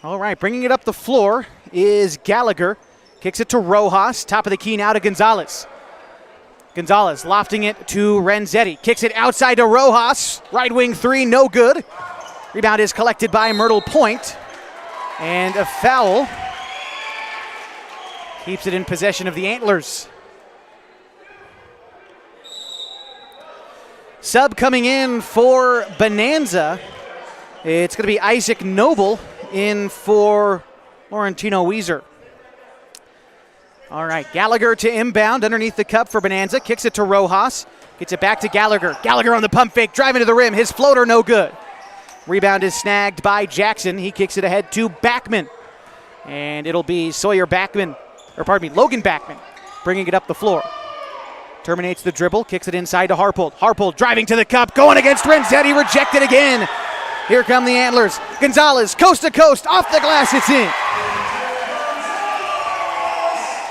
All right, bringing it up the floor is Gallagher. Kicks it to Rojas. Top of the key now to Gonzalez. Gonzalez lofting it to Renzetti. Kicks it outside to Rojas. Right wing three, no good. Rebound is collected by Myrtle Point. And a foul. Keeps it in possession of the Antlers. Sub coming in for Bonanza. It's going to be Isaac Noble in for Laurentino Weezer. All right, Gallagher to inbound underneath the cup for Bonanza. Kicks it to Rojas. Gets it back to Gallagher. Gallagher on the pump fake, driving to the rim. His floater no good. Rebound is snagged by Jackson. He kicks it ahead to Backman. And it'll be Logan Backman bringing it up the floor. Terminates the dribble, kicks it inside to Harpold. Harpold driving to the cup, going against Renzetti, rejected again. Here come the Antlers. Gonzalez, coast to coast, off the glass, it's in.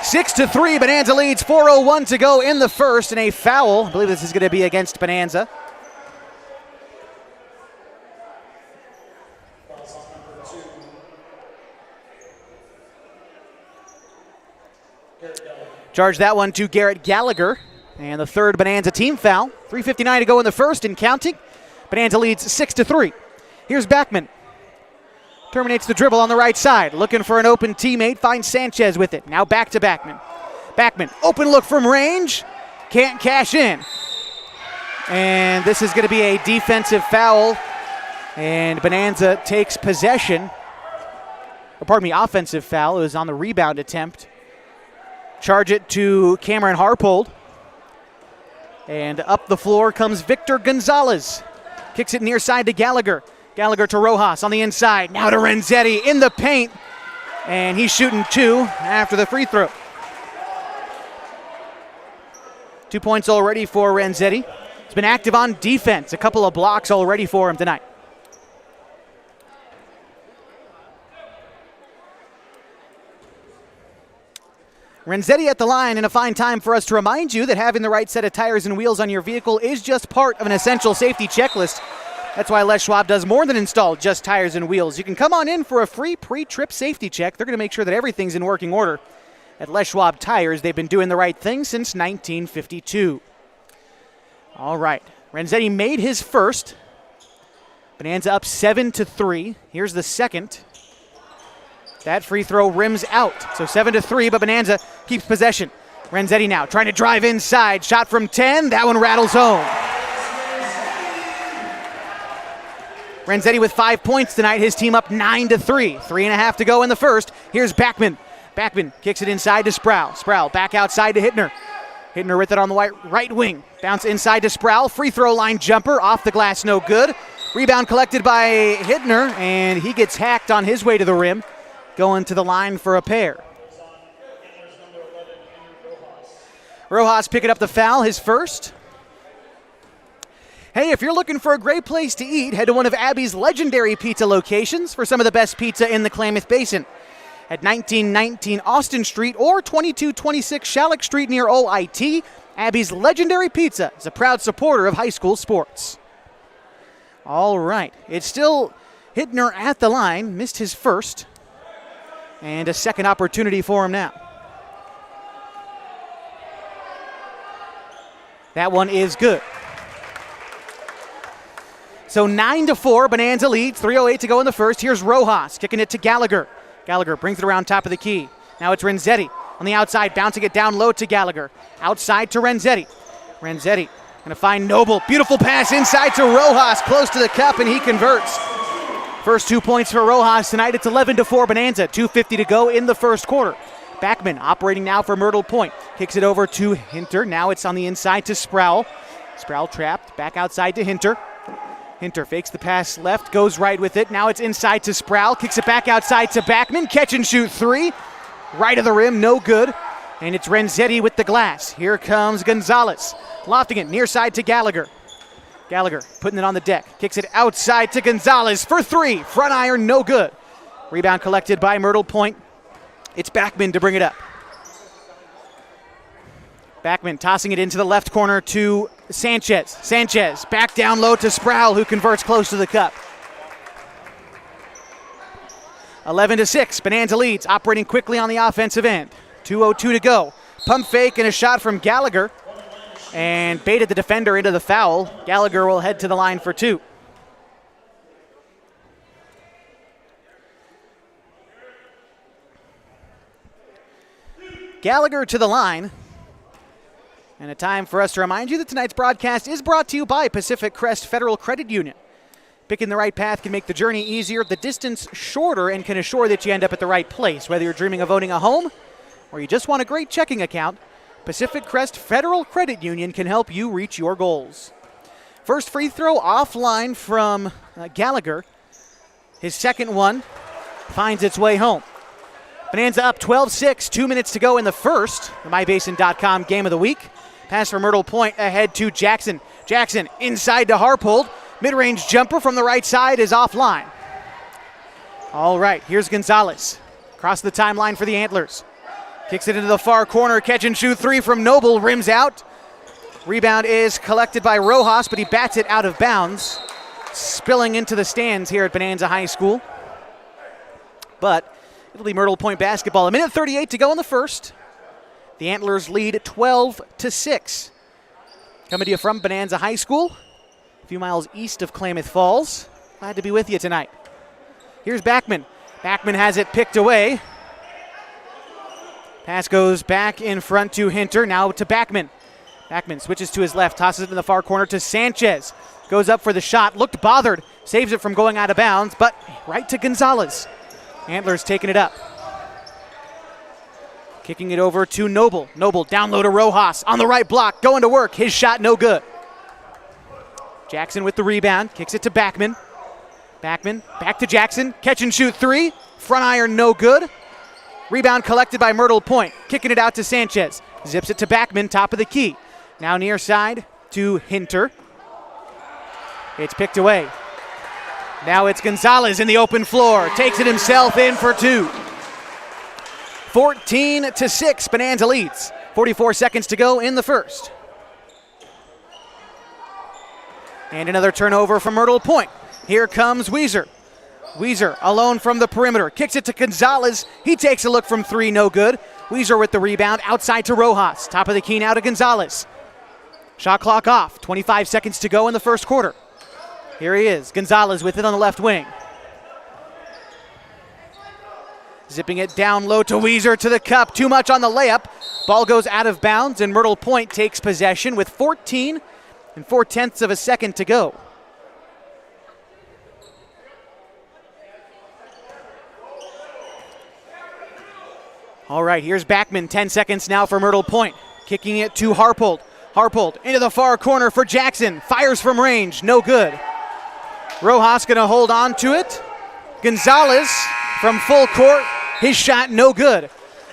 6-3, Bonanza leads, 4:01 to go in the first, and a foul. I believe this is going to be against Bonanza. Charge that one to Garrett Gallagher. And the third Bonanza team foul. 3:59 to go in the first and counting. Bonanza leads 6-3. Here's Backman. Terminates the dribble on the right side. Looking for an open teammate. Finds Sanchez with it. Now back to Backman. Backman, open look from range. Can't cash in. And this is going to be a defensive foul. And Bonanza takes possession. Offensive foul. It was on the rebound attempt. Charge it to Cameron Harpold. And up the floor comes Victor Gonzalez. Kicks it near side to Gallagher. Gallagher to Rojas on the inside. Now to Renzetti in the paint. And he's shooting 2 after the free throw. 2 points already for Renzetti. He's been active on defense. A couple of blocks already for him tonight. Renzetti at the line, and a fine time for us to remind you that having the right set of tires and wheels on your vehicle is just part of an essential safety checklist. That's why Les Schwab does more than install just tires and wheels. You can come on in for a free pre-trip safety check. They're going to make sure that everything's in working order. At Les Schwab Tires, they've been doing the right thing since 1952. All right, Renzetti made his first. Bonanza up 7-3. Here's the second. That free throw rims out. So 7-3, but Bonanza keeps possession. Renzetti now trying to drive inside. Shot from 10. That one rattles home. Renzetti with 5 points tonight. His team up 9-3. 3.5 to go in the first. Here's Backman. Backman kicks it inside to Sproul. Sproul back outside to Hittner. Hittner with it on the right wing. Bounce inside to Sproul. Free throw line jumper. Off the glass, no good. Rebound collected by Hittner, and he gets hacked on his way to the rim. Going to the line for a pair. Rojas picking up the foul, his first. Hey, if you're looking for a great place to eat, head to one of Abby's legendary pizza locations for some of the best pizza in the Klamath Basin. At 1919 Austin Street or 2226 Shalleck Street near OIT, Abby's legendary pizza is a proud supporter of high school sports. All right, it's still Hittner at the line, missed his first. And a second opportunity for him now. That one is good. So 9-4, Bonanza leads, 3:08 to go in the first. Here's Rojas kicking it to Gallagher. Gallagher brings it around top of the key. Now it's Renzetti on the outside, bouncing it down low to Gallagher. Outside to Renzetti. Renzetti going to find Noble. Beautiful pass inside to Rojas, close to the cup, and he converts. First 2 points for Rojas tonight. It's 11-4 Bonanza. 2:50 to go in the first quarter. Backman operating now for Myrtle Point. Kicks it over to Hinter. Now it's on the inside to Sproul. Sproul trapped. Back outside to Hinter. Hinter fakes the pass left. Goes right with it. Now it's inside to Sproul. Kicks it back outside to Backman. Catch and shoot 3. Right of the rim. No good. And it's Renzetti with the glass. Here comes Gonzalez. Lofting it near side to Gallagher. Gallagher putting it on the deck. Kicks it outside to Gonzalez for 3. Front iron, no good. Rebound collected by Myrtle Point. It's Backman to bring it up. Backman tossing it into the left corner to Sanchez. Sanchez back down low to Sproul, who converts close to the cup. 11-6, Bonanza leads, operating quickly on the offensive end. 2:02 to go. Pump fake and a shot from Gallagher. And baited the defender into the foul. Gallagher will head to the line for 2. Gallagher to the line. And a time for us to remind you that tonight's broadcast is brought to you by Pacific Crest Federal Credit Union. Picking the right path can make the journey easier, the distance shorter, and can assure that you end up at the right place. Whether you're dreaming of owning a home or you just want a great checking account, Pacific Crest Federal Credit Union can help you reach your goals. First free throw offline from Gallagher. His second one finds its way home. Bonanza up 12-6, 2 minutes to go in the first. The MyBasin.com game of the week. Pass from Myrtle Point ahead to Jackson. Jackson inside to Harpold. Mid-range jumper from the right side is offline. All right, here's Gonzalez. Across the timeline for the Antlers. Kicks it into the far corner. Catch and shoot three from Noble. Rims out. Rebound is collected by Rojas, but he bats it out of bounds. Spilling into the stands here at Bonanza High School. But it'll be Myrtle Point basketball. 1:38 to go in the first. The Antlers lead 12-6. Coming to you from Bonanza High School, a few miles east of Klamath Falls. Glad to be with you tonight. Here's Backman. Backman has it picked away. Pass goes back in front to Hinter, now to Backman. Backman switches to his left, tosses it in the far corner to Sanchez. Goes up for the shot, looked bothered, saves it from going out of bounds, but right to Gonzalez. Antlers taking it up. Kicking it over to Noble. Noble down low to Rojas. On the right block, going to work. His shot no good. Jackson with the rebound. Kicks it to Backman. Backman back to Jackson. Catch and shoot three. Front iron no good. Rebound collected by Myrtle Point. Kicking it out to Sanchez. Zips it to Backman, top of the key. Now near side to Hinter. It's picked away. Now it's Gonzalez in the open floor. Takes it himself in for two. 14-6, Bonanza leads. 44 seconds to go in the first. And another turnover from Myrtle Point. Here comes Weiser. Weiser alone from the perimeter. Kicks it to Gonzalez. He takes a look from three, no good. Weiser with the rebound, outside to Rojas. Top of the key now to Gonzalez. Shot clock off. 25 seconds to go in the first quarter. Here he is. Gonzalez with it on the left wing. Zipping it down low to Weiser to the cup. Too much on the layup. Ball goes out of bounds, and Myrtle Point takes possession with 14 4/10 of a second to go. All right, here's Backman. 10 seconds now for Myrtle Point. Kicking it to Harpold. Harpold into the far corner for Jackson. Fires from range, no good. Rojas going to hold on to it. Gonzalez from full court. His shot no good.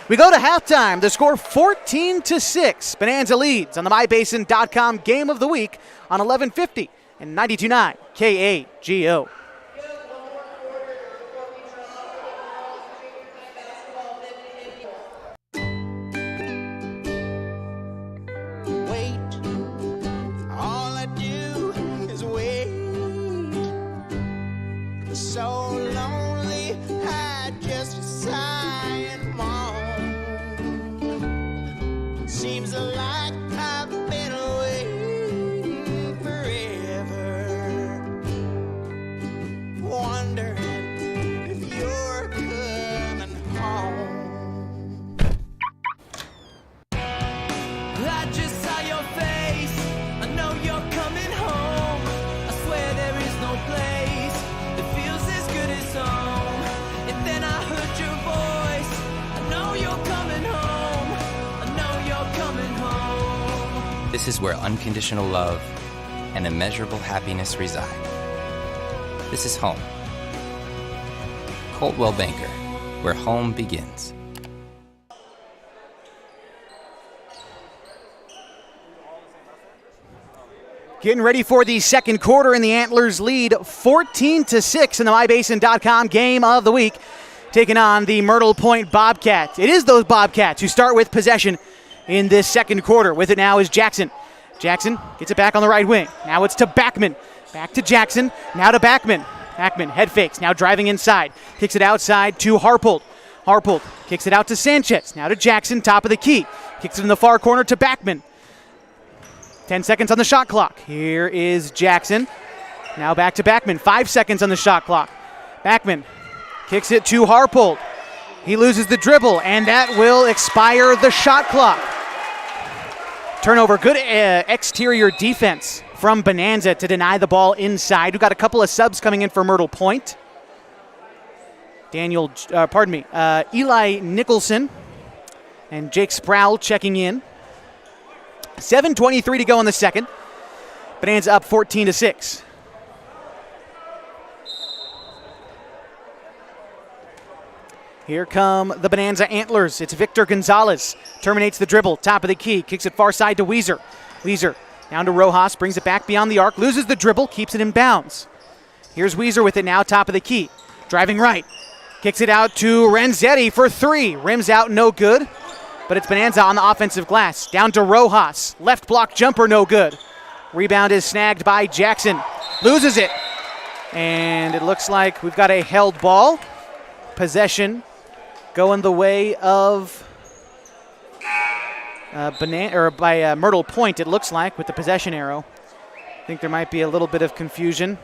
We go to halftime. The score 14-6. Bonanza leads on the MyBasin.com game of the week on 1150 and 92.9 KAGO. All I do is wait. So lonely, I just sigh and moan. Seems like I've been waiting forever, wondering if you're coming home. I just saw your face, I know you're coming home. I swear there is no place that feels as good as home. And then I heard your voice, I know you're coming home. I know you're coming home. This is where unconditional love and immeasurable happiness reside. This is home. Coltwell Banker, where home begins. Getting ready for the second quarter, and the Antlers lead 14-6 in the MyBasin.com game of the week, taking on the Myrtle Point Bobcats. It is those Bobcats who start with possession in this second quarter. With it now is Jackson. Jackson gets it back on the right wing. Now it's to Backman. Back to Jackson. Now to Backman. Backman head fakes. Now driving inside. Kicks it outside to Harpold. Harpold kicks it out to Sanchez. Now to Jackson, top of the key. Kicks it in the far corner to Backman. 10 seconds on the shot clock. Here is Jackson. Now back to Backman. 5 seconds on the shot clock. Backman kicks it to Harpold. He loses the dribble, and that will expire the shot clock. Turnover. Good exterior defense from Bonanza to deny the ball inside. We've got a couple of subs coming in for Myrtle Point. Eli Nicholson and Jake Sproul checking in. 7:23 to go in the second. Bonanza up 14-6. Here come the Bonanza Antlers. It's Victor Gonzalez. Terminates the dribble, top of the key, kicks it far side to Weezer. Weezer down to Rojas, brings it back beyond the arc, loses the dribble, keeps it in bounds. Here's Weezer with it now, top of the key. Driving right, kicks it out to Renzetti for 3. Rims out, no good. But it's Bonanza on the offensive glass. Down to Rojas. Left block jumper, no good. Rebound is snagged by Jackson. Loses it. And it looks like we've got a held ball. Possession going the way of Myrtle Point, it looks like, with the possession arrow. I think there might be a little bit of confusion.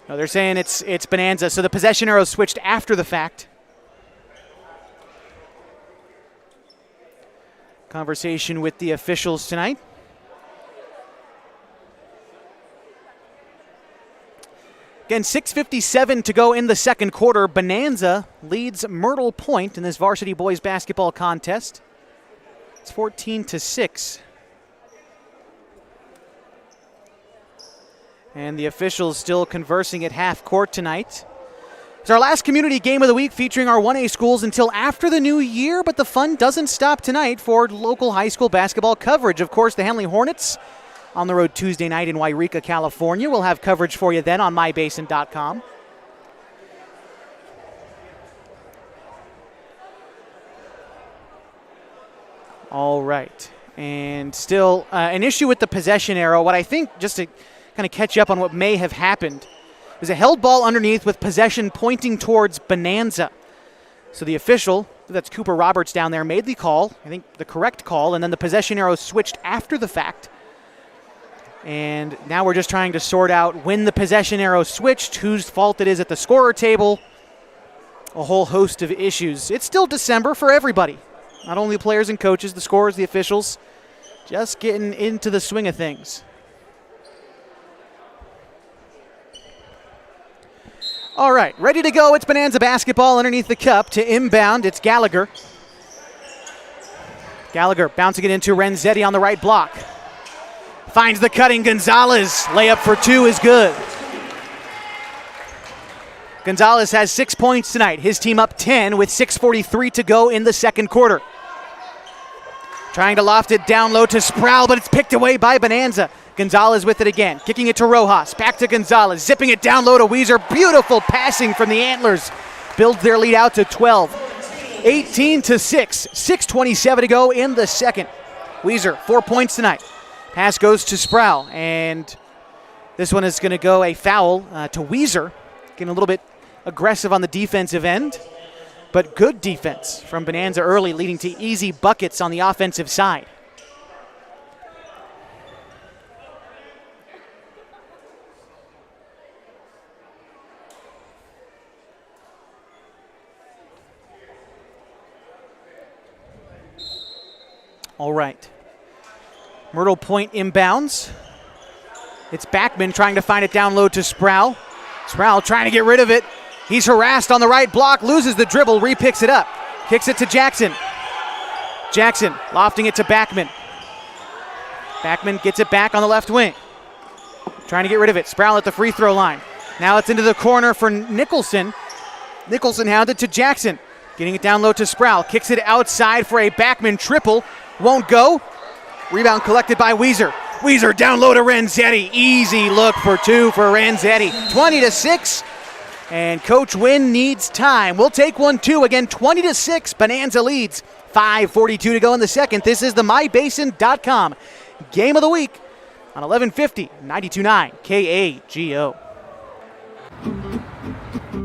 No, they're saying it's Bonanza, so the possession arrow switched after the fact. Conversation with the officials tonight. Again, 6:57 to go in the second quarter. Bonanza leads Myrtle Point in this varsity boys basketball contest. It's 14-6. And the officials still conversing at half court tonight. It's our last community game of the week featuring our 1A schools until after the new year, but the fun doesn't stop tonight for local high school basketball coverage. Of course, the Henley Hornets on the road Tuesday night in Wairika, California. We'll have coverage for you then on mybasin.com. All right. And still an issue with the possession arrow. What I think, just to kind of catch up on what may have happened, there's a held ball underneath with possession pointing towards Bonanza. So the official, that's Cooper Roberts down there, made the call, I think the correct call, and then the possession arrow switched after the fact. And now we're just trying to sort out when the possession arrow switched, whose fault it is at the scorer table, a whole host of issues. It's still December for everybody, not only the players and coaches, the scorers, the officials, just getting into the swing of things. All right, ready to go. It's Bonanza basketball underneath the cup to inbound. It's Gallagher. Gallagher bouncing it into Renzetti on the right block. Finds the cutting Gonzalez. Layup for 2 is good. Gonzalez has 6 points tonight. His team up 10 with 6:43 to go in the second quarter. Trying to loft it down low to Sproul, but it's picked away by Bonanza. Gonzalez with it again, kicking it to Rojas. Back to Gonzalez, zipping it down low to Weezer. Beautiful passing from the Antlers. Builds their lead out to 12. 18-6. 6:27 to go in the second. Weezer, 4 points tonight. Pass goes to Sproul, and this one is going to go a foul to Weezer. Getting a little bit aggressive on the defensive end, but good defense from Bonanza early, leading to easy buckets on the offensive side. All right. Myrtle Point inbounds. It's Backman trying to find it down low to Sproul. Sproul trying to get rid of it. He's harassed on the right block, loses the dribble, re-picks it up. Kicks it to Jackson. Jackson lofting it to Backman. Backman gets it back on the left wing. Trying to get rid of it. Sproul at the free throw line. Now it's into the corner for Nicholson. Nicholson hounded to Jackson. Getting it down low to Sproul. Kicks it outside for a Backman triple. Won't go. Rebound collected by Weezer. Weezer down low to Renzetti. Easy look for 2 for Renzetti. 20-6. And Coach Wynn needs time. We'll take 1-2 again. 20-6. Bonanza leads. 5:42 to go in the second. This is the mybasin.com game of the week on 1150 92.9 KAGO.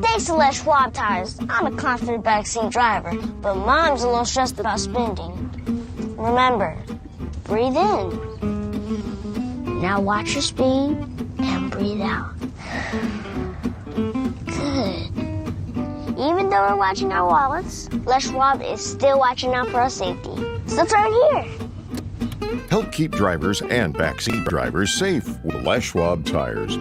Thanks to Les Schwab Tires, I'm a confident backseat driver, but Mom's a little stressed about spending. Remember, breathe in. Now watch your speed and breathe out. Good. Even though we're watching our wallets, Les Schwab is still watching out for our safety. So turn here. Help keep drivers and backseat drivers safe with Les Schwab Tires.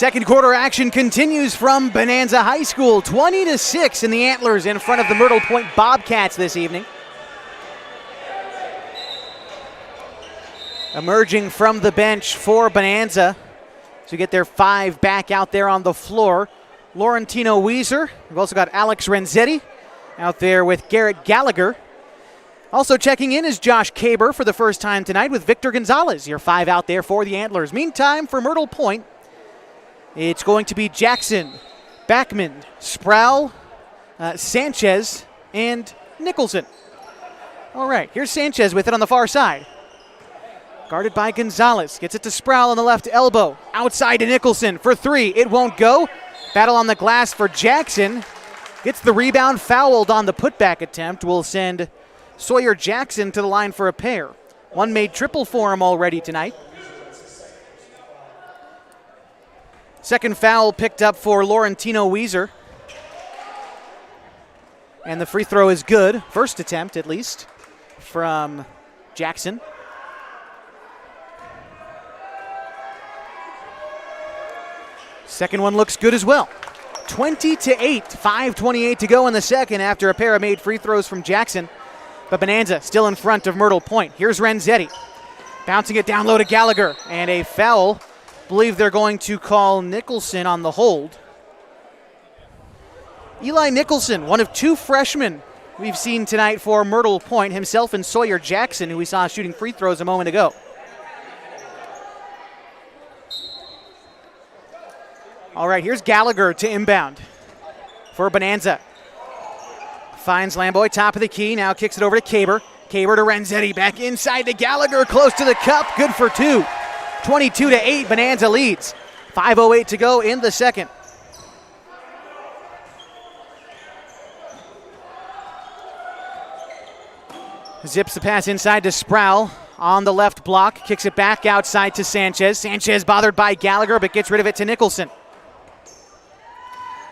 Second quarter action continues from Bonanza High School. 20-6 in the Antlers in front of the Myrtle Point Bobcats this evening. Emerging from the bench for Bonanza to get their 5 back out there on the floor. Laurentino Weiser. We've also got Alex Renzetti out there with Garrett Gallagher. Also checking in is Josh Kaber for the first time tonight with Victor Gonzalez. Your 5 out there for the Antlers. Meantime, for Myrtle Point, it's going to be Jackson, Backman, Sproul, Sanchez, and Nicholson. All right, here's Sanchez with it on the far side. Guarded by Gonzalez. Gets it to Sproul on the left elbow. Outside to Nicholson for 3. It won't go. Battle on the glass for Jackson. Gets the rebound, fouled on the putback attempt. Will send Sawyer Jackson to the line for a pair. One made triple for him already tonight. Second foul picked up for Laurentino Weiser. And the free throw is good. First attempt, at least, from Jackson. Second one looks good as well. 20-8, 5:28 to go in the second after a pair of made free throws from Jackson. But Bonanza still in front of Myrtle Point. Here's Renzetti. Bouncing it down low to Gallagher. And a foul. Believe they're going to call Nicholson on the hold. Eli Nicholson, one of 2 freshmen we've seen tonight for Myrtle Point, himself and Sawyer Jackson, who we saw shooting free throws a moment ago. All right, here's Gallagher to inbound for Bonanza. Finds Lamboy, top of the key, now kicks it over to Kaber. Kaber to Renzetti, back inside to Gallagher, close to the cup, good for 2. 22-8, Bonanza leads. 5:08 to go in the second. Zips the pass inside to Sproul on the left block, kicks it back outside to Sanchez. Sanchez bothered by Gallagher, but gets rid of it to Nicholson.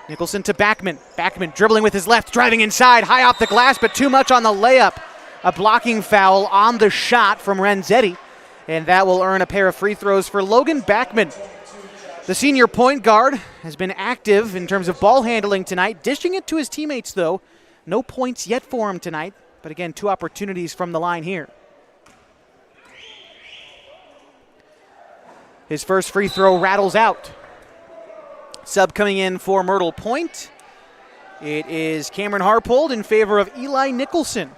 Nicholson to Backman. Backman dribbling with his left, driving inside, high off the glass, but too much on the layup. A blocking foul on the shot from Renzetti, and that will earn a pair of free throws for Logan Backman. The senior point guard has been active in terms of ball handling tonight, dishing it to his teammates, though. No points yet for him tonight, but again, 2 opportunities from the line here. His first free throw rattles out. Sub coming in for Myrtle Point. It is Cameron Harpold in favor of Eli Nicholson.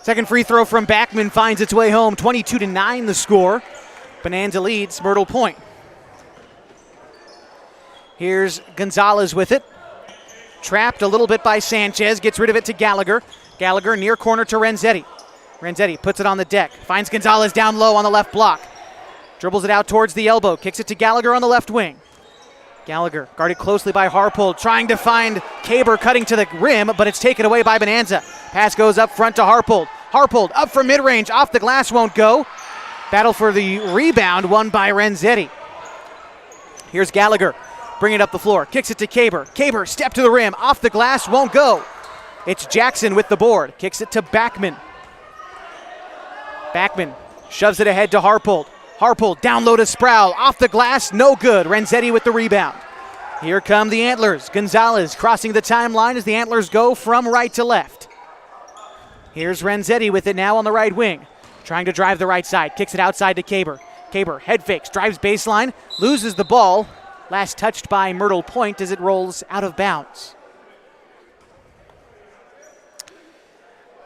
Second free throw from Backman finds its way home. 22-9 the score. Bonanza leads Myrtle Point. Here's Gonzalez with it. Trapped a little bit by Sanchez. Gets rid of it to Gallagher. Gallagher near corner to Renzetti. Renzetti puts it on the deck. Finds Gonzalez down low on the left block. Dribbles it out towards the elbow. Kicks it to Gallagher on the left wing. Gallagher guarded closely by Harpold. Trying to find Kaber cutting to the rim, but it's taken away by Bonanza. Pass goes up front to Harpold. Harpold up from mid-range. Off the glass, won't go. Battle for the rebound won by Renzetti. Here's Gallagher. Bringing it up the floor. Kicks it to Kaber. Kaber step to the rim. Off the glass, won't go. It's Jackson with the board. Kicks it to Backman. Backman shoves it ahead to Harpold. Harpold down low to Sproul. Off the glass, no good. Renzetti with the rebound. Here come the Antlers. Gonzalez crossing the timeline as the Antlers go from right to left. Here's Renzetti with it now on the right wing. Trying to drive the right side. Kicks it outside to Kaber. Kaber head fakes, drives baseline, loses the ball. Last touched by Myrtle Point as it rolls out of bounds.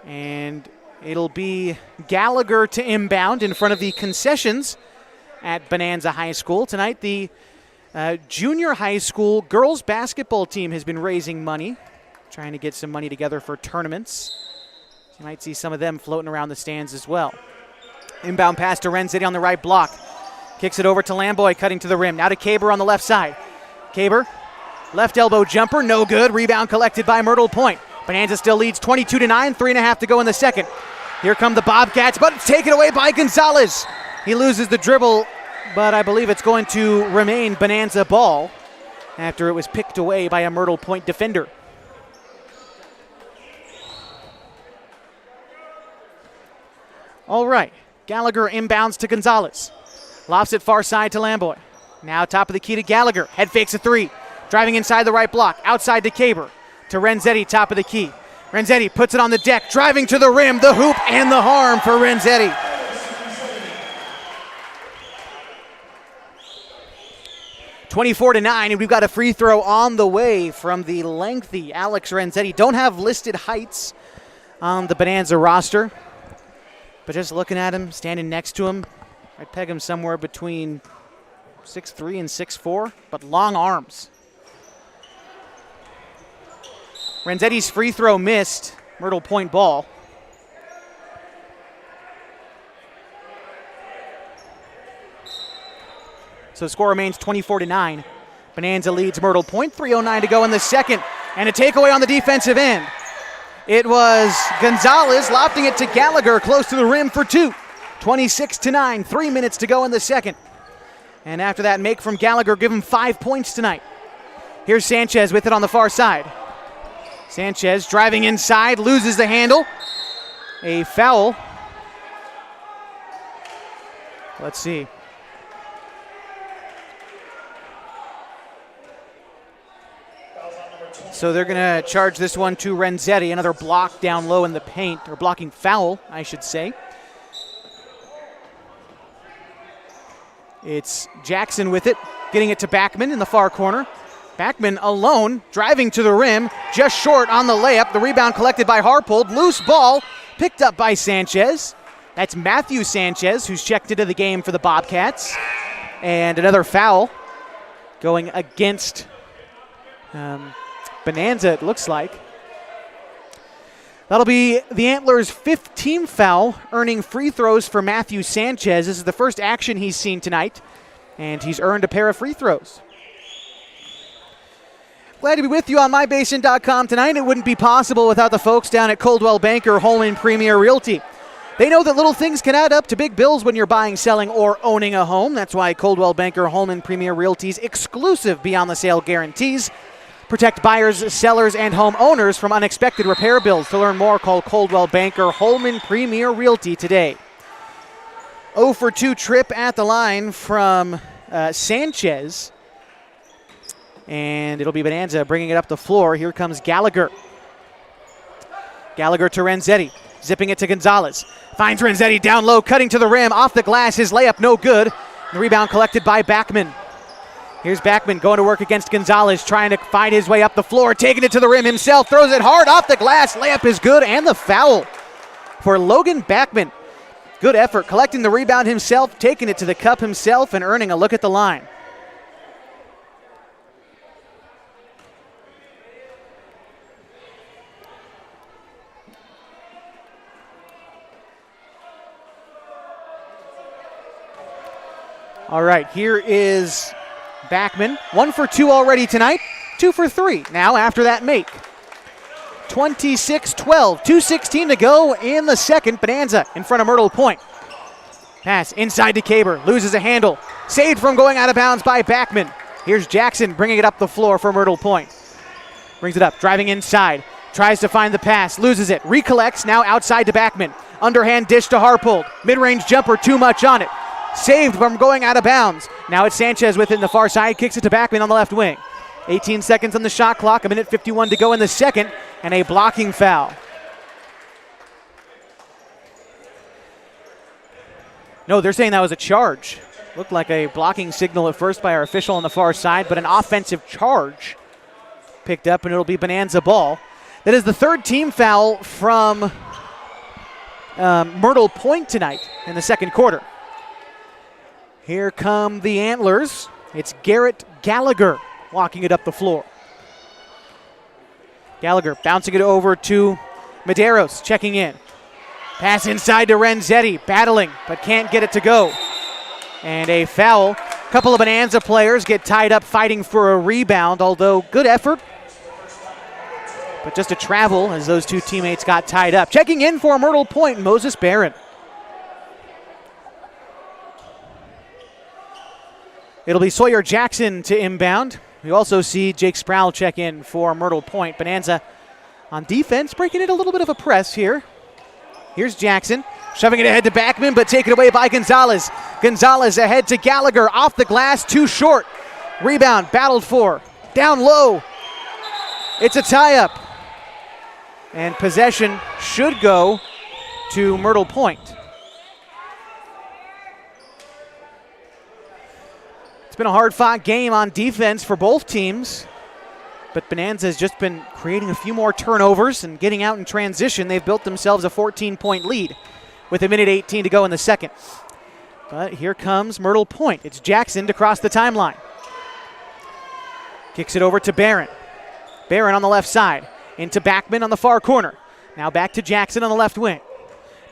And it'll be Gallagher to inbound in front of the concessions at Bonanza High School. Tonight, the junior high school girls basketball team has been raising money, trying to get some money together for tournaments. You might see some of them floating around the stands as well. Inbound pass to Renzetti on the right block. Kicks it over to Lamboy, cutting to the rim. Now to Kaber on the left side. Kaber, left elbow jumper, no good. Rebound collected by Myrtle Point. Bonanza still leads 22-9, 3.5 to go in the second. Here come the Bobcats, but it's taken away by Gonzalez. He loses the dribble, but I believe it's going to remain Bonanza ball after it was picked away by a Myrtle Point defender. All right, Gallagher inbounds to Gonzalez. Lofts it far side to Lamboy. Now top of the key to Gallagher. Head fakes a three. Driving inside the right block. Outside to Caber. To Renzetti, top of the key. Renzetti puts it on the deck. Driving to the rim. The hoop and the harm for Renzetti. (24-9), and we've got a free throw on the way from the lengthy Alex Renzetti. Don't have listed heights on the Bonanza roster, but just looking at him, standing next to him, I'd peg him somewhere between 6'3" and 6'4", but long arms. Renzetti's free throw missed. Myrtle point ball. So the score remains 24-9. Bonanza leads Myrtle Point. 3:09 to go in the second. And a takeaway on the defensive end. It was Gonzalez lofting it to Gallagher close to the rim for two. 26-9. 3 minutes to go in the second. And after that make from Gallagher, give him 5 points tonight. Here's Sanchez with it on the far side. Sanchez driving inside, loses the handle. A foul. Let's see. So they're going to charge this one to Renzetti. Another block down low in the paint, or blocking foul, I should say. It's Jackson with it, getting it to Backman in the far corner. Backman alone, driving to the rim, just short on the layup. The rebound collected by Harpold. Loose ball, picked up by Sanchez. That's Matthew Sanchez, who's checked into the game for the Bobcats. And another foul going against Bonanza, it looks like. That'll be the Antlers' 5th team foul, earning free throws for Matthew Sanchez. This is the first action he's seen tonight, and he's earned a pair of free throws. Glad to be with you on MyBasin.com tonight. It wouldn't be possible without the folks down at Coldwell Banker Home & Premier Realty. They know that little things can add up to big bills when you're buying, selling, or owning a home. That's why Coldwell Banker Home & Premier Realty's exclusive Beyond the Sale guarantees protect buyers, sellers, and homeowners from unexpected repair bills. To learn more, call Coldwell Banker Home & Premier Realty today. 0 for 2 trip at the line from Sanchez. And it'll be Bonanza bringing it up the floor. Here comes Gallagher. Gallagher to Renzetti. Zipping it to Gonzalez. Finds Renzetti down low, cutting to the rim. Off the glass, his layup no good. The rebound collected by Backman. Here's Backman going to work against Gonzalez, trying to find his way up the floor, taking it to the rim himself, throws it hard off the glass. Layup is good, and the foul for Logan Backman. Good effort, collecting the rebound himself, taking it to the cup himself, and earning a look at the line. All right, here is Backman. 1 for 2 already tonight. 2 for 3 now after that make. 26-12. 2:16 to go in the second. Bonanza in front of Myrtle Point. Pass inside to Caber. Loses a handle. Saved from going out of bounds by Backman. Here's Jackson bringing it up the floor for Myrtle Point. Brings it up. Driving inside. Tries to find the pass. Loses it. Recollects. Now outside to Backman. Underhand dish to Harpold. Mid-range jumper. Too much on it. Saved from going out of bounds. Now it's Sanchez within the far side. Kicks it to Backman on the left wing. 18 seconds on the shot clock. 1:51 to go in the second. And a blocking foul. No, they're saying that was a charge. Looked like a blocking signal at first by our official on the far side, but an offensive charge picked up, and it'll be Bonanza ball. That is the 3rd team foul from Myrtle Point tonight in the second quarter. Here come the Antlers. It's Garrett Gallagher walking it up the floor. Gallagher bouncing it over to Medeiros, checking in. Pass inside to Renzetti, battling, but can't get it to go. And a foul. A couple of Bonanza players get tied up fighting for a rebound, although good effort. But just a travel as those two teammates got tied up. Checking in for Myrtle Point, Moses Barron. It'll be Sawyer Jackson to inbound. We also see Jake Sproul check in for Myrtle Point. Bonanza on defense, breaking it a little bit of a press here. Here's Jackson. Shoving it ahead to Backman, but taken away by Gonzalez. Gonzalez ahead to Gallagher. Off the glass, too short. Rebound, battled for. Down low. It's a tie-up. And possession should go to Myrtle Point. It's been a hard-fought game on defense for both teams, but Bonanza has just been creating a few more turnovers and getting out in transition. They've built themselves a 14-point lead with 1:18 to go in the second. But here comes Myrtle Point. It's Jackson to cross the timeline. Kicks it over to Barron. Barron on the left side. Into Backman on the far corner. Now back to Jackson on the left wing.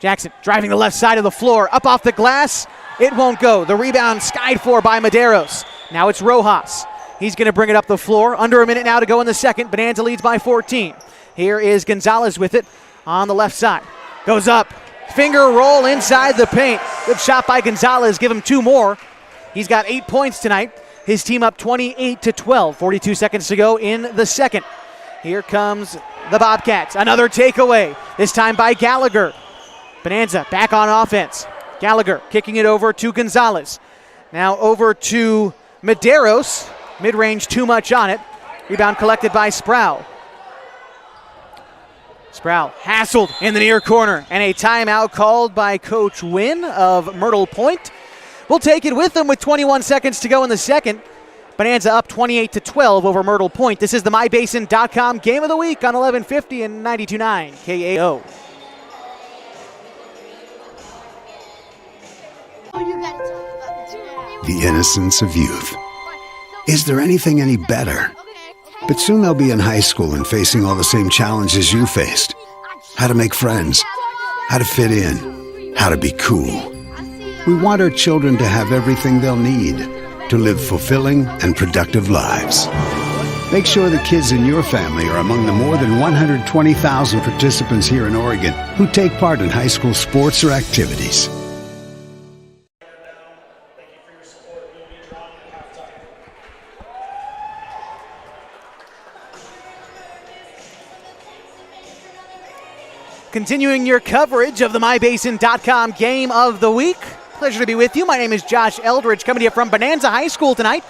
Jackson driving the left side of the floor. Up off the glass. It won't go. The rebound skied for by Medeiros. Now it's Rojas. He's going to bring it up the floor. Under a minute now to go in the second. Bonanza leads by 14. Here is Gonzalez with it on the left side. Goes up. Finger roll inside the paint. Good shot by Gonzalez. Give him 2 more. He's got 8 points tonight. His team up 28-12. 42 seconds to go in the second. Here comes the Bobcats. Another takeaway. This time by Gallagher. Bonanza back on offense. Gallagher kicking it over to Gonzalez. Now over to Medeiros. Mid-range too much on it. Rebound collected by Sproul. Sproul hassled in the near corner. And a timeout called by Coach Wynn of Myrtle Point. We'll take it with them with 21 seconds to go in the second. Bonanza up 28-12 over Myrtle Point. This is the MyBasin.com Game of the Week on 1150 and 92.9 KAO. The innocence of youth. Is there anything any better? But soon they'll be in high school and facing all the same challenges you faced. How to make friends, how to fit in, how to be cool. We want our children to have everything they'll need to live fulfilling and productive lives. Make sure the kids in your family are among the more than 120,000 participants here in Oregon who take part in high school sports or activities. Continuing your coverage of the MyBasin.com Game of the Week. Pleasure to be with you. My name is Josh Eldridge, coming to you from Bonanza High School tonight.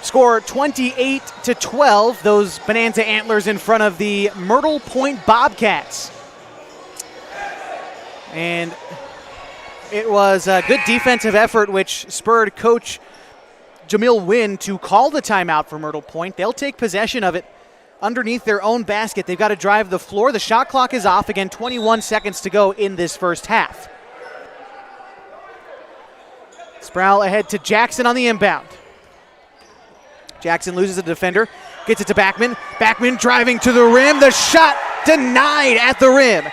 Score 28-12. Those Bonanza Antlers in front of the Myrtle Point Bobcats. And it was a good defensive effort which spurred Coach Jamil Wynn to call the timeout for Myrtle Point. They'll take possession of it underneath their own basket. They've got to drive the floor. The shot clock is off. Again, 21 seconds to go in this first half. Sproul ahead to Jackson on the inbound. Jackson loses a defender, gets it to Backman. Backman driving to the rim. The shot denied at the rim.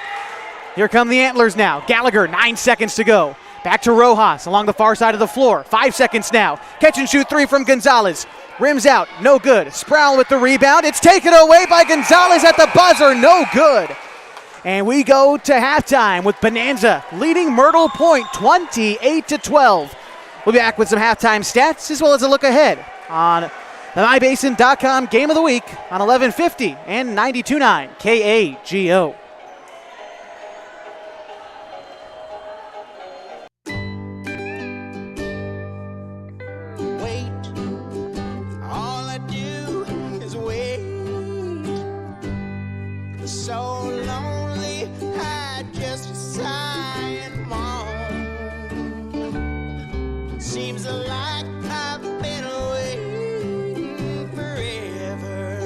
Here come the Antlers now. Gallagher, 9 seconds to go. Back to Rojas along the far side of the floor. 5 seconds now. Catch and shoot 3 from Gonzalez. Rims out, no good. Sproul with the rebound. It's taken away by Gonzalez at the buzzer, no good. And we go to halftime with Bonanza leading Myrtle Point 28-12. We'll be back with some halftime stats as well as a look ahead on the MyBasin.com Game of the Week on 1150 and 92.9 KAGO. So lonely, I just sigh and moan. Seems like I've been waiting forever,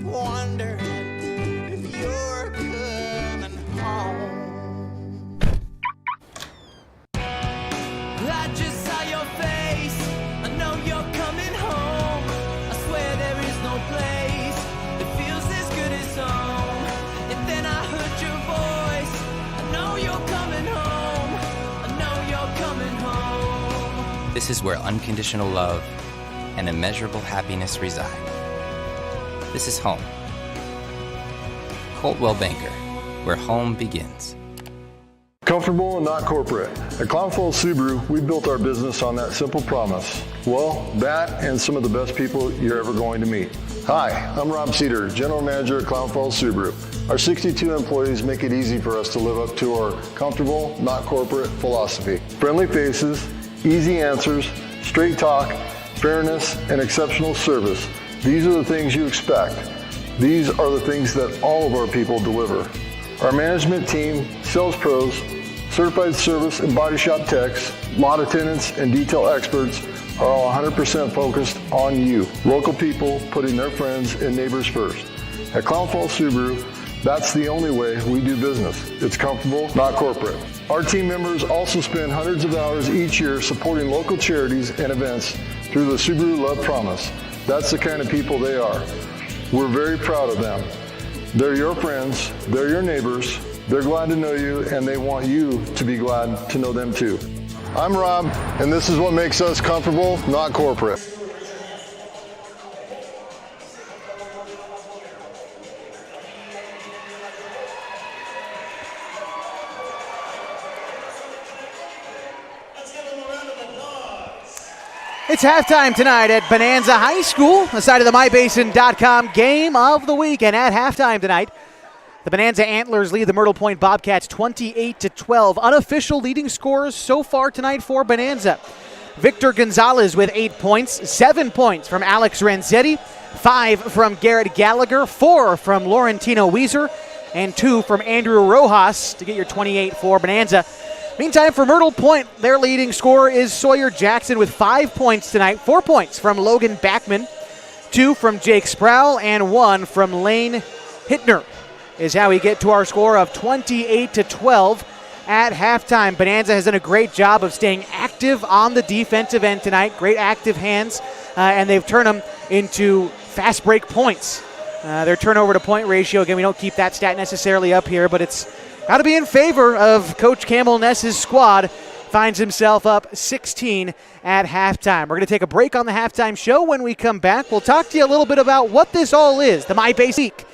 wondering if you're coming home. I just saw your face, I know you're coming home. I swear there is no place. And then I heard your voice. I know you're coming home. I know you're coming home. This is where unconditional love and immeasurable happiness reside. This is home. Coltwell Banker, where home begins. Comfortable and not corporate. At Clown Falls Subaru, we built our business on that simple promise. Well, that and some of the best people you're ever going to meet. Hi, I'm Rob Cedar, General Manager at Clown Falls Subaru. Our 62 employees make it easy for us to live up to our comfortable, not corporate philosophy. Friendly faces, easy answers, straight talk, fairness, and exceptional service. These are the things you expect. These are the things that all of our people deliver. Our management team, sales pros, certified service and body shop techs, lot attendants, and detail experts are all 100% focused on you. Local people putting their friends and neighbors first. At Clown Falls Subaru, that's the only way we do business. It's comfortable, not corporate. Our team members also spend hundreds of hours each year supporting local charities and events through the Subaru Love Promise. That's the kind of people they are. We're very proud of them. They're your friends, they're your neighbors, they're glad to know you, and they want you to be glad to know them too. I'm Rob, and this is what makes us comfortable, not corporate. It's halftime tonight at Bonanza High School, the side of the MyBasin.com game of the week. And at halftime tonight, the Bonanza Antlers lead the Myrtle Point Bobcats 28-12. Unofficial leading scorers so far tonight for Bonanza. Victor Gonzalez with 8 points, 7 points from Alex Ranzetti, 5 from Garrett Gallagher, 4 from Laurentino Weiser, and 2 from Andrew Rojas to get your 28 for Bonanza. Meantime, for Myrtle Point, their leading scorer is Sawyer Jackson with 5 points tonight. 4 points from Logan Backman, 2 from Jake Sproul, and 1 from Lane Hittner is how we get to our score of 28-12 at halftime. Bonanza has done a great job of staying active on the defensive end tonight. Great active hands, and they've turned them into fast break points. Their turnover to point ratio, again, we don't keep that stat necessarily up here, but it's got to be in favor of Coach Campbell Ness's squad. Finds himself up 16 at halftime. We're going to take a break on the halftime show. When we come back, we'll talk to you a little bit about what this all is, the MyBase Week,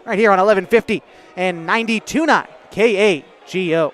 right here on 1150 and 92.9 KAGO.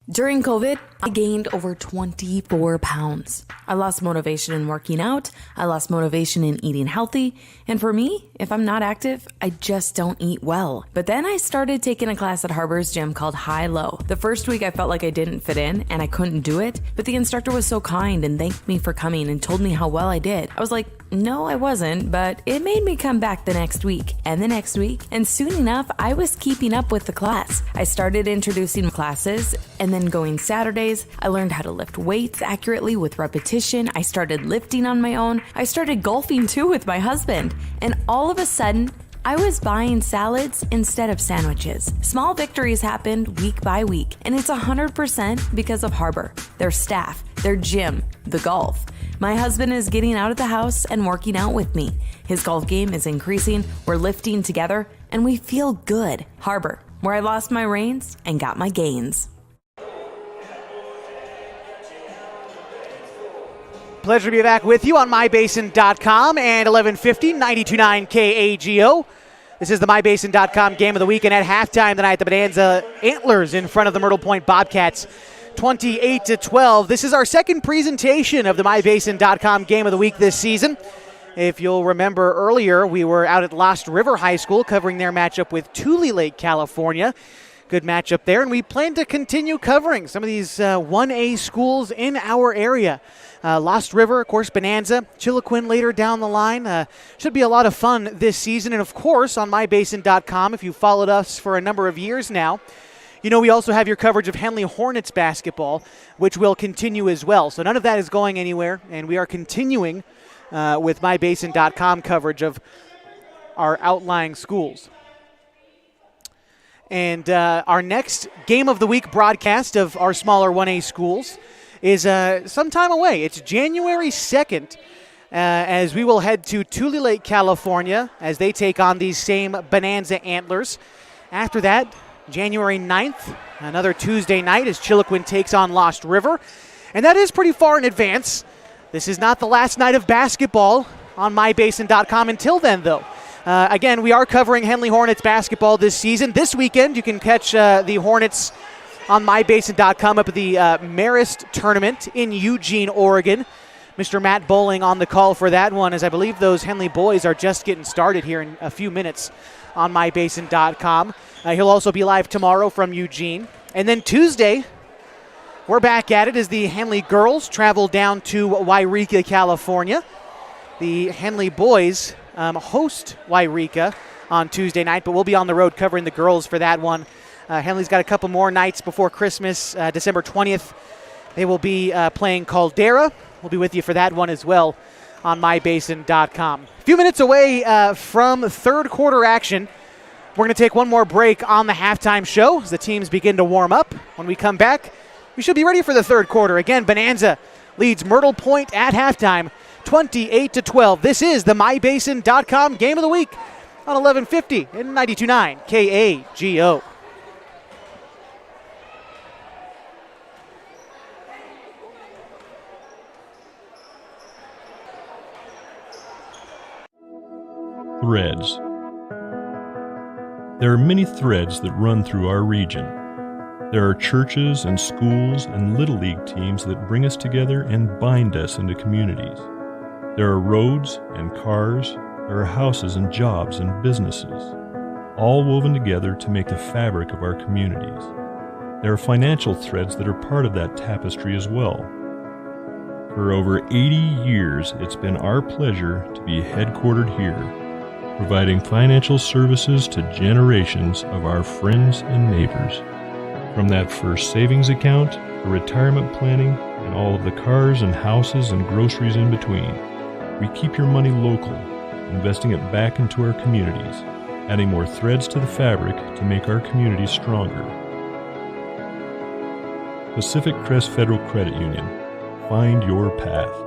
During COVID, I gained over 24 pounds. I lost motivation in working out. I lost motivation in eating healthy. And for me, if I'm not active, I just don't eat well. But then I started taking a class at Harbor's gym called High Low. The first week I felt like I didn't fit in and I couldn't do it. But the instructor was so kind and thanked me for coming and told me how well I did. I was like, no, I wasn't, but it made me come back the next week and the next week. And soon enough, I was keeping up with the class. I started introducing classes and then going Saturdays. I learned how to lift weights accurately with repetition. I started lifting on my own. I started golfing too with my husband. And all of a sudden, I was buying salads instead of sandwiches. Small victories happened week by week, and it's 100% because of Harbor, their staff, their gym, the golf. My husband is getting out of the house and working out with me. His golf game is increasing, we're lifting together, and we feel good. Harbor, where I lost my reins and got my gains. Pleasure to be back with you on MyBasin.com and 1150, 92.9 KAGO. This is the MyBasin.com game of the week, and at halftime tonight, the Bonanza Antlers in front of the Myrtle Point Bobcats, 28-12. This is our second presentation of the MyBasin.com game of the week this season. If you'll remember earlier, we were out at Lost River High School covering their matchup with Tule Lake, California. Good matchup there, and we plan to continue covering some of these 1A schools in our area. Lost River, of course, Bonanza, Chiloquin later down the line. Should be a lot of fun this season. And, of course, on MyBasin.com, if you've followed us for a number of years now, you know we also have your coverage of Henley Hornets basketball, which will continue as well. So none of that is going anywhere, and we are continuing with MyBasin.com coverage of our outlying schools. And our next Game of the Week broadcast of our smaller 1A schools is some time away. It's January 2nd as we will head to Tule Lake, California as they take on these same Bonanza Antlers. After that, January 9th, another Tuesday night as Chiloquin takes on Lost River. And that is pretty far in advance. This is not the last night of basketball on MyBasin.com until then, though. Again, we are covering Henley Hornets basketball this season. This weekend, you can catch the Hornets on MyBasin.com up at the Marist Tournament in Eugene, Oregon. Mr. Matt Bowling on the call for that one, as I believe those Henley boys are just getting started here in a few minutes on mybasin.com. He'll also be live tomorrow from Eugene. And then Tuesday, we're back at it as the Henley girls travel down to Wairika, California. The Henley boys host Wairika on Tuesday night, but we'll be on the road covering the girls for that one. Henley's got a couple more nights before Christmas. December 20th, they will be playing Caldera. We'll be with you for that one as well on mybasin.com. A few minutes away from third quarter action. We're going to take one more break on the halftime show as the teams begin to warm up. When we come back, we should be ready for the third quarter. Again, Bonanza leads Myrtle Point at halftime, 28-12. This is the mybasin.com Game of the Week on 1150 and 92.9 KAGO. Threads. There are many threads that run through our region. There are churches and schools and Little League teams that bring us together and bind us into communities. There are roads and cars, there are houses and jobs and businesses, all woven together to make the fabric of our communities. There are financial threads that are part of that tapestry as well. For over 80 years, it's been our pleasure to be headquartered here, providing financial services to generations of our friends and neighbors. From that first savings account, the retirement planning, and all of the cars and houses and groceries in between, we keep your money local, investing it back into our communities, adding more threads to the fabric to make our communities stronger. Pacific Crest Federal Credit Union. Find your path.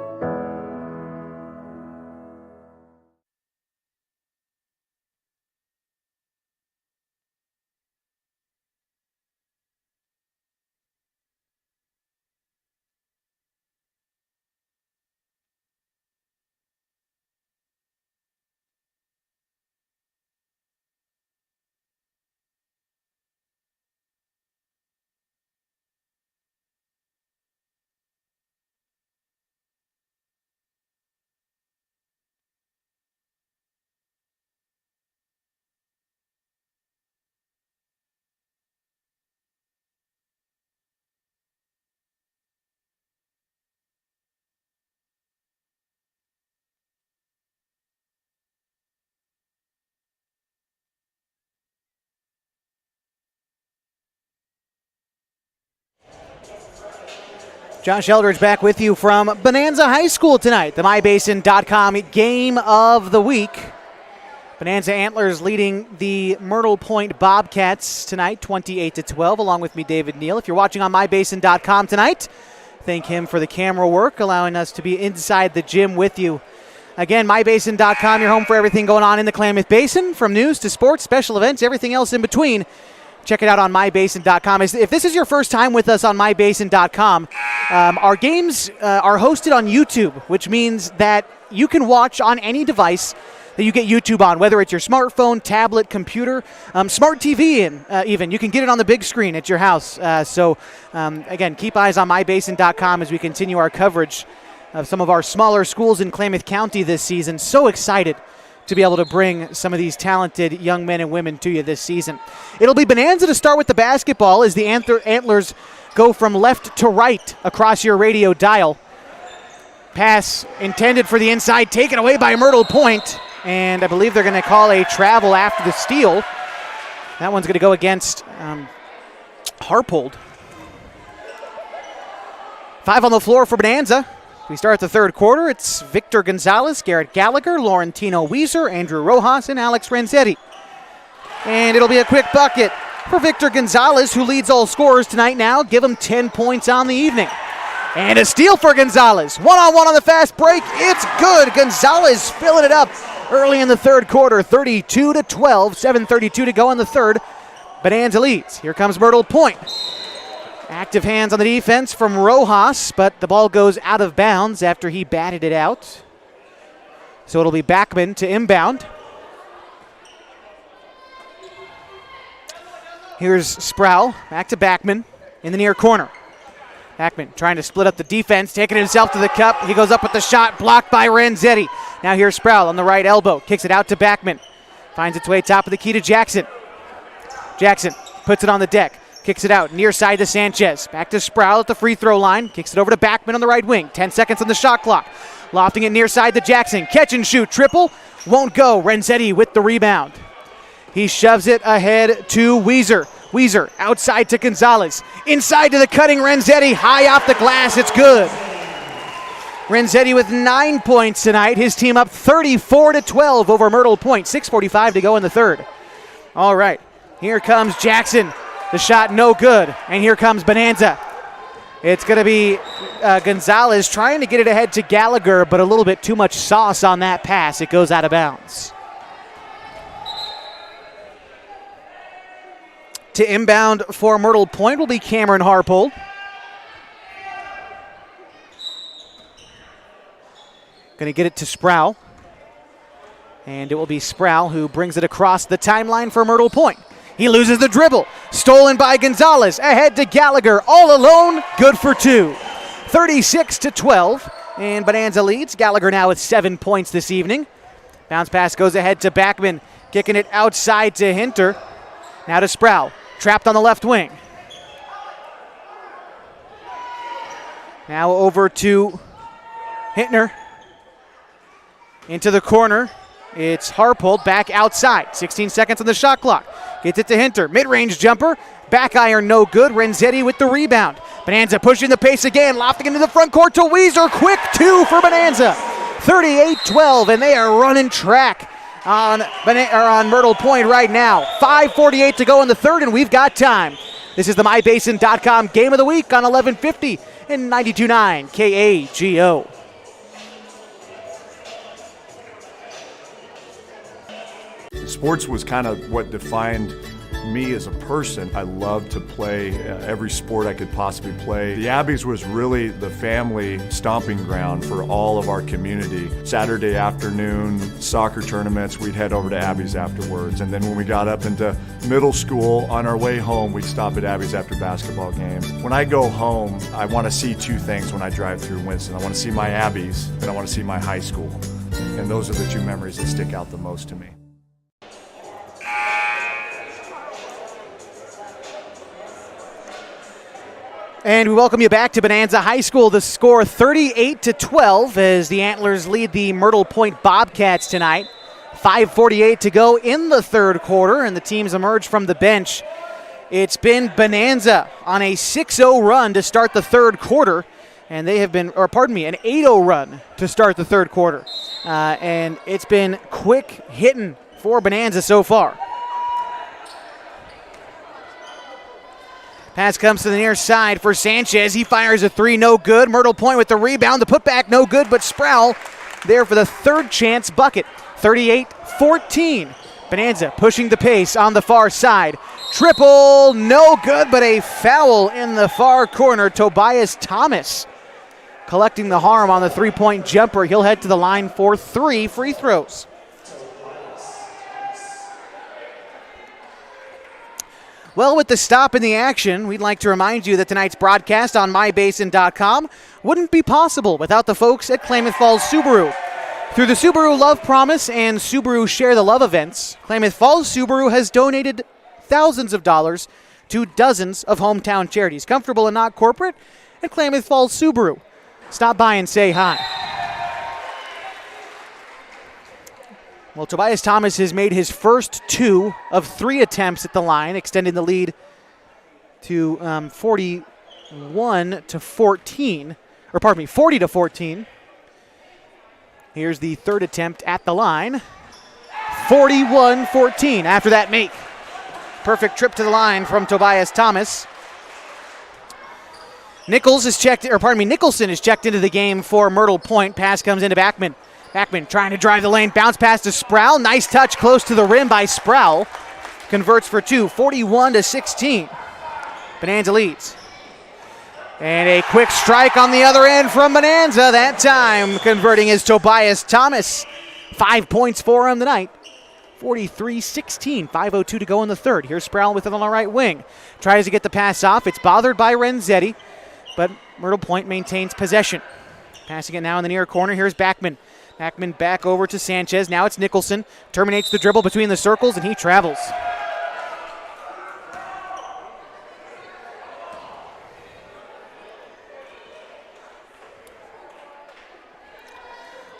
Josh Eldridge back with you from Bonanza High School tonight, the mybasin.com Game of the Week. Bonanza Antlers leading the Myrtle Point Bobcats tonight, 28-12, along with me, David Neal. If you're watching on mybasin.com tonight, thank him for the camera work, allowing us to be inside the gym with you. Again, mybasin.com, your home for everything going on in the Klamath Basin, from news to sports, special events, everything else in between. Check it out on mybasin.com. If this is your first time with us on mybasin.com, our games are hosted on YouTube, which means that you can watch on any device that you get YouTube on, whether it's your smartphone, tablet, computer, smart TV, and even. You can get it on the big screen at your house. Again, keep eyes on mybasin.com as we continue our coverage of some of our smaller schools in Klamath County this season. So excited to be able to bring some of these talented young men and women to you this season. It'll be Bonanza to start with the basketball as the Antlers go from left to right across your radio dial. Pass intended for the inside, taken away by Myrtle Point, and I believe they're going to call a travel after the steal. That one's going to go against Harpold. 5 on the floor for Bonanza. We start the third quarter. It's Victor Gonzalez, Garrett Gallagher, Laurentino Weiser, Andrew Rojas, and Alex Ranzetti. And it'll be a quick bucket for Victor Gonzalez, who leads all scorers tonight now. Give him 10 points on the evening. And a steal for Gonzalez. One-on-one on the fast break. It's good. Gonzalez filling it up early in the third quarter, 32-12, 7:32 to go in the third. Bonanza leads. Here comes Myrtle Point. Active hands on the defense from Rojas, but the ball goes out of bounds after he batted it out. So it'll be Backman to inbound. Here's Sproul, back to Backman in the near corner. Backman trying to split up the defense, taking himself to the cup. He goes up with the shot, blocked by Renzetti. Now here's Sproul on the right elbow, kicks it out to Backman. Finds its way top of the key to Jackson. Jackson puts it on the deck, kicks it out near side to Sanchez. Back to Sproul at the free throw line, kicks it over to Backman on the right wing. 10 seconds on the shot clock. Lofting it near side to Jackson. Catch and shoot, triple, won't go. Renzetti with the rebound. He shoves it ahead to Weezer. Weezer outside to Gonzalez. Inside to the cutting Renzetti. High off the glass. It's good. Renzetti with 9 points tonight. His team up 34-12 over Myrtle Point. 6:45 to go in the third. All right. Here comes Jackson. The shot no good. And here comes Bonanza. It's going to be Gonzalez trying to get it ahead to Gallagher, but a little bit too much sauce on that pass. It goes out of bounds. To inbound for Myrtle Point will be Cameron Harpold. Going to get it to Sproul. And it will be Sproul who brings it across the timeline for Myrtle Point. He loses the dribble. Stolen by Gonzalez. Ahead to Gallagher. All alone. Good for two. 36-12. And Bonanza leads. Gallagher now with 7 points this evening. Bounce pass goes ahead to Backman. Kicking it outside to Hinter. Now to Sproul. Trapped on the left wing. Now over to Hintner. Into the corner. It's Harpold back outside. 16 seconds on the shot clock. Gets it to Hinter. Mid-range jumper. Back iron no good. Renzetti with the rebound. Bonanza pushing the pace again. Lofting into the front court to Weezer. Quick two for Bonanza. 38-12, and they are running track on Myrtle Point right now. 5:48 to go in the third, and we've got time. This is the MyBasin.com Game of the Week on 1150 and 92.9 KAGO. Sports was kind of what defined me as a person. I loved to play every sport I could possibly play. The Abbeys was really the family stomping ground for all of our community. Saturday afternoon soccer tournaments, we'd head over to Abbeys afterwards. And then when we got up into middle school, on our way home, we'd stop at Abbeys after basketball games. When I go home, I want to see two things when I drive through Winston. I want to see my Abbeys, and I want to see my high school. And those are the two memories that stick out the most to me. And we welcome you back to Bonanza High School. The score 38-12 as the Antlers lead the Myrtle Point Bobcats tonight. 5:48 to go in the third quarter, and the teams emerge from the bench. It's been Bonanza on a 6-0 run to start the third quarter, and they have been, or pardon me, an 8-0 run to start the third quarter. And it's been quick hitting for Bonanza so far. Pass comes to the near side for Sanchez. He fires a three, no good. Myrtle Point with the rebound. The putback, no good, but Sproul there for the third chance bucket. 38-14. Bonanza pushing the pace on the far side. Triple, no good, but a foul in the far corner. Tobias Thomas collecting the harm on the three-point jumper. He'll head to the line for 3 free throws. Well, with the stop in the action, we'd like to remind you that tonight's broadcast on MyBasin.com wouldn't be possible without the folks at Klamath Falls Subaru. Through the Subaru Love Promise and Subaru Share the Love events, Klamath Falls Subaru has donated thousands of dollars to dozens of hometown charities. Comfortable and not corporate at Klamath Falls Subaru. Stop by and say hi. Well, Tobias Thomas has made his first 2 of 3 attempts at the line, extending the lead to 40-14. Here's the third attempt at the line. 41-14 after that make. Perfect trip to the line from Tobias Thomas. Nicholson is checked into the game for Myrtle Point. Pass comes into Backman. Backman trying to drive the lane, bounce pass to Sproul. Nice touch close to the rim by Sproul. Converts for 2, 41-16. Bonanza leads. And a quick strike on the other end from Bonanza. That time converting is Tobias Thomas. 5 points for him tonight. 43-16, 5:02 to go in the third. Here's Sproul with it on the right wing. Tries to get the pass off. It's bothered by Renzetti. But Myrtle Point maintains possession. Passing it now in the near corner. Here's Backman. Backman back over to Sanchez. Now it's Nicholson. Terminates the dribble between the circles, and he travels.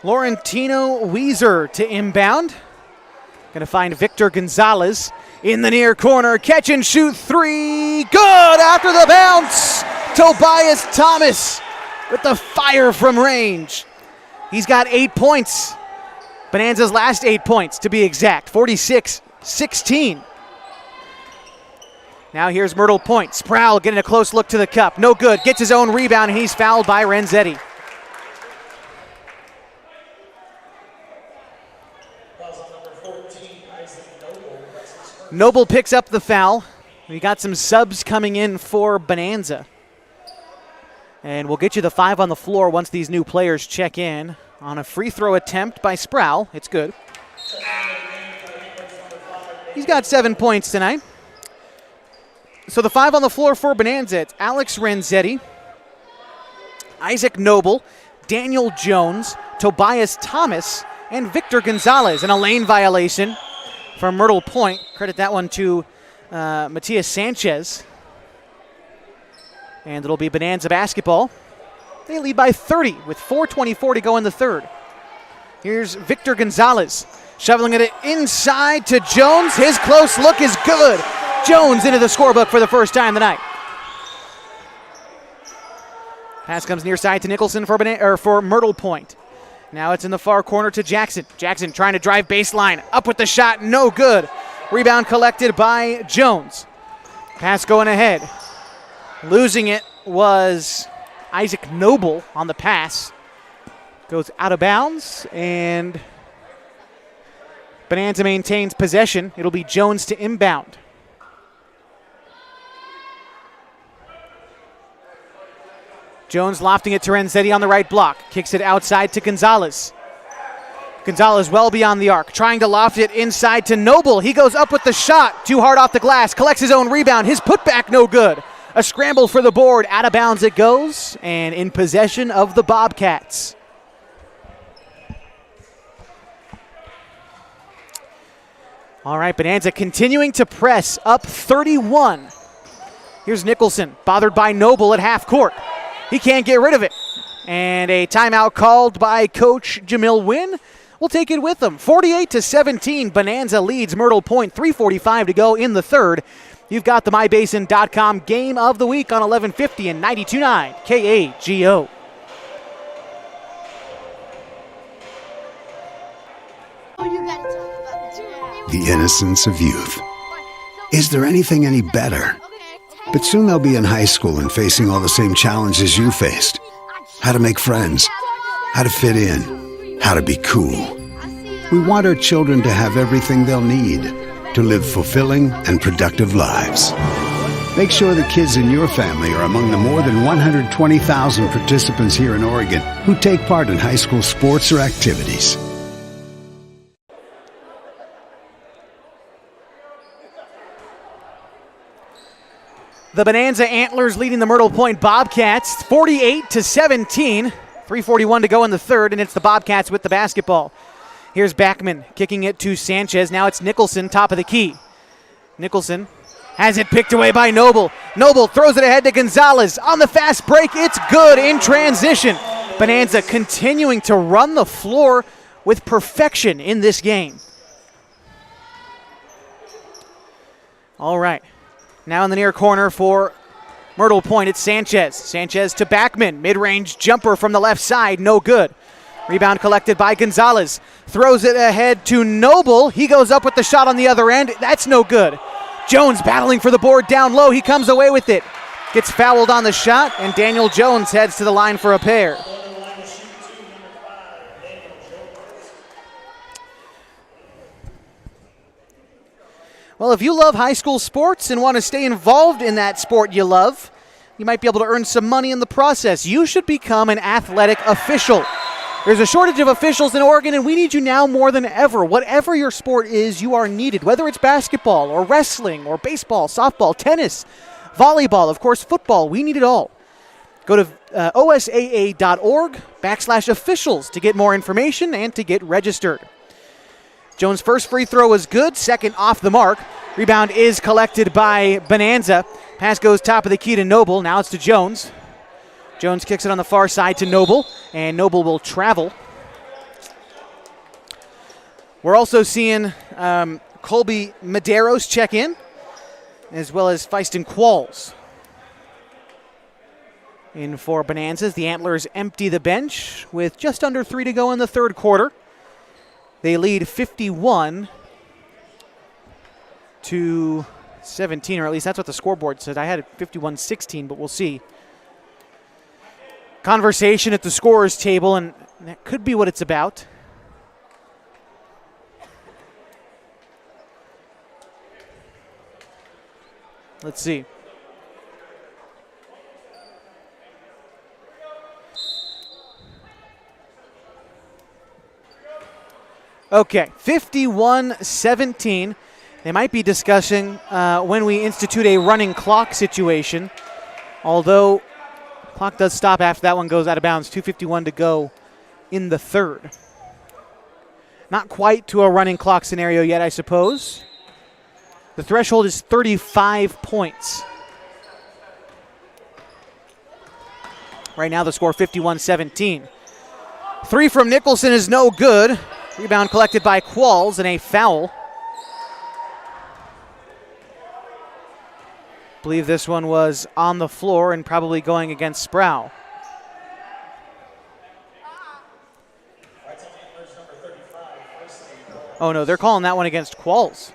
Laurentino Weezer to inbound. Going to find Victor Gonzalez in the near corner. Catch and shoot three. Good after the bounce. Tobias Thomas with the fire from range. He's got 8 points. Bonanza's last 8 points, to be exact. 46-16. Now here's Myrtle Point. Sproul getting a close look to the cup. No good. Gets his own rebound, and he's fouled by Renzetti. Noble picks up the foul. We got some subs coming in for Bonanza. And we'll get you the 5 on the floor once these new players check in. On a free throw attempt by Sproul. It's good. He's got 7 points tonight. So the 5 on the floor for Bonanza, it's Alex Renzetti, Isaac Noble, Daniel Jones, Tobias Thomas, and Victor Gonzalez. And a lane violation from Myrtle Point. Credit that one to Matias Sanchez. And it'll be Bonanza basketball. They lead by 30 with 4:24 to go in the third. Here's Victor Gonzalez shoveling it inside to Jones. His close look is good. Jones into the scorebook for the first time tonight. Pass comes near side to Nicholson for Myrtle Point. Now it's in the far corner to Jackson. Jackson trying to drive baseline. Up with the shot, no good. Rebound collected by Jones. Pass going ahead. Losing it was Isaac Noble on the pass. Goes out of bounds, and Bonanza maintains possession. It'll be Jones to inbound. Jones lofting it to Renzetti on the right block. Kicks it outside to Gonzalez. Gonzalez well beyond the arc. Trying to loft it inside to Noble. He goes up with the shot. Too hard off the glass. Collects his own rebound. His putback no good. A scramble for the board. Out of bounds it goes. And in possession of the Bobcats. All right, Bonanza continuing to press up 31. Here's Nicholson. Bothered by Noble at half court. He can't get rid of it. And a timeout called by Coach Jamil Wynn. We'll take it with them. 48-17, Bonanza leads Myrtle Point. 3:45 to go in the third. You've got the MyBasin.com game of the week on 1150 and 92.9 KAGO. The innocence of youth. Is there anything any better? But soon they'll be in high school and facing all the same challenges you faced. How to make friends, how to fit in, how to be cool. We want our children to have everything they'll need to live fulfilling and productive lives. Make sure the kids in your family are among the more than 120,000 participants here in Oregon who take part in high school sports or activities. The Bonanza Antlers leading the Myrtle Point Bobcats 48-17. 3:41 to go in the third, and it's the Bobcats with the basketball. Here's Backman kicking it to Sanchez. Now it's Nicholson, top of the key. Nicholson has it picked away by Noble. Noble throws it ahead to Gonzalez. On the fast break, it's good in transition. Bonanza continuing to run the floor with perfection in this game. All right. Now in the near corner for Myrtle Point, it's Sanchez. Sanchez to Backman. Mid-range jumper from the left side, no good. Rebound collected by Gonzalez. Throws it ahead to Noble. He goes up with the shot on the other end. That's no good. Jones battling for the board down low. He comes away with it. Gets fouled on the shot, and Daniel Jones heads to the line for a pair. Well, if you love high school sports and want to stay involved in that sport you love, you might be able to earn some money in the process. You should become an athletic official. There's a shortage of officials in Oregon, and we need you now more than ever. Whatever your sport is, you are needed, whether it's basketball or wrestling or baseball, softball, tennis, volleyball, of course, football. We need it all. Go to osaa.org/officials to get more information and to get registered. Jones' first free throw was good, second off the mark. Rebound is collected by Bonanza. Pass goes top of the key to Noble. Now it's to Jones. Jones kicks it on the far side to Noble, and Noble will travel. We're also seeing Colby Medeiros check in, as well as Feiston Qualls. In for Bonanzas, the Antlers empty the bench with just under 3 to go in the third quarter. They lead 51-17, or at least that's what the scoreboard said. I had it 51-16, but we'll see. Conversation at the scorer's table, and that could be what it's about. Let's see. Okay, 51-17. They might be discussing when we institute a running clock situation, although clock does stop after that one goes out of bounds. 2:51 to go in the third. Not quite to a running clock scenario yet, I suppose. The threshold is 35 points. Right now the score 51-17. Three from Nicholson is no good. Rebound collected by Qualls and a foul. I believe this one was on the floor and probably going against Sproul. Oh no, they're calling that one against Qualls.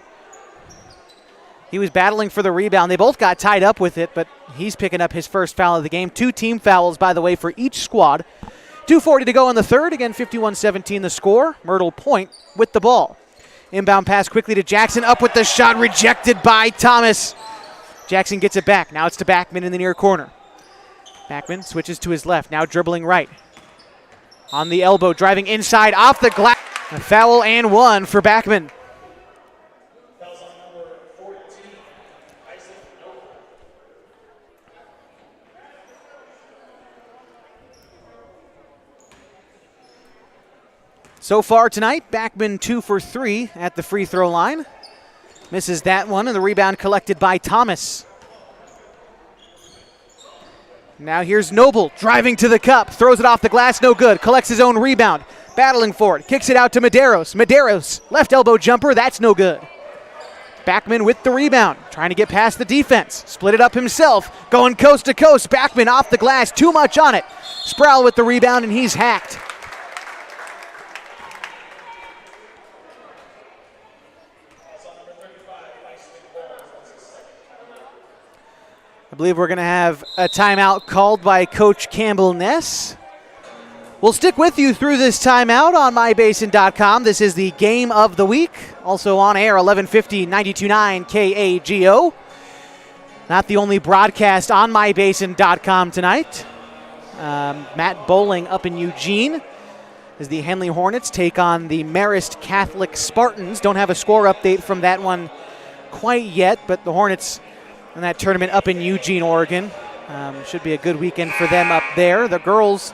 He was battling for the rebound. They both got tied up with it, but he's picking up his first foul of the game. 2 team fouls, by the way, for each squad. 2:40 to go in the third. Again, 51-17 the score. Myrtle Point with the ball. Inbound pass quickly to Jackson. Up with the shot, rejected by Thomas. Jackson gets it back. Now it's to Backman in the near corner. Backman switches to his left. Now dribbling right. On the elbow, driving inside, off the glass. A foul and one for Backman. So far tonight, Backman 2 for 3 at the free throw line. Misses that one, and the rebound collected by Thomas. Now here's Noble, driving to the cup, throws it off the glass, no good. Collects his own rebound, battling for it, kicks it out to Medeiros. Medeiros, left elbow jumper, that's no good. Backman with the rebound, trying to get past the defense. Split it up himself, going coast to coast. Backman off the glass, too much on it. Sproul with the rebound, and he's hacked. I believe we're going to have a timeout called by Coach Campbell Ness. We'll stick with you through this timeout on mybasin.com. This is the game of the week. Also on air, 1150, 92.9 KAGO. Not the only broadcast on mybasin.com tonight. Matt Bowling up in Eugene as the Henley Hornets take on the Marist Catholic Spartans. Don't have a score update from that one quite yet, but the Hornets in that tournament up in Eugene, Oregon. Should be a good weekend for them up there. The girls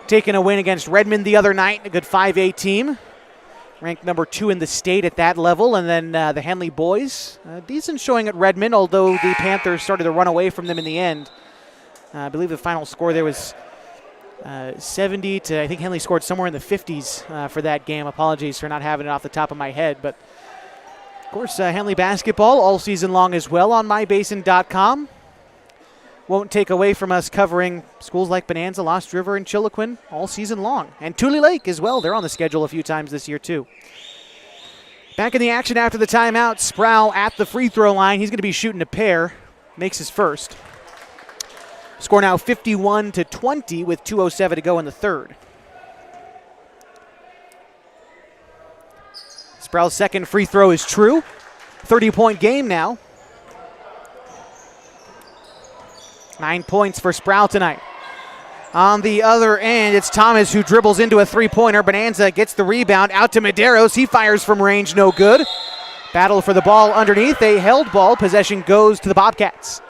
taking a win against Redmond the other night, a good 5A team. Ranked number 2 in the state at that level. And then the Henley boys, decent showing at Redmond, although the Panthers started to run away from them in the end. I believe the final score there was 70 to, I think Henley scored somewhere in the 50s for that game. Apologies for not having it off the top of my head, but of course, Henley basketball all season long as well on mybasin.com. Won't take away from us covering schools like Bonanza, Lost River, and Chiloquin all season long. And Tule Lake as well. They're on the schedule a few times this year too. Back in the action after the timeout. Sproul at the free throw line. He's going to be shooting a pair. Makes his first. Score now 51-20 with 2:07 to go in the third. Sproul's second free throw is true. 30-point game now. 9 points for Sproul tonight. On the other end, it's Thomas who dribbles into a three-pointer. Bonanza gets the rebound out to Medeiros. He fires from range, no good. Battle for the ball underneath. A held ball. Possession goes to the Bobcats.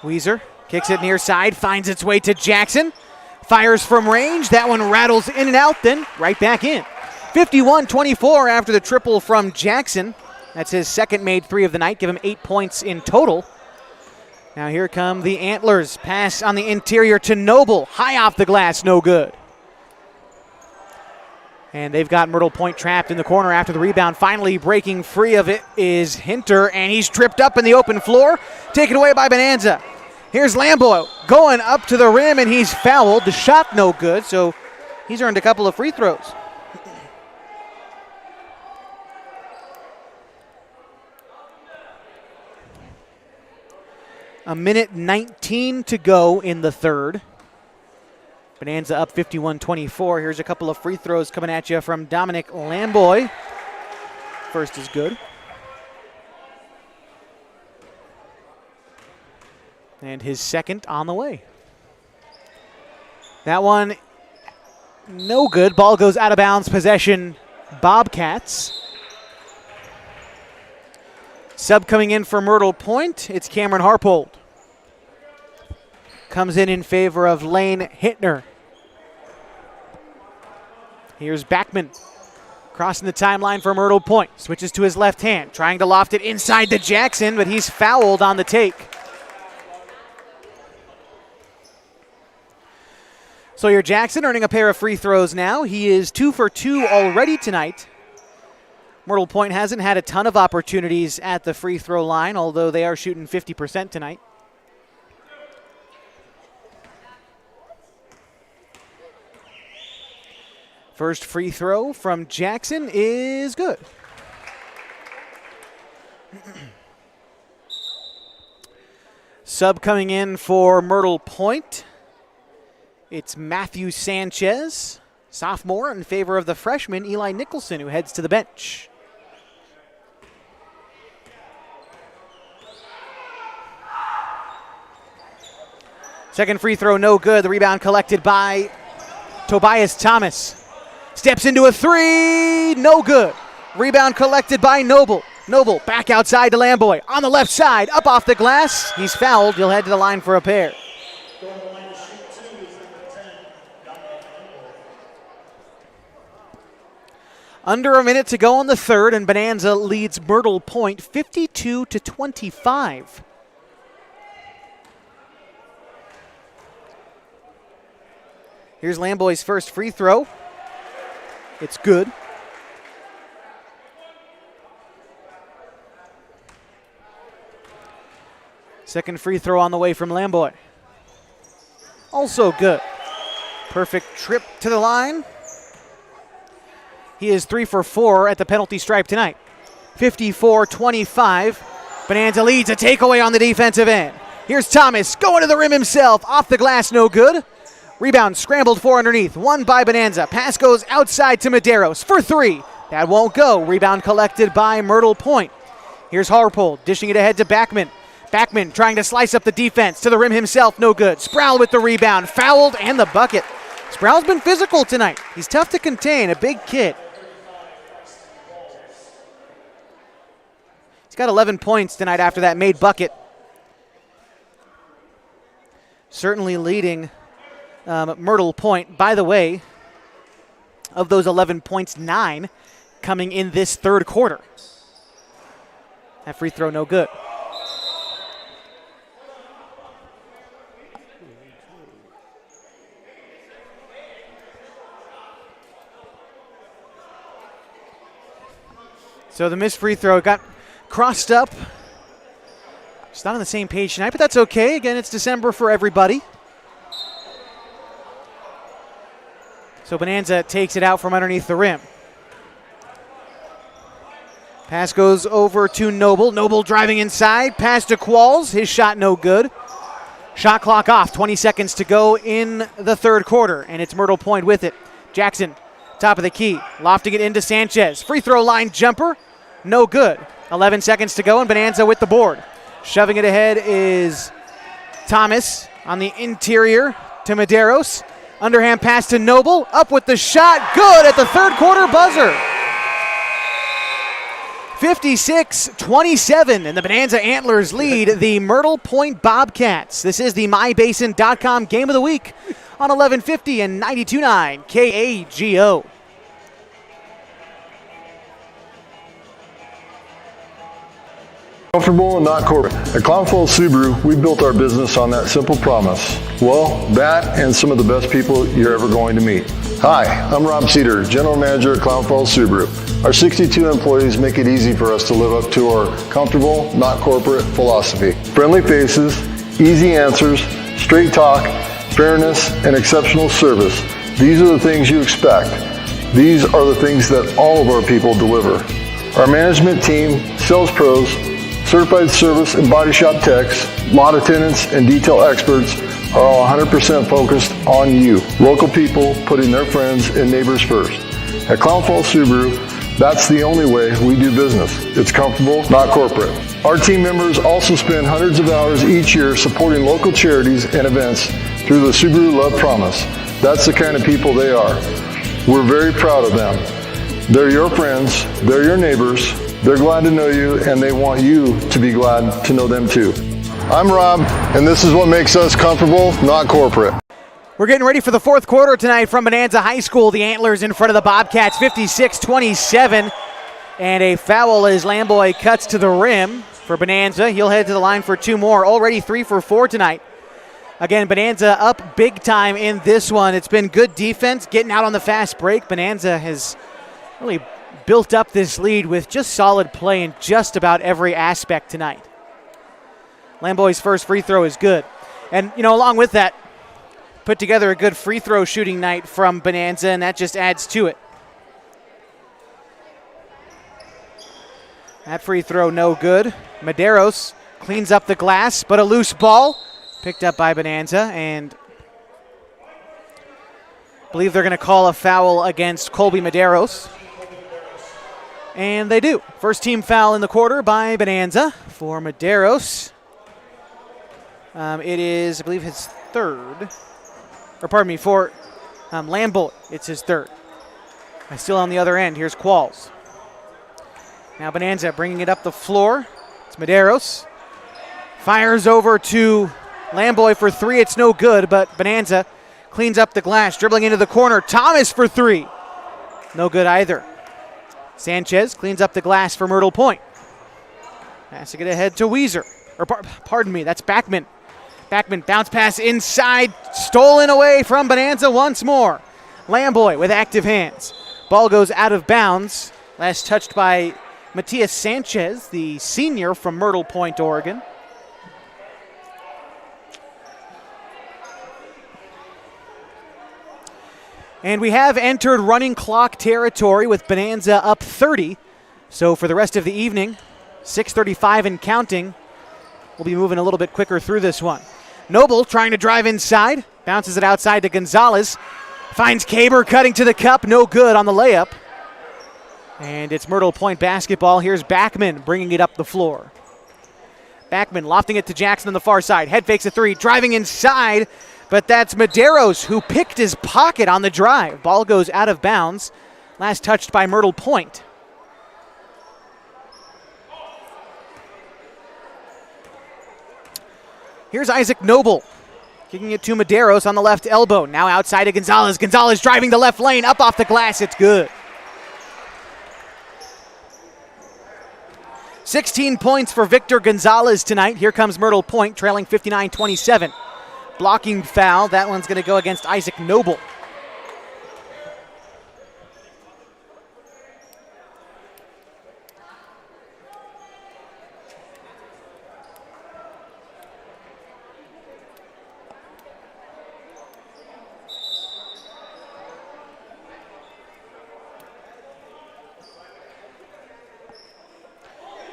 Weezer kicks it near side, finds its way to Jackson. Fires from range. That one rattles in and out, then right back in. 51-24 after the triple from Jackson. That's his second made three of the night. Give him 8 points in total. Now here come the Antlers. Pass on the interior to Noble. High off the glass, no good. And they've got Myrtle Point trapped in the corner after the rebound. Finally breaking free of it is Hinter, and he's tripped up in the open floor. Taken away by Bonanza. Here's Lambo going up to the rim, and he's fouled. The shot no good, so he's earned a couple of free throws. A minute 19 to go in the third. Bonanza up 51-24. Here's a couple of free throws coming at you from Dominic Lamboy. First is good. And his second on the way. That one, no good. Ball goes out of bounds. Possession, Bobcats. Sub coming in for Myrtle Point. It's Cameron Harpold. Comes in favor of Lane Hittner. Here's Backman. Crossing the timeline for Myrtle Point. Switches to his left hand. Trying to loft it inside to Jackson, but he's fouled on the take. Sawyer Jackson earning a pair of free throws now. He is 2 for 2 already tonight. Myrtle Point hasn't had a ton of opportunities at the free throw line, although they are shooting 50% tonight. First free throw from Jackson is good. Sub coming in for Myrtle Point. It's Matthew Sanchez, sophomore, in favor of the freshman Eli Nicholson, who heads to the bench. Second free throw, no good. The rebound collected by Tobias Thomas. Steps into a three, no good. Rebound collected by Noble. Noble back outside to Lamboy. On the left side, up off the glass. He's fouled. He'll head to the line for a pair. Under a minute to go in the third, and Bonanza leads Myrtle Point 52-25. Here's Lamboy's first free throw. It's good. Second free throw on the way from Lamboy. Also good. Perfect trip to the line. He is 3 for 4 at the penalty stripe tonight. 54-25. Bonanza leads a takeaway on the defensive end. Here's Thomas going to the rim himself. Off the glass, no good. Rebound scrambled for underneath. Won by Bonanza. Pass goes outside to Medeiros for three. That won't go. Rebound collected by Myrtle Point. Here's Harpold dishing it ahead to Backman. Backman trying to slice up the defense. To the rim himself, no good. Sproul with the rebound. Fouled and the bucket. Sproul's been physical tonight. He's tough to contain, a big kid. He's got 11 points tonight after that made bucket. Certainly leading Myrtle Point. By the way, of those 11 points, 9 coming in this third quarter. That free throw no good. So the missed free throw got crossed up. It's not on the same page tonight, but that's okay. Again, it's December for everybody. So Bonanza takes it out from underneath the rim. Pass goes over to Noble. Noble driving inside. Pass to Qualls. His shot no good. Shot clock off. 20 seconds to go in the third quarter, and it's Myrtle Point with it. Jackson, top of the key. Lofting it into Sanchez. Free throw line jumper. No good. 11 seconds to go, and Bonanza with the board. Shoving it ahead is Thomas on the interior to Medeiros. Underhand pass to Noble. Up with the shot. Good at the third quarter buzzer. 56-27, and the Bonanza Antlers lead the Myrtle Point Bobcats. This is the MyBasin.com Game of the Week on 1150 and 92.9 KAGO. Comfortable and not corporate. At Clownfell Subaru, we built our business on that simple promise. Well, that and some of the best people you're ever going to meet. Hi, I'm Rob Cedar, General Manager at Clownfell Subaru. Our 62 employees make it easy for us to live up to our comfortable, not corporate philosophy. Friendly faces, easy answers, straight talk, fairness, and exceptional service. These are the things you expect. These are the things that all of our people deliver. Our management team, sales pros, certified service and body shop techs, lot attendants, and detail experts are all 100% focused on you. Local people putting their friends and neighbors first. At Clownfell Subaru, that's the only way we do business. It's comfortable, not corporate. Our team members also spend hundreds of hours each year supporting local charities and events through the Subaru Love Promise. That's the kind of people they are. We're very proud of them. They're your friends, they're your neighbors, they're glad to know you, and they want you to be glad to know them too. I'm Rob, and this is what makes us comfortable, not corporate. We're getting ready for the fourth quarter tonight from Bonanza High School. The Antlers in front of the Bobcats, 56-27. And a foul as Lamboy cuts to the rim for Bonanza. He'll head to the line for two more. Already 3 for 4 tonight. Again, Bonanza up big time in this one. It's been good defense, getting out on the fast break. Bonanza has really built up this lead with just solid play in just about every aspect tonight. Lamboy's first free throw is good. And, along with that, put together a good free throw shooting night from Bonanza, and that just adds to it. That free throw no good. Medeiros cleans up the glass, but a loose ball picked up by Bonanza, and I believe they're going to call a foul against Colby Medeiros. And they do. First team foul in the quarter by Bonanza for Medeiros. It is, I believe, his third. For Lamboy, it's his third. Still on the other end, here's Qualls. Now Bonanza bringing it up the floor. It's Medeiros. Fires over to Lamboy for three. It's no good, but Bonanza cleans up the glass, dribbling into the corner. Thomas for three. No good either. Sanchez cleans up the glass for Myrtle Point. Passing it ahead to Weezer. Pardon me, that's Backman. Backman bounce pass inside, stolen away from Bonanza once more. Lamboy with active hands. Ball goes out of bounds. Last touched by Matias Sanchez, the senior from Myrtle Point, Oregon. And we have entered running clock territory with Bonanza up 30. So for the rest of the evening, 6:35 and counting, we'll be moving a little bit quicker through this one. Noble trying to drive inside, bounces it outside to Gonzalez. Finds Kaber cutting to the cup, no good on the layup. And it's Myrtle Point basketball. Here's Backman bringing it up the floor. Backman lofting it to Jackson on the far side. Head fakes a three, driving inside. But that's Medeiros who picked his pocket on the drive. Ball goes out of bounds. Last touched by Myrtle Point. Here's Isaac Noble. Kicking it to Medeiros on the left elbow. Now outside to Gonzalez. Gonzalez driving the left lane. Up off the glass. It's good. 16 points for Victor Gonzalez tonight. Here comes Myrtle Point trailing 59-27. Blocking foul. That one's going to go against Isaac Noble.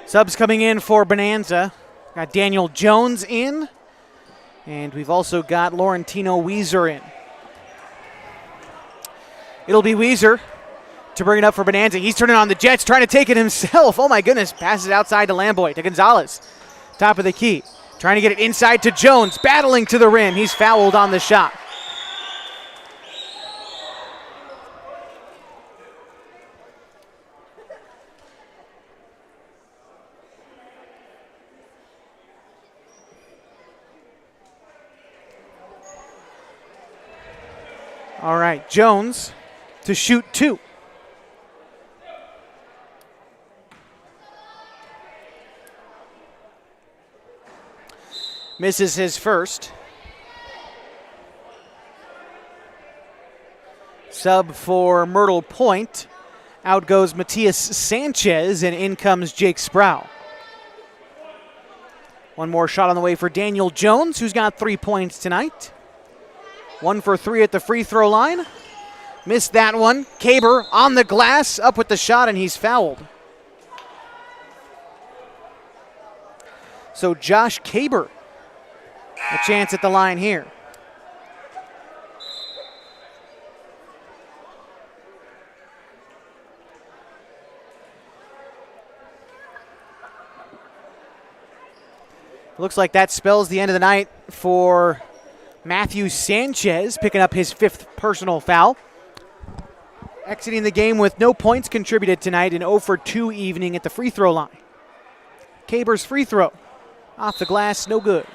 Subs coming in for Bonanza. Got Daniel Jones in. And we've also got Laurentino Weezer in. It'll be Weezer to bring it up for Bonanza. He's turning on the Jets, trying to take it himself. Oh my goodness, passes it outside to Lamboy, to Gonzalez. Top of the key. Trying to get it inside to Jones, battling to the rim. He's fouled on the shot. All right, Jones to shoot 2. Misses his first. Sub for Myrtle Point. Out goes Matias Sanchez, and in comes Jake Sproul. One more shot on the way for Daniel Jones, who's got 3 points tonight. 1 for 3 at the free throw line. Missed that one. Kaber on the glass, up with the shot, and he's fouled. So Josh Kaber, a chance at the line here. Looks like that spells the end of the night for Matthew Sanchez, picking up his 5th personal foul. Exiting the game with no points contributed tonight, an 0 for 2 evening at the free throw line. Kaber's free throw, off the glass, no good.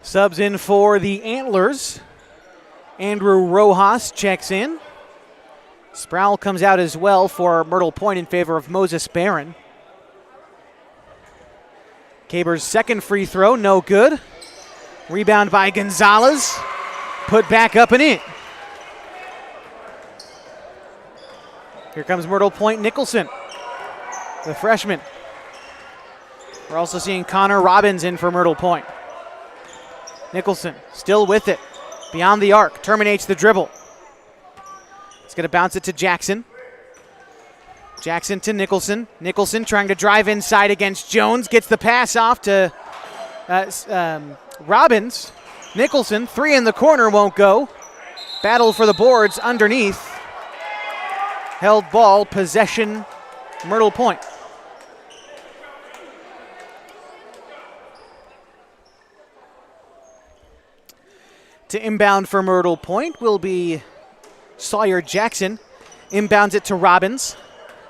Subs in for the Antlers. Andrew Rojas checks in. Sproul comes out as well for Myrtle Point in favor of Moses Barron. Kaber's 2nd free throw, no good. Rebound by Gonzalez. Put back up and in. Here comes Myrtle Point Nicholson, the freshman. We're also seeing Connor Robbins in for Myrtle Point. Nicholson still with it. Beyond the arc, terminates the dribble. He's going to bounce it to Jackson. Jackson to Nicholson. Nicholson trying to drive inside against Jones. Gets the pass off to Robbins. Nicholson, 3 in the corner, won't go. Battle for the boards underneath. Held ball, possession, Myrtle Point. To inbound for Myrtle Point will be Sawyer Jackson. Inbounds it to Robbins.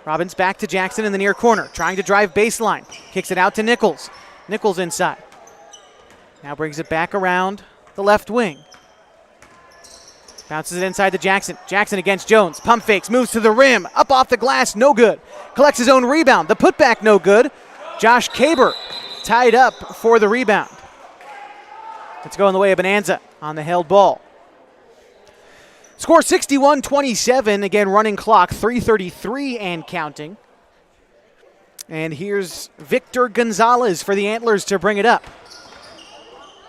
Robbins back to Jackson in the near corner, trying to drive baseline. Kicks it out to Nichols. Nichols inside. Now brings it back around the left wing. Bounces it inside to Jackson. Jackson against Jones. Pump fakes, moves to the rim. Up off the glass, no good. Collects his own rebound. The putback, no good. Josh Kaber tied up for the rebound. It's going the way of Bonanza on the held ball. Score 61-27. Again, running clock, 3:33 and counting. And here's Victor Gonzalez for the Antlers to bring it up.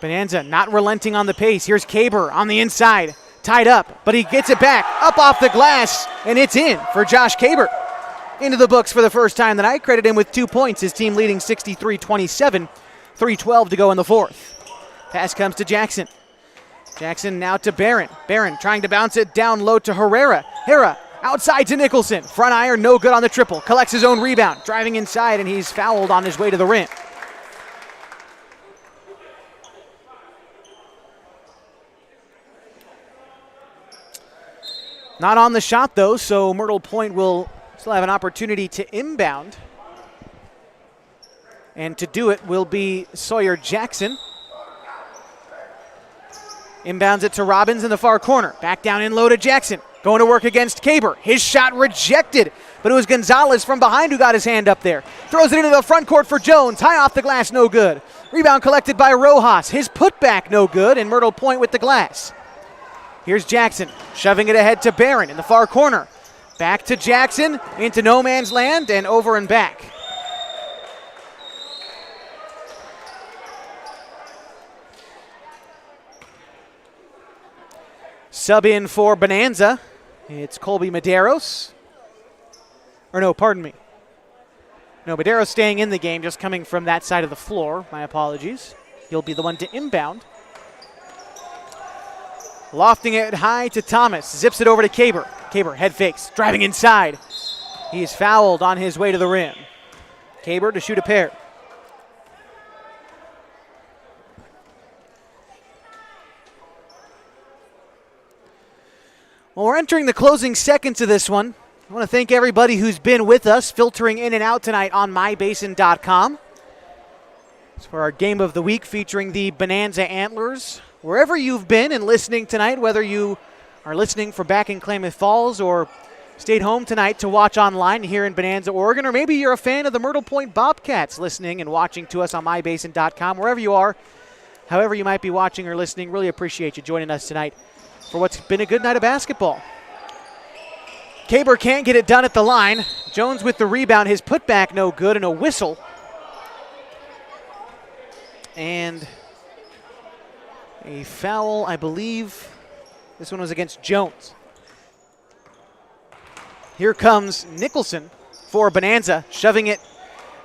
Bonanza not relenting on the pace. Here's Kaber on the inside. Tied up, but he gets it back. Up off the glass, and it's in for Josh Kaber. Into the books for the first time tonight. Credit him with 2 points. His team leading 63-27. 3:12 to go in the fourth. Pass comes to Jackson. Jackson now to Barron. Barron trying to bounce it down low to Herrera. Herrera outside to Nicholson. Front iron, no good on the triple. Collects his own rebound. Driving inside, and he's fouled on his way to the rim. Not on the shot, though, so Myrtle Point will still have an opportunity to inbound. And to do it will be Sawyer Jackson. Inbounds it to Robbins in the far corner. Back down in low to Jackson. Going to work against Kaber. His shot rejected, but it was Gonzalez from behind who got his hand up there. Throws it into the front court for Jones. High off the glass, no good. Rebound collected by Rojas. His putback, no good, and Myrtle Point with the glass. Here's Jackson, shoving it ahead to Barron in the far corner. Back to Jackson, into no man's land, and over and back. Sub in for Bonanza. It's Colby Medeiros. Or no, pardon me. No, Medeiros staying in the game, just coming from that side of the floor. My apologies. He'll be the one to inbound. Lofting it high to Thomas. Zips it over to Kaber. Kaber head fakes, driving inside. He's fouled on his way to the rim. Kaber to shoot a pair. Well, we're entering the closing seconds of this one. I want to thank everybody who's been with us, filtering in and out tonight on mybasin.com. It's for our game of the week featuring the Bonanza Antlers. Wherever you've been and listening tonight, whether you are listening from back in Klamath Falls or stayed home tonight to watch online here in Bonanza, Oregon, or maybe you're a fan of the Myrtle Point Bobcats listening and watching to us on mybasin.com, wherever you are, however you might be watching or listening, really appreciate you joining us tonight for what's been a good night of basketball. Caber can't get it done at the line. Jones with the rebound, his putback no good, and a whistle. And a foul, I believe. This one was against Jones. Here comes Nicholson for Bonanza, shoving it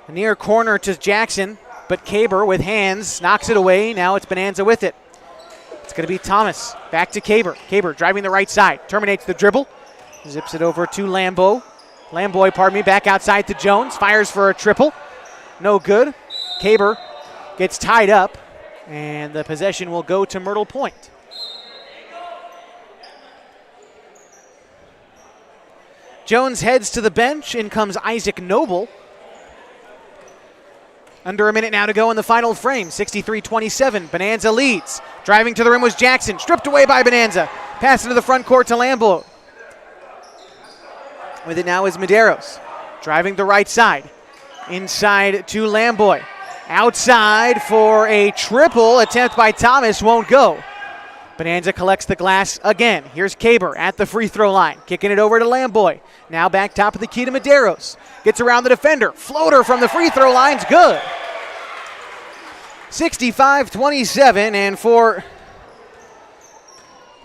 near corner to Jackson, but Caber with hands knocks it away. Now it's Bonanza with it. It's going to be Thomas. Back to Caber. Caber driving the right side, terminates the dribble, zips it over to Lamboy, back outside to Jones, fires for a triple. No good. Caber gets tied up, and the possession will go to Myrtle Point. Jones heads to the bench. In comes Isaac Noble. Under a minute now to go in the final frame. 63-27. Bonanza leads. Driving to the rim was Jackson. Stripped away by Bonanza. Pass into the front court to Lambo. With it now is Medeiros. Driving the right side. Inside to Lamboy. Outside for a triple attempt by Thomas, won't go. Bonanza collects the glass again. Here's Caber at the free throw line, kicking it over to Lamboy. Now back top of the key to Medeiros. Gets around the defender. Floater from the free throw line's good. 65-27, and for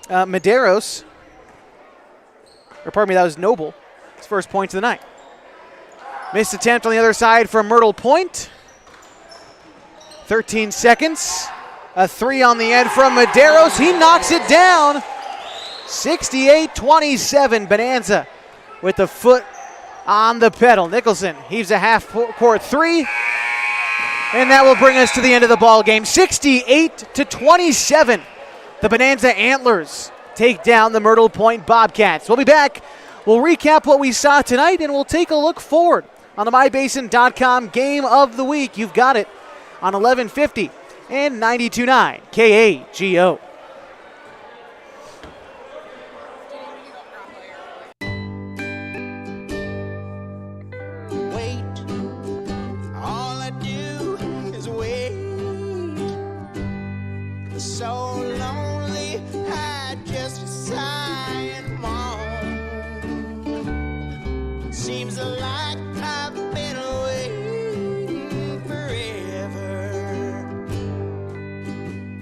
Medeiros, or pardon me, that was Noble. His first points of the night. Missed attempt on the other side from Myrtle Point. 13 seconds. A three on the end from Medeiros. He knocks it down. 68-27. Bonanza with the foot on the pedal. Nicholson heaves a half-court three. And that will bring us to the end of the ball game. 68-27. The Bonanza Antlers take down the Myrtle Point Bobcats. We'll be back. We'll recap what we saw tonight, and we'll take a look forward on the mybasin.com game of the week. You've got it on 1150 and 92.9 KAGO. Wait, all I do is wait. So lonely, I just sigh and moan. Seems like I've been waiting forever,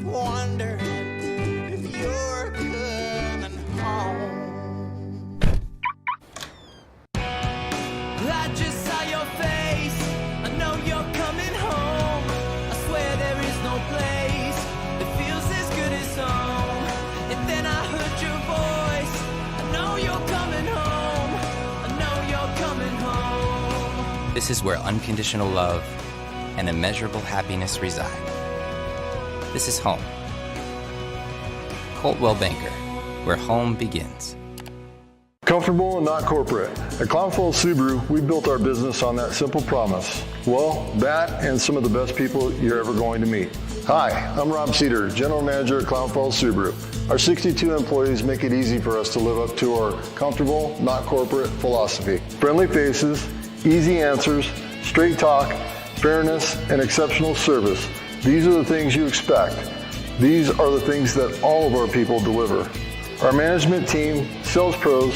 wondering if you're coming home. I just saw your face, I know you're coming home. I swear there is no place that feels as good as home. And then I heard your voice, I know you're coming home. I know you're coming home. This is where unconditional love and immeasurable happiness reside. This is home. Coltwell Banker, where home begins. Comfortable and not corporate. At Clown Falls Subaru, we built our business on that simple promise. Well, that and some of the best people you're ever going to meet. Hi, I'm Rob Cedar, General Manager at Clown Falls Subaru. Our 62 employees make it easy for us to live up to our comfortable, not corporate philosophy. Friendly faces, easy answers, straight talk, fairness, and exceptional service. These are the things you expect. These are the things that all of our people deliver. Our management team, sales pros,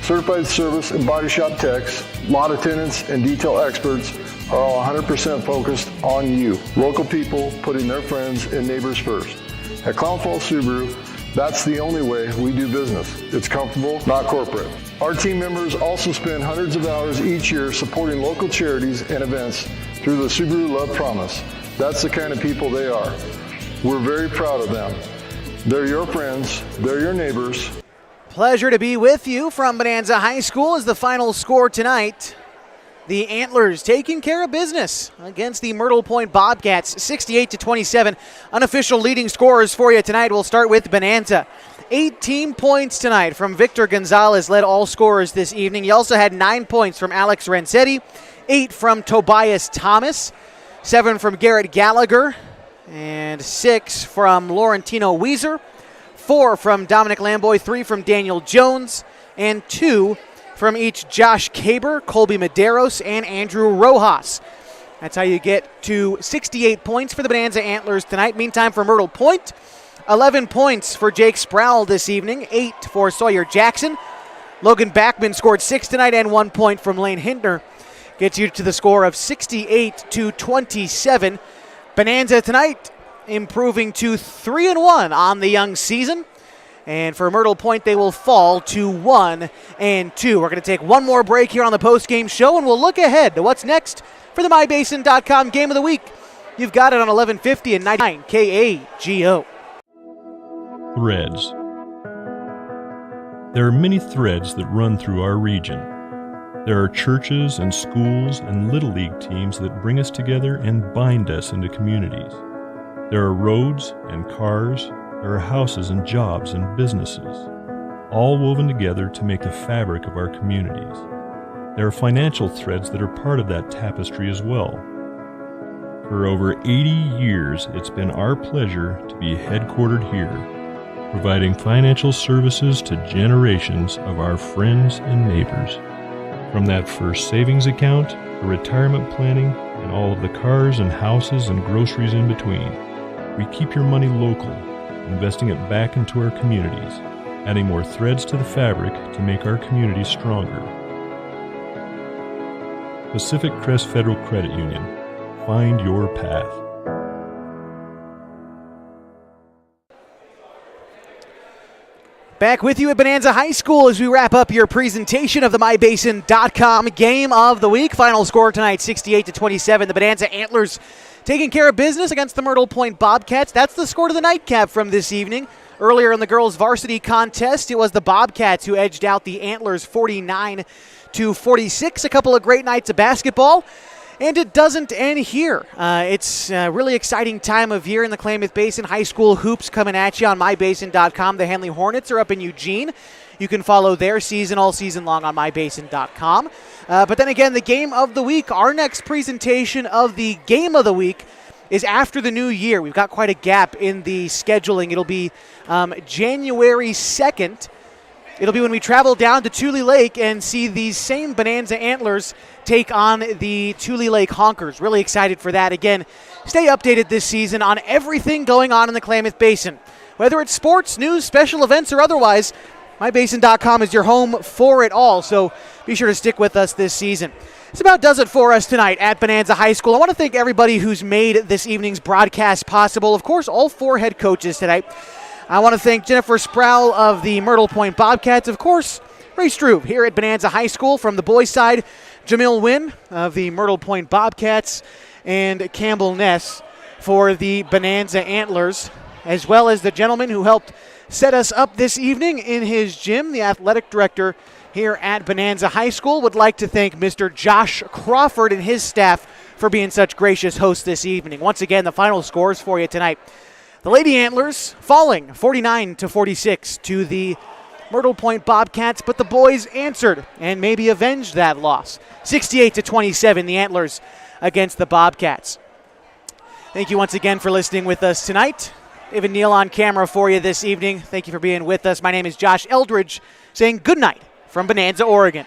certified service and body shop techs, lot attendants, and detail experts are all 100% focused on you. Local people putting their friends and neighbors first. At Clown Falls Subaru, that's the only way we do business. It's comfortable, not corporate. Our team members also spend hundreds of hours each year supporting local charities and events through the Subaru Love Promise. That's the kind of people they are. We're very proud of them. They're your friends, they're your neighbors. Pleasure to be with you from Bonanza High School as the final score tonight. The Antlers taking care of business against the Myrtle Point Bobcats, 68-27. Unofficial leading scorers for you tonight. We'll start with Bonanza. 18 points tonight from Victor Gonzalez, led all scorers this evening. He also had 9 points from Alex Renzetti, 8 from Tobias Thomas. 7 from Garrett Gallagher, and 6 from Laurentino Weiser, 4 from Dominic Lamboy, 3 from Daniel Jones, and 2 from each Josh Kaber, Colby Medeiros, and Andrew Rojas. That's how you get to 68 points for the Bonanza Antlers tonight. Meantime, for Myrtle Point, 11 points for Jake Sproul this evening, 8 for Sawyer Jackson. Logan Backman scored 6 tonight, and 1 point from Lane Hintner gets you to the score of 68-27. Bonanza tonight improving to 3-1 on the young season. And for Myrtle Point, they will fall to 1-2. We're going to take one more break here on the postgame show, and we'll look ahead to what's next for the MyBasin.com Game of the Week. You've got it on 1150 and 99 KAGO. Threads. There are many threads that run through our region. There are churches and schools and Little League teams that bring us together and bind us into communities. There are roads and cars. There are houses and jobs and businesses, all woven together to make the fabric of our communities. There are financial threads that are part of that tapestry as well. For over 80 years, it's been our pleasure to be headquartered here, providing financial services to generations of our friends and neighbors. From that first savings account, to retirement planning, and all of the cars and houses and groceries in between, we keep your money local, investing it back into our communities, adding more threads to the fabric to make our communities stronger. Pacific Crest Federal Credit Union. Find your path. Back with you at Bonanza High School as we wrap up your presentation of the MyBasin.com Game of the Week. Final score tonight, 68-27. The Bonanza Antlers taking care of business against the Myrtle Point Bobcats. That's the score to the nightcap from this evening. Earlier in the girls' varsity contest, it was the Bobcats who edged out the Antlers 49-46. A couple of great nights of basketball. And it doesn't end here. It's a really exciting time of year in the Klamath Basin. High school hoops coming at you on MyBasin.com. The Henley Hornets are up in Eugene. You can follow their season all season long on MyBasin.com. But then again, the Game of the Week, our next presentation of the Game of the Week is after the new year. We've got quite a gap in the scheduling. It'll be January 2nd. It'll be when we travel down to Tule Lake and see these same Bonanza Antlers take on the Tule Lake Honkers. Really excited for that. Again, stay updated this season on everything going on in the Klamath Basin. Whether it's sports, news, special events, or otherwise, MyBasin.com is your home for it all. So be sure to stick with us this season. This about does it for us tonight at Bonanza High School. I want to thank everybody who's made this evening's broadcast possible. Of course, all 4 head coaches tonight. I want to thank Jennifer Sproul of the Myrtle Point Bobcats. Of course, Ray Struve here at Bonanza High School. From the boys' side, Jamil Wynn of the Myrtle Point Bobcats and Campbell Ness for the Bonanza Antlers, as well as the gentleman who helped set us up this evening in his gym, the athletic director here at Bonanza High School. Would like to thank Mr. Josh Crawford and his staff for being such gracious hosts this evening. Once again, the final scores for you tonight. The Lady Antlers falling 49-46 to the Myrtle Point Bobcats, but the boys answered and maybe avenged that loss. 68-27, the Antlers against the Bobcats. Thank you once again for listening with us tonight. David Neal on camera for you this evening. Thank you for being with us. My name is Josh Eldridge, saying good night from Bonanza, Oregon.